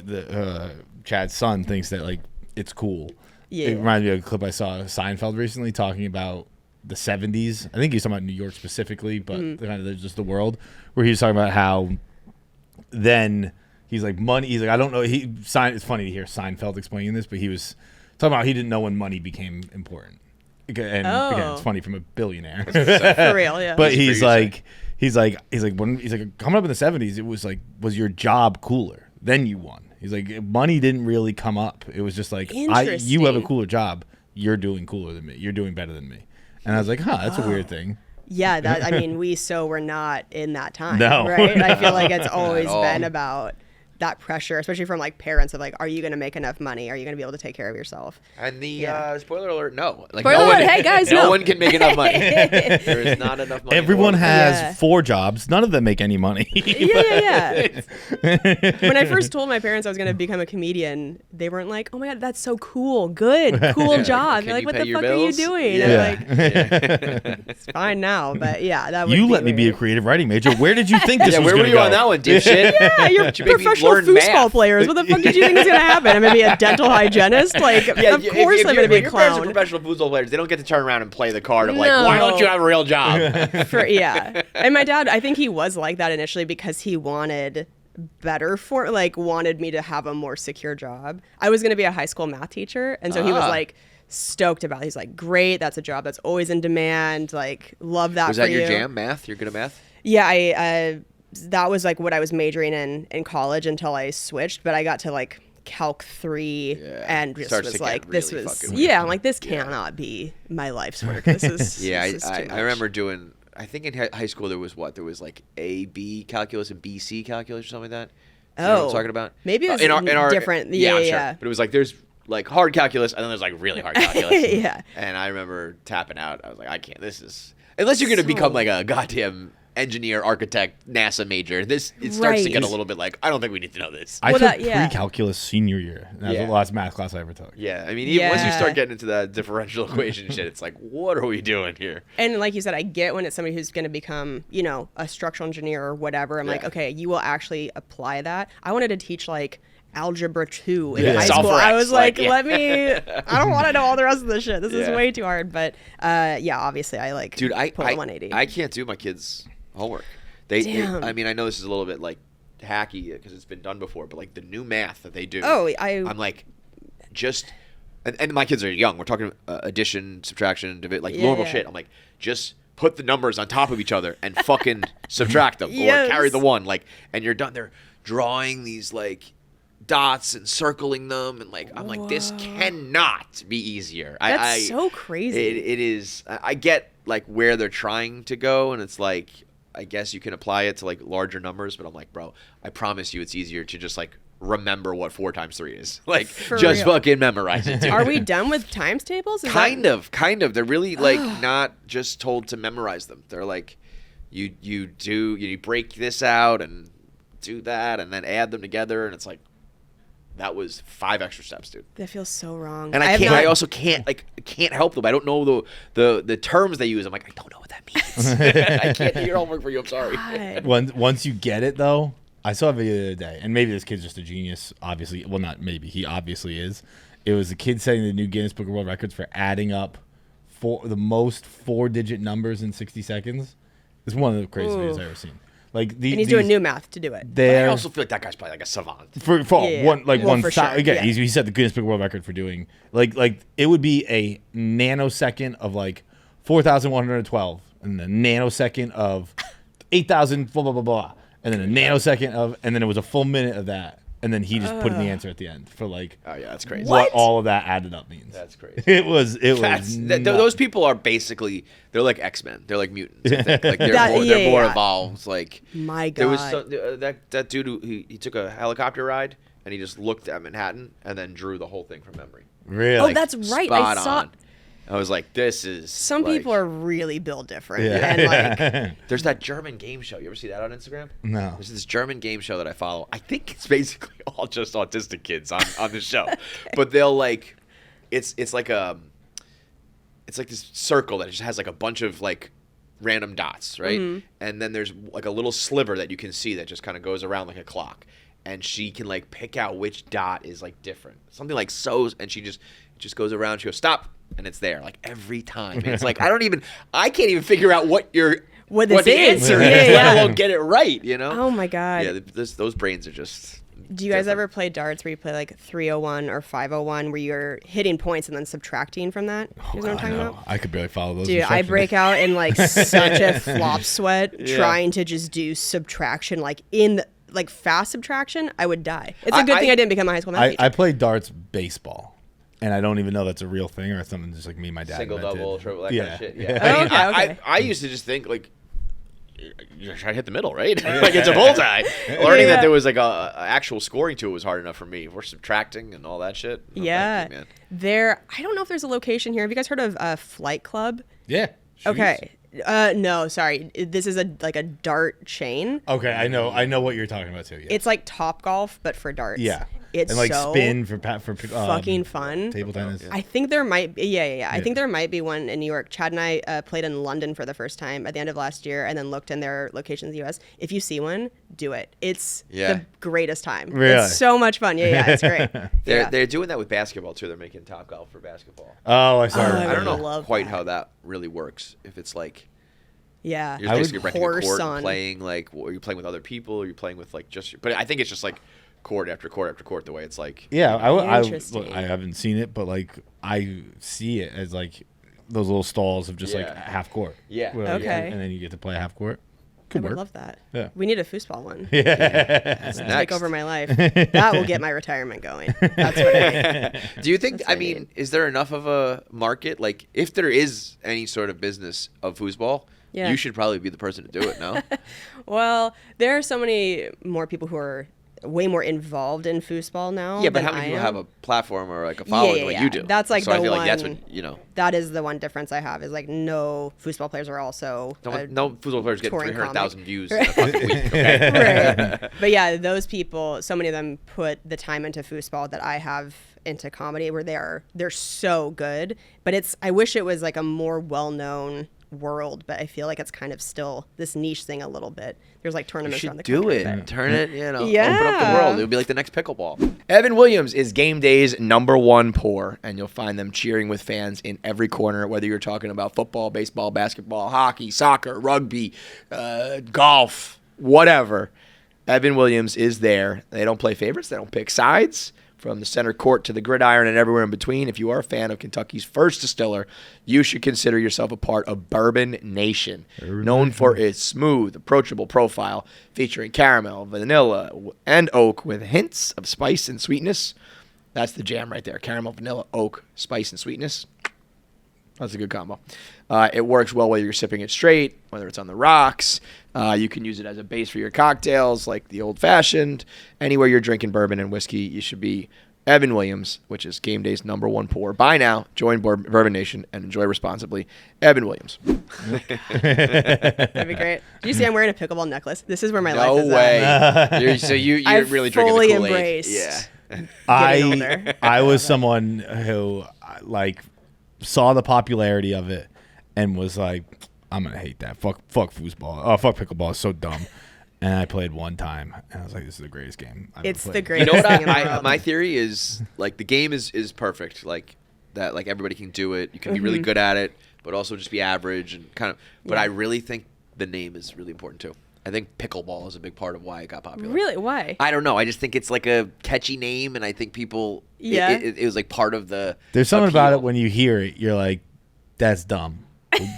the Chad's son thinks that like it's cool. It reminds me of a clip I saw of Seinfeld recently talking about the 70s. I think he was talking about New York specifically, but kind of just the world, where he was talking about how then he's like money. He's like, I don't know. It's funny to hear Seinfeld explaining this, but he was talking about he didn't know when money became important. And again, it's funny from a billionaire. For real, yeah. But he's like coming up in the 70s, it was like, was your job cooler? Then you won. He's like, money didn't really come up. It was just like, you have a cooler job. You're doing cooler than me. You're doing better than me. And I was like, that's a weird thing. Yeah, I mean, we're not in that time, no. Right? I feel like it's always been about that pressure, especially from like parents of like, are you going to make enough money? Are you going to be able to take care of yourself? And the spoiler alert, no. Like spoiler alert, hey guys, no one can make enough money. There is not enough money. Everyone has 4 jobs. None of them make any money. Yeah. When I first told my parents I was going to become a comedian, they weren't like, oh my God, that's so cool. Good, cool job. They're like, what the fuck are you doing? Yeah. And like, it's fine now, but that would you be let me be a creative writing major. Where did you think this was where going were to you go? on that one, dipshit? Yeah, you're professional foosball players. What the fuck did you think was going to happen? I'm going to be a dental hygienist? Like, of course I'm going to be a your clown. parents are professional foosball players. They don't get to turn around and play the card of like, why don't you have a real job? And my dad, I think he was like that initially because he wanted me to have a more secure job. I was going to be a high school math teacher. And so he was like stoked about it. He's like, great. That's a job that's always in demand. Like, love that for you. Was that your jam, math? You're good at math? Yeah, that was like what I was majoring in college until I switched, but I got to like Calc 3 and just was like, this was, I'm like, this cannot be my life's work. This is, I remember doing, I think in high school there was like A-B calculus and B-C calculus or something like that. You know what I'm talking about? Maybe it was in our different. Sure. But it was like, there's like hard calculus and then there's like really hard calculus. Yeah. And I remember tapping out. I was like, I can't, unless you're going to become like a goddamn engineer, architect, NASA major. It starts to get a little bit like, I don't think we need to know this. I took pre-calculus senior year. That was the last math class I ever took. Yeah, I mean, even once you start getting into that differential equation shit, it's like, what are we doing here? And like you said, I get when it's somebody who's going to become, a structural engineer or whatever. I'm like, okay, you will actually apply that. I wanted to teach like algebra 2 in high school. I was like, I don't want to know all the rest of this shit. This is way too hard. But obviously I like pull a 180. I can't do my kids' homework. I mean, I know this is a little bit like hacky because it's been done before, but like the new math that they do, I'm like, just and my kids are young. We're talking addition, subtraction, like normal shit. I'm like, just put the numbers on top of each other and fucking subtract them or carry the one. Like, and you're done. They're drawing these like dots and circling them, and like I'm like, this cannot be easier. That's so crazy. It is. I get like where they're trying to go, and it's like I guess you can apply it to like larger numbers, but I'm like, bro, I promise you, it's easier to just like remember what 4 times 3 is. Like, just fucking memorize it, dude. Are we done with times tables? Kind of. They're really like not just told to memorize them. They're like, you break this out and do that, and then add them together, and it's like, that was 5 extra steps, dude. That feels so wrong. And I also can't help them. I don't know the terms they use. I'm like, I don't know what that means. I can't do your homework for you. I'm sorry. Once you get it, though, I saw a video the other day, and maybe this kid's just a genius, obviously. Well, not maybe. He obviously is. It was a kid setting the new Guinness Book of World Records for adding up the most 4-digit numbers in 60 seconds. It's one of the craziest videos I've ever seen. Like and he's doing new math to do it. I also feel like that guy's probably like a savant. He set the Guinness Book of World Record for doing like it would be a nanosecond of like 4,112, and a nanosecond of 8,000 blah blah blah blah, and then a nanosecond of, and then it was a full minute of that. And then he just put in the answer at the end for like, oh yeah, that's crazy. What all of that added up means. That's crazy. It was. Those people are basically, they're like X-Men. They're like mutants. I think. Like they're more evolved. Like, my God. There was that dude who he took a helicopter ride and he just looked at Manhattan and then drew the whole thing from memory. Really? Oh, that's right. Spot I saw. on. I was like, this is... Some people are really built different. Yeah. And like, there's that German game show. You ever see that on Instagram? No. There's this German game show that I follow. I think it's basically all just autistic kids on the show. Okay. But they'll like... It's like this circle that just has like a bunch of like random dots, right? Mm-hmm. And then there's like a little sliver that you can see that just kind of goes around like a clock. And she can like pick out which dot is like different. Something like so... And she just goes around. She goes, stop. And it's there like every time. And it's like I can't even figure out what the answer is, let alone get it right. You know? Oh my God. Yeah, those brains are just. Do you guys ever play darts where you play like 301 or 501 where you're hitting points and then subtracting from that? You know what I'm talking about? I could barely follow those. Dude, I break out in like such a flop sweat trying to just do subtraction like fast subtraction. I would die. It's a good thing I didn't become a high school math teacher. I play darts baseball. And I don't even know that's a real thing or something just like me and my dad Single, double, triple, that kind of shit. Yeah. Okay. I used to just think like, you're trying to hit the middle, right? Like it's a bullseye. Learning that there was like a actual scoring to it was hard enough for me. We're subtracting and all that shit. Oh, yeah. Thank you, man. I don't know if there's a location here. Have you guys heard of Flight Club? Yeah. Okay. No, sorry. This is a dart chain. Okay, I know what you're talking about too. Yeah. It's like Topgolf, but for darts. Yeah. It's and like so spin for fucking fun. Table tennis. I think there might be, I think there might be one in New York. Chad and I played in London for the first time at the end of last year, and then looked in their locations in the US. If you see one, do it. It's the greatest time. Really? It's so much fun. Yeah, it's great. They're doing that with basketball too. They're making Topgolf for basketball. Oh, I saw. I don't know quite how that really works. If it's like. Yeah, you're basically renting a court and playing like, are you playing with other people? Or are you playing with like just? But I think it's just like court after court after court. The way it's like. Yeah, I haven't seen it, but like I see it as like those little stalls of just like half court. Yeah. Okay. And then you get to play half court. I would love that. Yeah. We need a foosball one. Yeah. Take over my life. That will get my retirement going. That's what I need. Do you think, I mean, is there enough of a market? Like, if there is any sort of business of foosball, you should probably be the person to do it, no? Well, there are so many more people who are way more involved in foosball now. Yeah, but how many people have a platform or like a following like you do? That's like so the I feel one. Like that's what, you know. That is the one difference I have is like no foosball players are also. No foosball players get 300,000 views in a fucking week. Okay? Right. But yeah, those people, so many of them put the time into foosball that I have into comedy, where they're so good. But I wish it was like a more well-known world, but I feel like it's kind of still this niche thing a little bit. There's like tournaments around the country. Do it. Turn it, open up the world. It would be like the next pickleball. Evan Williams is Game Day's #1 pour, and you'll find them cheering with fans in every corner, whether you're talking about football, baseball, basketball, hockey, soccer, rugby, golf, whatever. Evan Williams is there. They don't play favorites. They don't pick sides. from the center court to the gridiron and everywhere in between. If you are a fan of Kentucky's first distiller, you should consider yourself a part of Bourbon Nation, known for its smooth, approachable profile featuring caramel, vanilla, and oak with hints of spice and sweetness. That's the jam right there. Caramel, vanilla, oak, spice, and sweetness. That's a good combo. It works well whether you're sipping it straight, whether it's on the rocks. You can use it as a base for your cocktails, like the old-fashioned. Anywhere you're drinking bourbon and whiskey, you should be Evan Williams, which is Game Day's #1 pour. Buy now, join Bourbon Nation, and enjoy responsibly. Evan Williams. That'd be great. Do you see I'm wearing a pickleball necklace? This is where my life No is way. at. You're really drinking the fully Kool-Aid. embraced. Yeah. older. I was someone who like saw the popularity of it and was like, I'm gonna hate that. Fuck foosball. Oh, fuck pickleball. It's so dumb. And I played one time, and I was like, "This is the greatest game I've It's ever the played." greatest You know what? thing in the world. My theory is like the game is perfect. Like that. Like everybody can do it. You can be really good at it, but also just be average and kind of. But I really think the name is really important too. I think pickleball is a big part of why it got popular. Really? Why? I don't know. I just think it's like a catchy name, and I think people. Yeah. It was like part of the. There's something about it appeal. when you hear it, you're like, "That's dumb."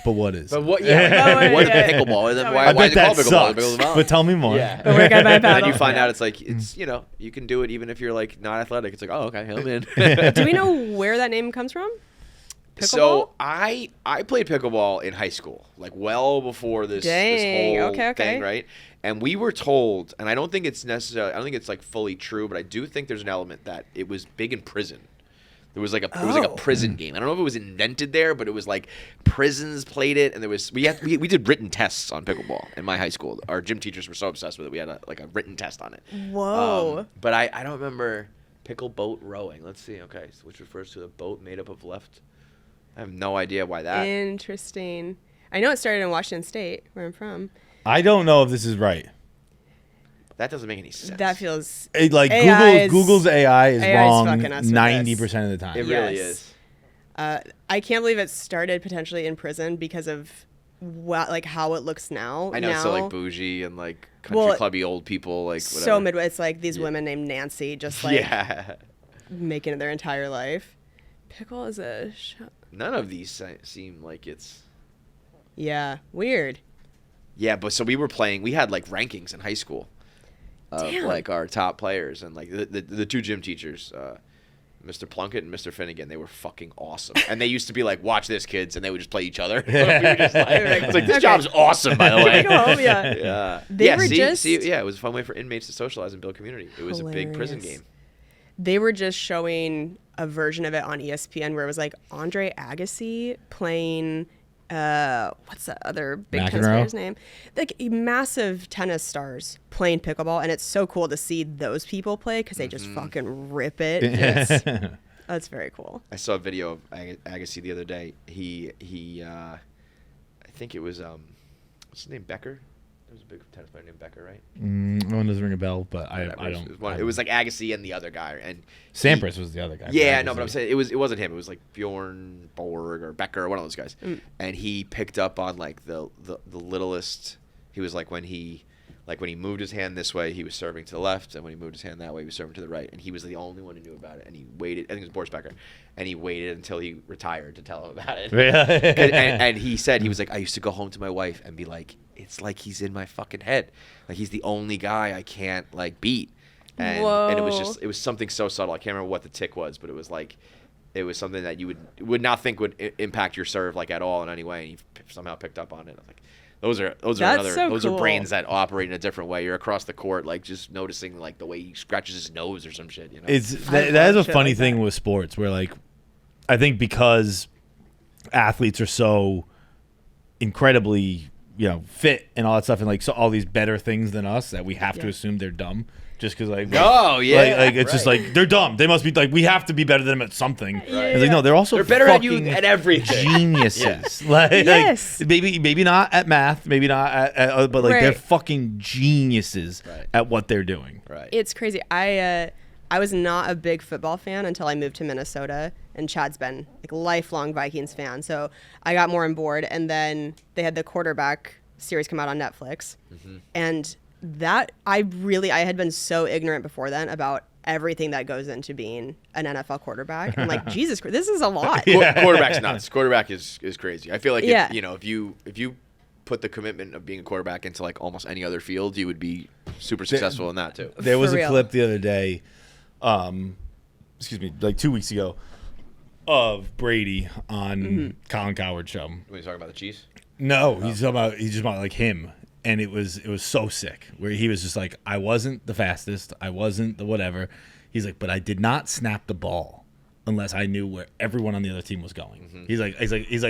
But what is? But what? Yeah. Oh, What is yeah. pickleball? And then I why I why bet they call that it sucks. pickleball? But tell me more. Yeah. But we're gonna buy a And then you paddle. find out it's like it's you can do it even if you're like not athletic. It's like oh okay, I'm in. Do we know where that name comes from? Pickleball? So I played pickleball in high school, like well before this Dang, whole okay. thing, right? And we were told, and I don't think it's necessarily, I don't think it's like fully true, but I do think there's an element that it was big in prison. There was like it was like a prison game. I don't know if it was invented there, but it was like prisons played it, and there was we did written tests on pickleball in my high school. Our gym teachers were so obsessed with it, we had a written test on it. Whoa. But I don't remember pickle boat rowing. Let's see. Okay, so which refers to a boat made up of left. I have no idea why that. Interesting. I know it started in Washington State, where I'm from. I don't know if this is right. That doesn't make any sense. That feels Like AI Google's AI is wrong fucking us with 90% of the time. It really Yes. is. I can't believe it started potentially in prison because of how it looks now. I know it's so like bougie and like country clubby old people like whatever. So Midwest. It's like these women named Nancy, just like Yeah. making it their entire life. Pickle is a None of these seem like it's. weird. Yeah, but so we were playing. We had like rankings in high school of Damn. like our top players and like the two gym teachers, Mr. Plunkett and Mr. Finnegan. They were fucking awesome, and they used to be like, "Watch this, kids," and they would just play each other. We were just like, it's like this Okay. job's awesome, by the way. Go home, yeah. Yeah, They yeah. were just- yeah. It was a fun way for inmates to socialize and build community. It was a big prison Hilarious. game. They were just showing a version of it on ESPN where it was like Andre Agassi playing what's that other big tennis McEnroe? player's name? Like massive tennis stars playing pickleball, and it's so cool to see those people play because they just fucking rip it. That's very cool. I saw a video of Agassi the other day. He I think it was what's his name, Becker? There was a big tennis player named Becker, right? One doesn't ring a bell, but I don't. It was like Agassi and the other guy, and Sampras was the other guy. yeah, no, but I'm saying it wasn't him. It was like Bjorn Borg or Becker, or one of those guys. And he picked up on like the littlest. He was like when he moved his hand this way, he was serving to the left, and when he moved his hand that way, he was serving to the right. And he was the only one who knew about it. And he waited. I think it was Boris Becker, and he waited until he retired to tell him about it. and he said he was like, I used to go home to my wife and be like, it's like he's in my fucking head. Like he's the only guy I can't like beat. And it was something so subtle. I can't remember what the tick was, but it was like it was something that you would not think would impact your serve like at all in any way. And he somehow picked up on it. I'm like, those are brains that operate in a different way. You're across the court, like just noticing like the way he scratches his nose or some shit. You know, That is a shit funny like thing that. with sports where like I think because athletes are so incredibly fit and all that stuff and like so all these better things than us that we have to assume they're dumb just because like oh yeah, like it's just like they're dumb. They must be like we have to be better than them at something. It's like no, they're also they're better at you fucking at everything. geniuses. Yes. Like maybe not at math, maybe not at but like they're Right. fucking geniuses at what they're doing. Right. It's crazy. I was not a big football fan until I moved to Minnesota, and Chad's been like a lifelong Vikings fan. So I got more on board, and then they had the quarterback series come out on Netflix, and that I had been so ignorant before then about everything that goes into being an NFL quarterback. I'm like, Jesus Christ, this is a lot. Quarterback's nuts. Quarterback is crazy. I feel like Yeah. if you put the commitment of being a quarterback into like almost any other field, you would be super successful in that too. There was For a real. clip the other day, like 2 weeks ago, of Brady on Colin Cowherd's show. When you talking about the Chiefs? No, he's just about like him, and it was so sick where he was just like, I wasn't the fastest, I wasn't the whatever. He's like, but I did not snap the ball unless I knew where everyone on the other team was going. Mm-hmm. He's like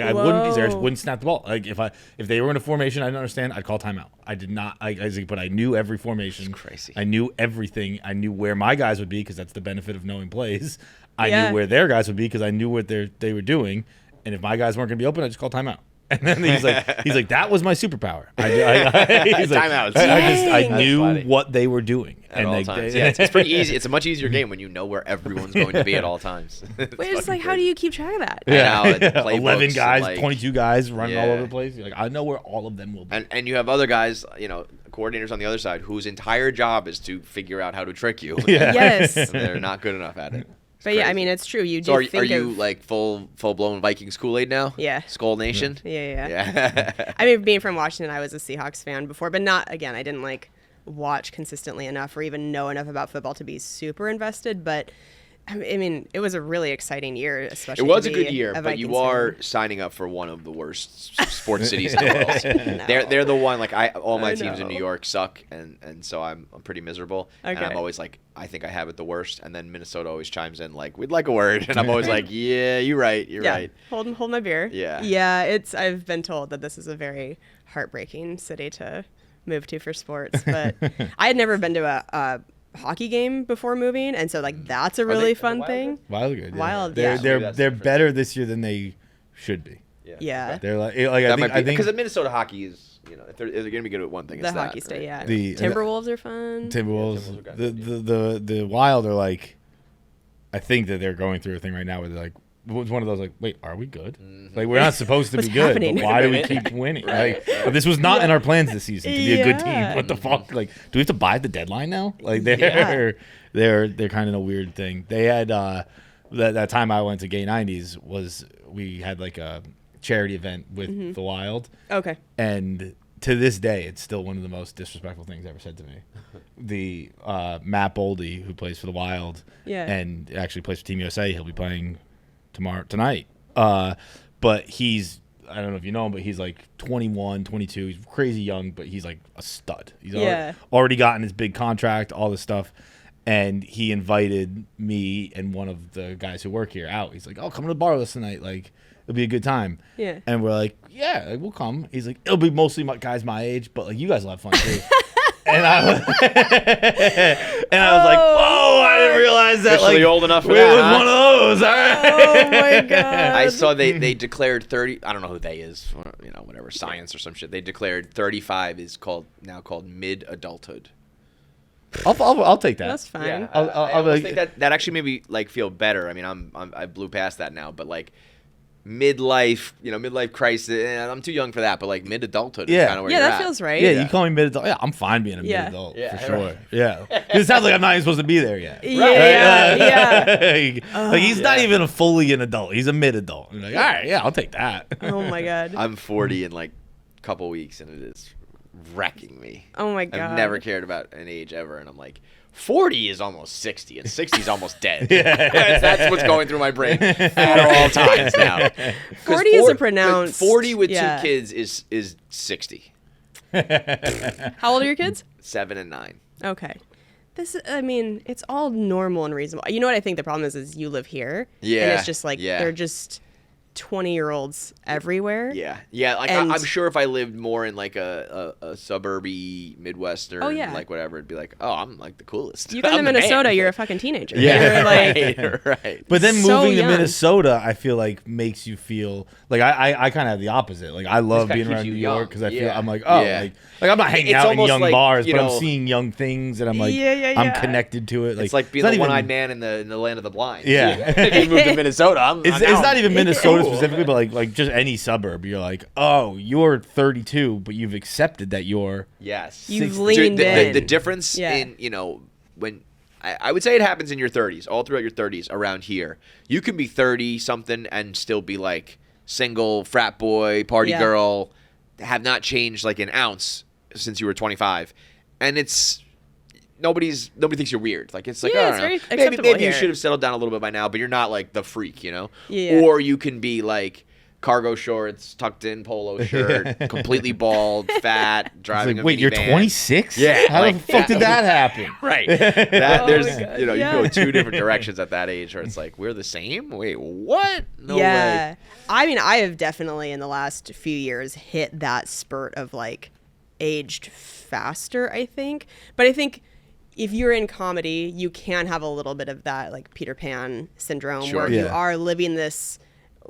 I wouldn't snap the ball. Like if they were in a formation I didn't understand, I'd call timeout. I did not. But I knew every formation. That's crazy. I knew everything. I knew where my guys would be because that's the benefit of knowing plays. I Yeah. knew where their guys would be because I knew what they were doing. And if my guys weren't going to be open, I just called timeout. And then he's like, that was my superpower. He's like, Timeouts. I That's knew funny. what they were doing At all times. Yeah, it's pretty easy. It's a much easier game when you know where everyone's going to be at all times. Wait, it's like, how do you keep track of that? Yeah. I know, the playbooks 11 and, guys, like- 22 guys running all Yeah. over the place. You're like, I know where all of them will be. And you have other guys, coordinators on the other side whose entire job is to figure out how to trick you. Yeah. Yes. And they're not good enough at it. It's But yeah, I crazy. mean, it's true. You do So are think you of, like full blown Vikings Kool-Aid now? Yeah. Skull Nation? Yeah. Yeah. I mean, being from Washington, I was a Seahawks fan before, but not, again, I didn't like watch consistently enough or even know enough about football to be super invested. But I mean, it was a really exciting year, especially. It was to a be good year, but you Vikings are fan. signing up for one of the worst sports cities in the world. They're the one, like all my I teams in New know. York suck, and so I'm pretty miserable. And I'm Okay. always like, I think I have it the worst, and then Minnesota always chimes in like, we'd like a word, and I'm always like, yeah, you're right, you're Yeah, right. hold my beer. Yeah. I've been told that this is a very heartbreaking city to move to for sports, but I had never been to a hockey game before moving, and so like that's a really fun thing. Wild good. Yeah. Wild, They're yeah. Maybe that's they're different. better this year than they should be. Yeah. They're like That I might be think because Minnesota hockey is, if they're going to be good at one thing, The it's hockey that, state, right? yeah. The- Timberwolves are fun. Timberwolves, Timberwolves are good, the Wild are like, I think that they're going through a thing right now where they're like, it's one of those like, wait, are we good? Like we're not supposed to What's be good, happening? but why do we keep winning? Like this was not in our plans this season to be a good Yeah. team. What the fuck? Like, do we have to buy the deadline now? Like Yeah. they're kind of in a weird thing. They had that time I went to Gay 90s was we had like a charity event with the Wild. Okay. And to this day, it's still one of the most disrespectful things ever said to me. The Matt Boldy, who plays for the Wild, Yeah. and actually plays for Team USA, he'll be playing tonight. But he's, I don't know if you know him, but he's like 21, 22. He's crazy young, but he's like a stud. He's Yeah. already gotten his big contract, all this stuff. And he invited me and one of the guys who work here out. He's like, "Oh, come to the bar with us tonight. Like, it'll be a good time." Yeah. And we're like, "Yeah, like, we'll come." He's like, "It'll be mostly guys my age, but like you guys will have fun too." and I was like, "Whoa, I didn't realize that." Officially like, old enough for it that, was huh? one of those. All right. Oh my god. I saw they declared 30. I don't know who they is. Or, whatever, science or some shit. They declared 35 is now called mid adulthood. I'll take that. That's fine. Yeah, I'll I almost like- think that actually made me like feel better. I mean, I blew past that now, but like midlife crisis. I'm too young for that, but like mid adulthood is Yeah. kind of where Yeah, you're that at. feels right. Yeah, you call me mid-adult. Yeah, I'm fine being a Yeah. mid-adult Yeah, for sure. right. Yeah, 'cause it sounds like I'm not even supposed to be there yet. Yeah, yeah. Like, he's not even a fully an adult. He's a mid-adult. You're like, all right, yeah, I'll take that. Oh my god. I'm 40 in like a couple weeks, and it is wrecking me. Oh my god. I've never cared about an age ever, and I'm like, 40 is almost 60, and 60 is almost dead. That's what's going through my brain at all times now. 40 is a pronounced. 40 with yeah. 2 kids is 60. How old are your kids? 7 and 9. Okay. It's all normal and reasonable. You know what I think the problem is you live here. And Yeah, it's just like, yeah. they're just 20-year-olds everywhere. Yeah. Like And- I'm sure if I lived more in like a suburby Midwestern, Oh, yeah. like whatever, it'd be like, oh, I'm like the coolest. You come to I'm the man. Minnesota, you're a fucking teenager. Yeah. You're like, right. But then So moving to young. Minnesota, I feel like makes you feel like I kind of have the opposite. Like I love kinda being keeps around you New young. York because I feel Yeah. I'm like, oh, Yeah. like I'm not hanging It's out in almost young like, bars, you but know- I'm seeing young things, and I'm like, Yeah, I'm yeah. connected to it. Like It's like being not the even- one-eyed man in the land of the blind. Yeah. If you move to Minnesota, It's not even Minnesota specifically, but like just any suburb. You're like, oh, you're 32, but you've accepted that you're. Yes. You've The- leaned the, in. The difference Yeah. in, when I would say it happens in your 30s, all throughout your 30s around here. You can be 30 something and still be like single, frat boy, party girl, have not changed like an ounce since you were 25, and nobody thinks you're weird. Like it's like, I don't know. Maybe you should have settled down a little bit by now, but you're not like the freak, you know. Yeah. Or you can be like cargo shorts, tucked in polo shirt, completely bald, fat, driving a wait, minivan. you're 26? Yeah. How the fuck did that happen? Right. You go two different directions at that age where it's like, we're the same? Wait, what? No way. I mean, I have definitely in the last few years hit that spurt of like aged faster, I think. But I think if you're in comedy, you can have a little bit of that like Peter Pan syndrome where you are living this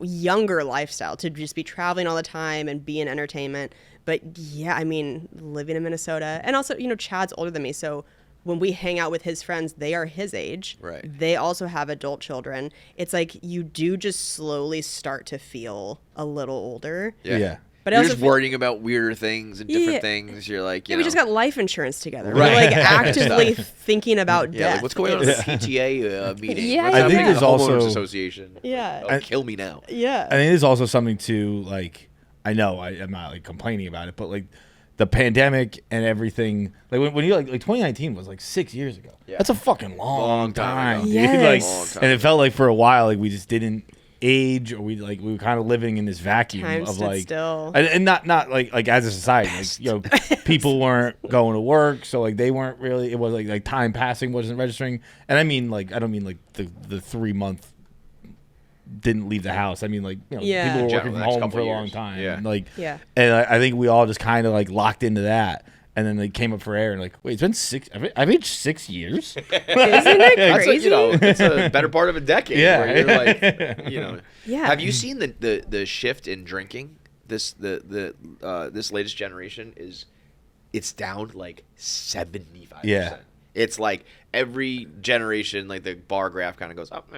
younger lifestyle to just be traveling all the time and be in entertainment. But yeah, I mean, living in Minnesota, and also, Chad's older than me, so when we hang out with his friends, they are his age. Right. They also have adult children. It's like you do just slowly start to feel a little older. Yeah. But you're just worrying about weirder things and different things. You're like, we just got life insurance together. Right. We're like actively thinking about death. Like, what's going on in the PTA meeting? Yeah, What's I happening think in there's the also homeowners association. Yeah. Oh, kill me now. Yeah. I think there's also something to like. I know I'm not like complaining about it, but like the pandemic and everything. Like when you like 2019 was like 6 years ago. Yeah. That's a fucking long time, ago. dude. Yes. Long Like, time and it felt like for a while like we just didn't age, or we were kind of living in this vacuum Time of stood like still. and not like as a society, like people weren't going to work, so like they weren't really. It was like time passing wasn't registering, and I mean like I don't mean like the 3 month didn't leave the house. I mean like people were working from home for a long time. Yeah. And, like Yeah. and I think we all just kind of like locked into that. And then they came up for air and like, wait, it's been 6. I've aged 6 years. Isn't it crazy? It's a better part of a decade. Yeah. Where you're like, Yeah. Have you seen the shift in drinking? This latest generation it's down like 75%. Yeah. It's like every generation, like the bar graph kind of goes up,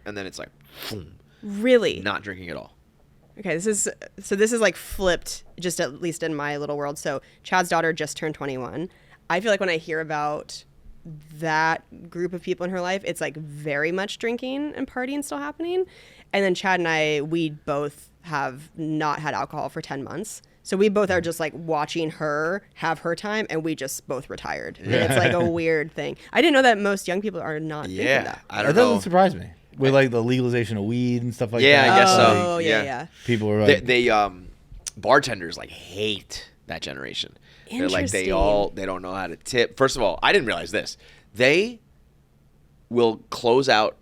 and then it's like, boom, Really? not drinking at all. Okay, this is like flipped, just at least in my little world. So Chad's daughter just turned 21. I feel like when I hear about that group of people in her life, it's like very much drinking and partying still happening. And then Chad and I, we both have not had alcohol for 10 months. So we both are just like watching her have her time, and we just both retired. And it's like a weird thing. I didn't know that most young people are not thinking that. I That don't know. doesn't surprise me. With like the legalization of weed and stuff like Yeah, that. I guess so. Oh, yeah, Yeah. yeah. People were like, They bartenders like hate that generation. They're like they don't know how to tip. First of all, I didn't realize this. They will close out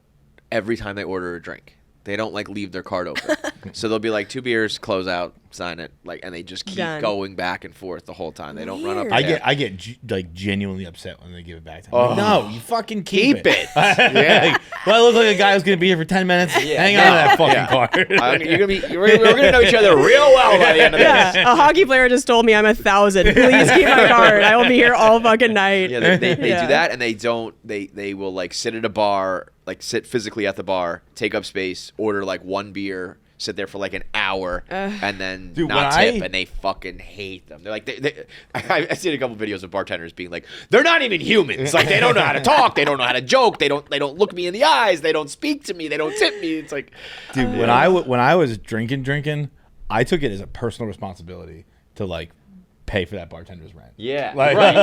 every time they order a drink. They don't like leave their card open. So they'll be like 2 beers, close out, sign it, like, and they just keep going back and forth the whole time. They don't run up. I get like genuinely upset when they give it back to me. Like, no, you fucking keep it. Yeah. Like, well, I look like a guy who's gonna be here for 10 minutes. Hang on to that fucking card. we're gonna know each other real well by the end of this. Yeah, a hockey player just told me I'm 1,000. Please keep my card. I will be here all fucking night. Yeah, they do that, and they will like sit at a bar, like sit physically at the bar, take up space, order like 1 beer, sit there for like an hour, and then not tip, and they fucking hate them. They're like, I've seen a couple videos of bartenders being like, they're not even humans. Like they don't know how to talk, they don't know how to joke, they don't look me in the eyes, they don't speak to me, they don't tip me. It's like, dude, when I was drinking, I took it as a personal responsibility to like pay for that bartender's rent. yeah, Like, right.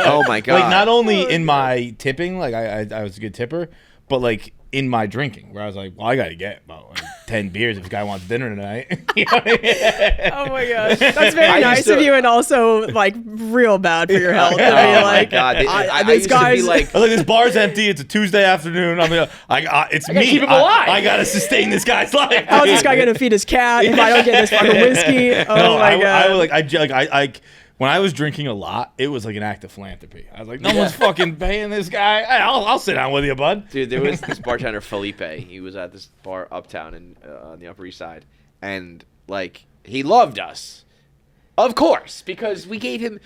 Oh my god. Like not only in my tipping, like I was a good tipper, but like in my drinking, where I was like, well, I got to get about like 10 beers if this guy wants dinner tonight. You know what I mean? Oh my gosh, that's very nice of you, and also like real bad for your health. To be like, my god. I these used guys. to be like, I was like, this bar's empty. It's a Tuesday afternoon. It's me. keep him alive. I gotta sustain this guy's life. How's this guy gonna feed his cat if I don't get this fucking whiskey? Oh my god. When I was drinking a lot, it was like an act of philanthropy. I was like, no one's fucking paying this guy. Hey, I'll sit down with you, bud. dude, there was this bartender Felipe. He was at this bar uptown on the Upper East Side, and like he loved us, of course, because we gave him.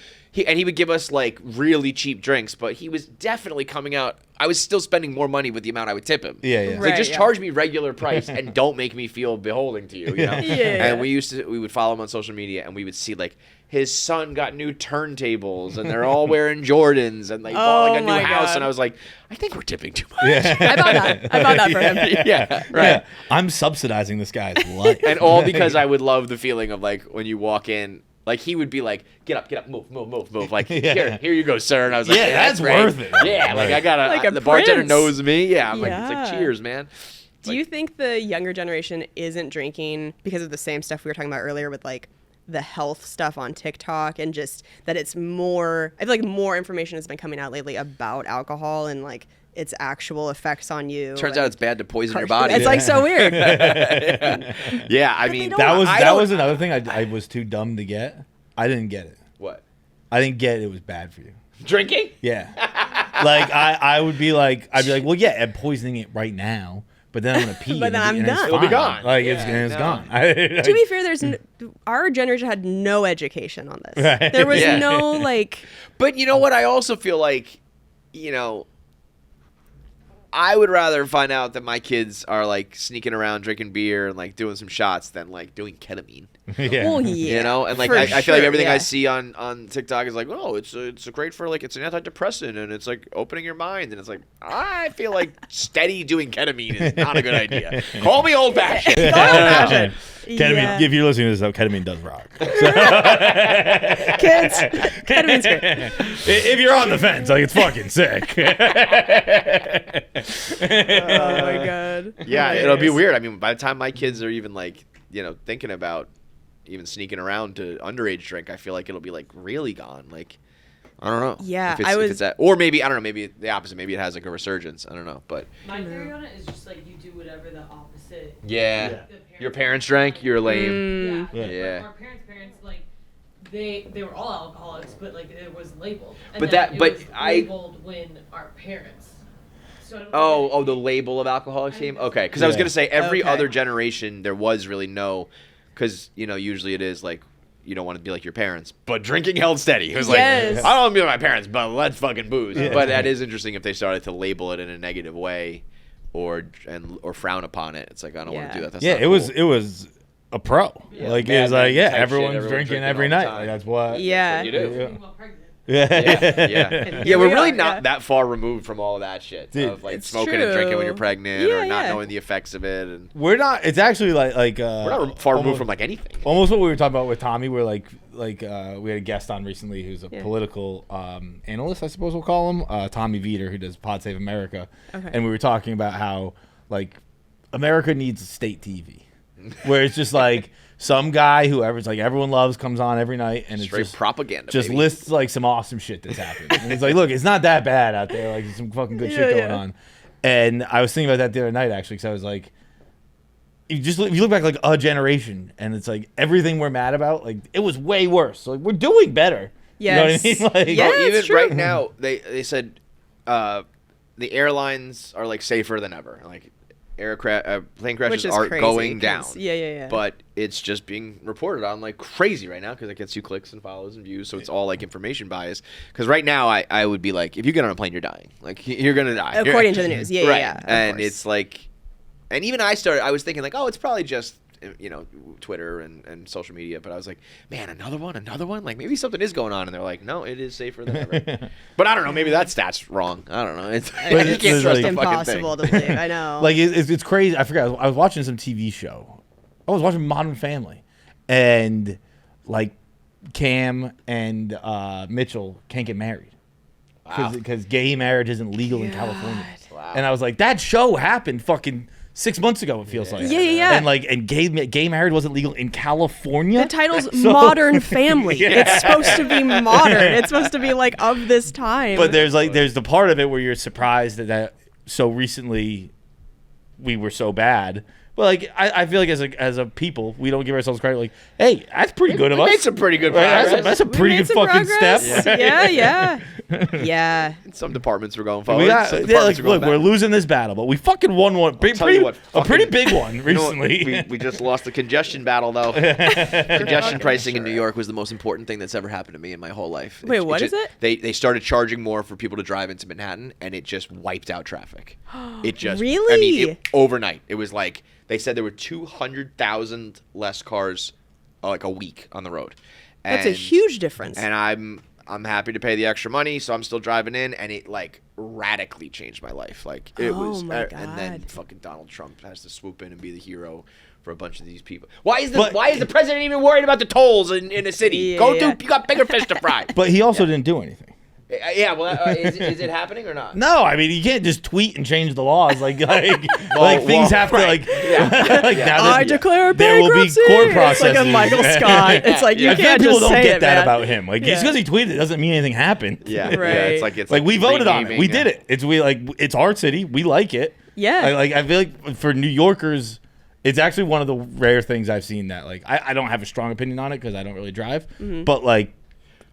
he would give us like really cheap drinks, but he was definitely coming out. I was still spending more money with the amount I would tip him. Yeah, yeah. It's Right, like, just yeah. charge me regular price and don't make me feel beholden to you. You know. Yeah. And we would follow him on social media, and we would see like his son got new turntables, and they're all wearing Jordans, and they bought like a new my house, God. and I was like, I think we're tipping too much. I bought that for him. Yeah, right. Yeah, I'm subsidizing this guy's life. And all because I would love the feeling of like when you walk in, like he would be like, get up, move. Like, Yeah. here you go, sir. And I was like, Yeah, that's great. worth it. Yeah, like Right. I got Like a the bartender prince. knows me. Yeah, I'm like, it's Yeah. like, cheers, man. Do you think the younger generation isn't drinking because of the same stuff we were talking about earlier with like the health stuff on TikTok and just that it's more, I feel like more information has been coming out lately about alcohol and like its actual effects on you. Turns and out it's bad to poison your body. It's like so weird. Yeah, I mean, don't- that was another thing I was too dumb to get. I didn't get it. what? I didn't get it was bad for you. Drinking? Yeah. Like I would be like, I'd be like, well, yeah, I'm poisoning it right now, but then I'm gonna pee. But then and I'm it's done. It'll be fine. gone. Like Yeah, it's no. gone. To be fair, our generation had no education on this. Right. There was Yeah. no like, But you know what? I also feel like, I would rather find out that my kids are like sneaking around drinking beer and like doing some shots than like doing ketamine. yeah. well, yeah, You know, and like for I feel like sure, everything I yeah. see on TikTok is like, oh, it's a great for like it's an antidepressant and it's like opening your mind, and it's like I feel like steady doing ketamine is not a good idea. Call me old fashioned. Ketamine, Yeah. if you're listening to this, though, ketamine does rock. Kids, ketamine's great. If you're on the fence, like it's fucking sick. Oh my god. Yeah, it'll be weird. I mean, by the time my kids are even like thinking about even sneaking around to underage drink, I feel like it'll be like really gone. Like I don't know. Yeah, if it's, I if was- it's that, or maybe I don't know. Maybe the opposite. Maybe it has like a resurgence. I don't know. But My theory on it is just like you do whatever the opposite. yeah, the your parents drank. You're lame. Yeah. Yeah. Like, our parents like they were all alcoholics, but like it was labeled. And But then that- it but was I- labeled when our parents. So Oh, the label of alcoholics came. Okay, because I was Yeah. gonna say every Okay. other generation there was really no, because usually it is like. You don't want to be like your parents, but drinking held steady. It was Yes. like, I don't want to be like my parents, but let's fucking booze. Yeah. But that is interesting if they started to label it in a negative way, or frown upon it. It's like I don't want to Yeah. do that. That's Yeah, not it was cool. a pro. Yeah, Like it Mad was like, Men yeah, type shit, everyone's everyone's drinking drinking every all the night. time. Like, that's what. Yeah. You do. Yeah. While pregnant. Yeah. Here We're we really are, not yeah. that far removed from all of that shit Dude, of like it's smoking and drinking when true. you're pregnant Yeah, or not yeah. knowing the effects of it, and We're not. It's actually like we're not far removed almost- from like anything. Almost what we were talking about with Tommy. We're like we had a guest on recently who's a Yeah. political analyst, I suppose we'll call him, Tommy Veter, who does Pod Save America, Okay. and we were talking about how like America needs state TV, where it's just like some guy whoever's like everyone loves comes on every night and Straight it's just propaganda. just baby. lists like some awesome shit that's happened. And it's like, look, it's not that bad out there. Like, there's some fucking good shit going Yeah. on. And I was thinking about that the other night actually, because I was like, if you look back like a generation, and it's like everything we're mad about, like it was way worse. So like we're doing better. Yes. You know what I mean? Like, Yeah, Well, even it's true. right now, they said the airlines are like safer than ever. Like plane crashes Which is are crazy, going down. 'cause- yeah. But it's just being reported on like crazy right now because it gets you clicks and follows and views. So it's all like information bias. Because right now, I would be like, if you get on a plane, you're dying. Like you're gonna die. According to the news. Yeah, right. yeah. Of And course. it's like, and even I was thinking like, oh, it's probably just Twitter and social media, but I was like, man, another one, like maybe something is going on, and they're like, no, it is safer than ever. But I don't know, maybe that stat's wrong. I don't know. It's you it's can't trust like- the fucking thing. impossible to believe. I know. Like it's crazy. I forgot. I was watching some TV show. I was watching Modern Family, and like Cam and Mitchell can't get married because gay marriage isn't legal in California. Wow. And I was like, that show happened fucking 6 months ago. It feels like. Yeah. And gay marriage wasn't legal in California. the title's So- Modern Family. Yeah. It's supposed to be modern. It's supposed to be like of this time. But there's the part of it where you're surprised that so recently we were so bad, But like, I feel like as a people, we don't give ourselves credit. Like, hey, that's pretty good of us. Made some pretty good Right, progress. that's a pretty good fucking progress. step. Yeah. Some departments were going forward. We got, some yeah, departments like, were going look, we're back. losing this battle, but we fucking won one. tell you what, a pretty fucking- big one You know what? recently. we just lost the congestion battle, though. Congestion pricing in New York was the most important thing that's ever happened to me in my whole life. Wait, what is it? They started charging more for people to drive into Manhattan, and it just wiped out traffic. It just Really? I mean, overnight, it was like they said there were 200,000 less cars like a week on the road. That's a huge difference. And I'm happy to pay the extra money, so I'm still driving in, and it like radically changed my life. Like it Oh was, my and then God. fucking Donald Trump has to swoop in and be the hero for a bunch of these people. Why is But- the president even worried about the tolls in a city? Yeah. You got bigger fish to fry. But he also didn't do anything. Yeah, well, is it happening or not? No, I mean you can't just tweet and change the laws. Like Well, things have to right. like. Yeah, like now I that declare there will be bankruptcy. court It's processes. like a Michael Scott. It's like you I feel can't like people just don't say get it, that man. about him. Like just Yeah. because he tweeted, it doesn't mean anything happened. Yeah, Right. yeah. It's like we voted on it. renaming, We did it. It's our city. We like it. Yeah. I feel like for New Yorkers, it's actually one of the rare things I've seen that like I don't have a strong opinion on it because I don't really drive. Mm-hmm. But like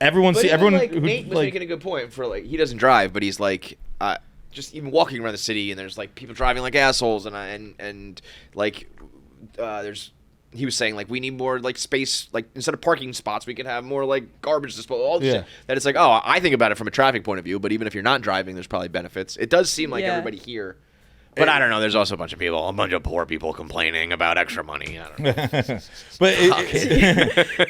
everyone But even, like, who, Nate was like, making a good point for like he doesn't drive, but he's like just even walking around the city and there's like people driving like assholes and like there's he was saying like we need more like space, like instead of parking spots we could have more like garbage disposal, all this shit. That it's like, oh, I think about it from a traffic point of view, but even if you're not driving there's probably benefits. It does seem like Yeah. everybody here. But I don't know. There's also a bunch of poor people complaining about extra money. I don't know. but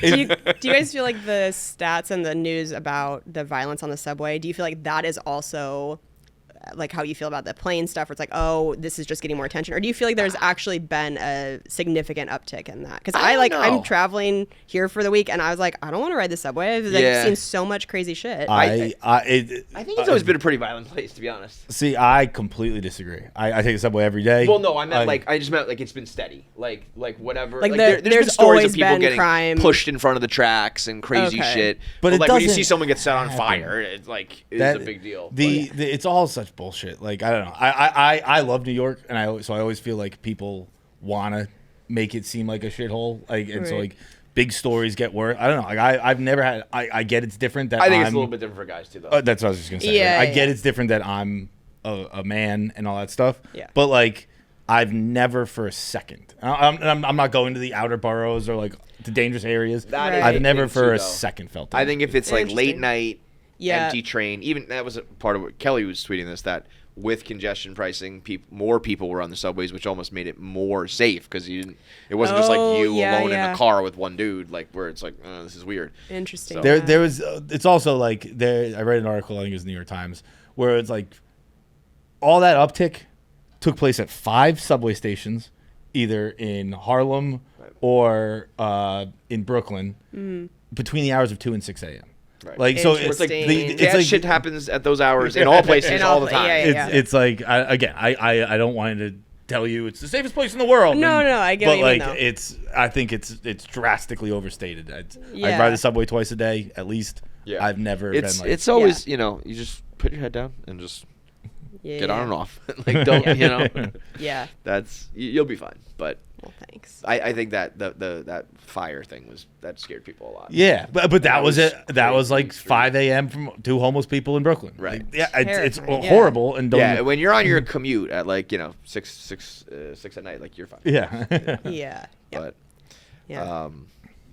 Do you guys feel like the stats and the news about the violence on the subway, do you feel like that is also like how you feel about the plane stuff, where it's like, oh, this is just getting more attention? Or do you feel like there's actually been a significant uptick in that? Because I don't know. I'm traveling here for the week and I was like, I don't want to ride the subway. I've Yeah. seen so much crazy shit. I think it's always been a pretty violent place, to be honest. See, I completely disagree. I take the subway every day. Well, no, I just meant like it's been steady, like whatever. Like there's been there's stories always of people been getting crime. pushed in front of the tracks and crazy Okay. shit. But But it like when you doesn't see someone get set on happen. fire, it's like it's That- a big deal. The it's all such bullshit. Like I don't know. I love New York, and I always feel like people want to make it seem like a shithole. Like and so Right. like big stories get worse. I don't know. Like I've never had. I get it's different. That I think it's I'm- a little bit different for guys too, though. That's what I was just gonna say. Yeah, Like, I get yeah. it's different that I'm a man and all that stuff. Yeah. But like, I've never for a second. I'm not going to the outer boroughs or like the dangerous areas. That is I've a never thing, for too, a though. second felt that. I think if it's like late Interesting. night, Yeah. empty train, even that was a part of what Kelly was tweeting this, that with congestion pricing, more people were on the subways, which almost made it more safe because it wasn't just Oh, like you yeah, alone in yeah. a car with one dude, like where it's like, this is weird. Interesting. So- There was. It's also like there. I read an article. I think it was New York Times, where it's like all that uptick took place at 5 subway stations, either in Harlem or in Brooklyn, between the hours of 2 and 6 a.m. Right. Like so, it's like Interesting. it's Gas like shit happens at those hours in all places In all all the time. yeah, yeah. it's like I don't want to tell you it's the safest place in the world. No, and- no, I get but what you mean, like though. I think it's drastically overstated. I Yeah. ride the subway twice a day at least. Yeah. I've never It's been like it's always you just put your head down and just Yeah. get on and off. Like don't Yeah. that's you'll be fine. But Well, thanks. I think that that fire thing that scared people a lot. Yeah, but that was it. That crazy was like extreme. 5 a.m. from 2 homeless people in Brooklyn. Right. Like, yeah, it's Terrifying, yeah. horrible and don't. Yeah, when you're on your commute at like 6 at night, like you're fine. Yeah. Yeah. But Yeah.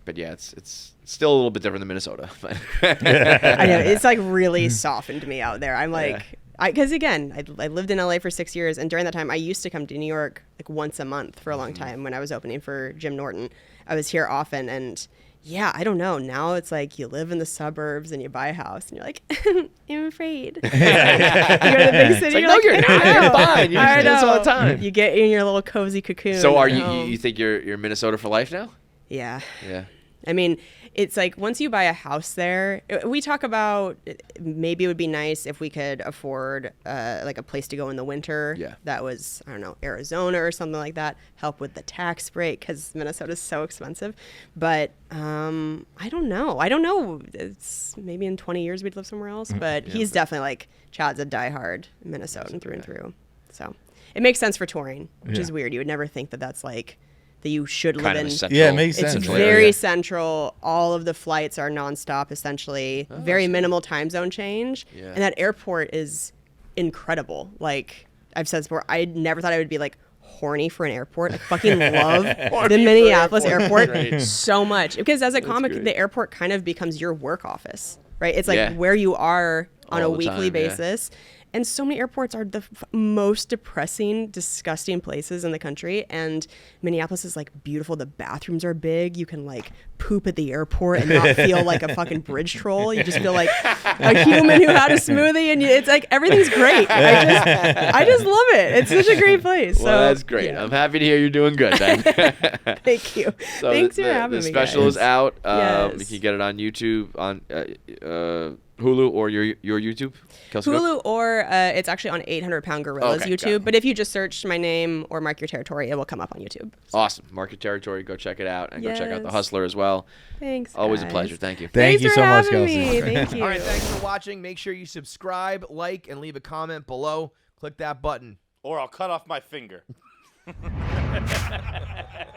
but yeah, it's still a little bit different than Minnesota. But I know it's like really softened me out there. I'm like, because again, I lived in LA for 6 years, and during that time, I used to come to New York like once a month for a long time when I was opening for Jim Norton. I was here often, and yeah, I don't know. Now it's like you live in the suburbs and you buy a house, and you're like, I'm afraid. You go to the big city, like, you're no, like, you're I not. know. You're fine. You I do this all the know. time. You get in your little cozy cocoon. so are at you home. you think you're Minnesota for life now? Yeah. Yeah. I mean, it's like once you buy a house there, we talk about maybe it would be nice if we could afford like a place to go in the winter. Yeah. That was, I don't know, Arizona or something like that. Help with the tax break because Minnesota's so expensive. But I don't know. It's maybe in 20 years we'd live somewhere else. But he's definitely like, Chad's a diehard Minnesotan through and through. So. it makes sense for touring, which is weird. You would never think that that's like that you should live Kind in. of a central, Yeah, it makes sense. It's Central very area. central. All of the flights are nonstop, essentially. Very minimal time zone change. Yeah. And that airport is incredible. Like I've said before, I never thought I would be like horny for an airport. I fucking love the Minneapolis airport so much. Because as a comic, great. the airport kind of becomes your work office, right? It's like Yeah. where you are on All a the weekly time, yeah. basis. And so many airports are the most depressing, disgusting places in the country. And Minneapolis is like beautiful. The bathrooms are big. You can like poop at the airport and not feel like a fucking bridge troll. You just feel like a human who had a smoothie. And it's like everything's great. I just love it. It's such a great place. Well, so, that's great. you know. I'm happy to hear you're doing good, then. Thank you. So Thanks the, for having the me. special guys. is out. Yes. You can get it on YouTube, on Hulu, or your YouTube. Kelsey, go? Hulu, or it's actually on 800 Pound Gorillas Okay, got YouTube. it. But if you just search my name or Mark Your Territory, it will come up on YouTube. Awesome. Market Territory. Go check it out, and go check out The Yes. Hustler as well. Thanks. Always a guys. pleasure. Thank you. Thank Thanks you for so much, having Kelsey. me. Thank you. All right, thanks for watching. Make sure you subscribe, like, and leave a comment below. Click that button. Or I'll cut off my finger.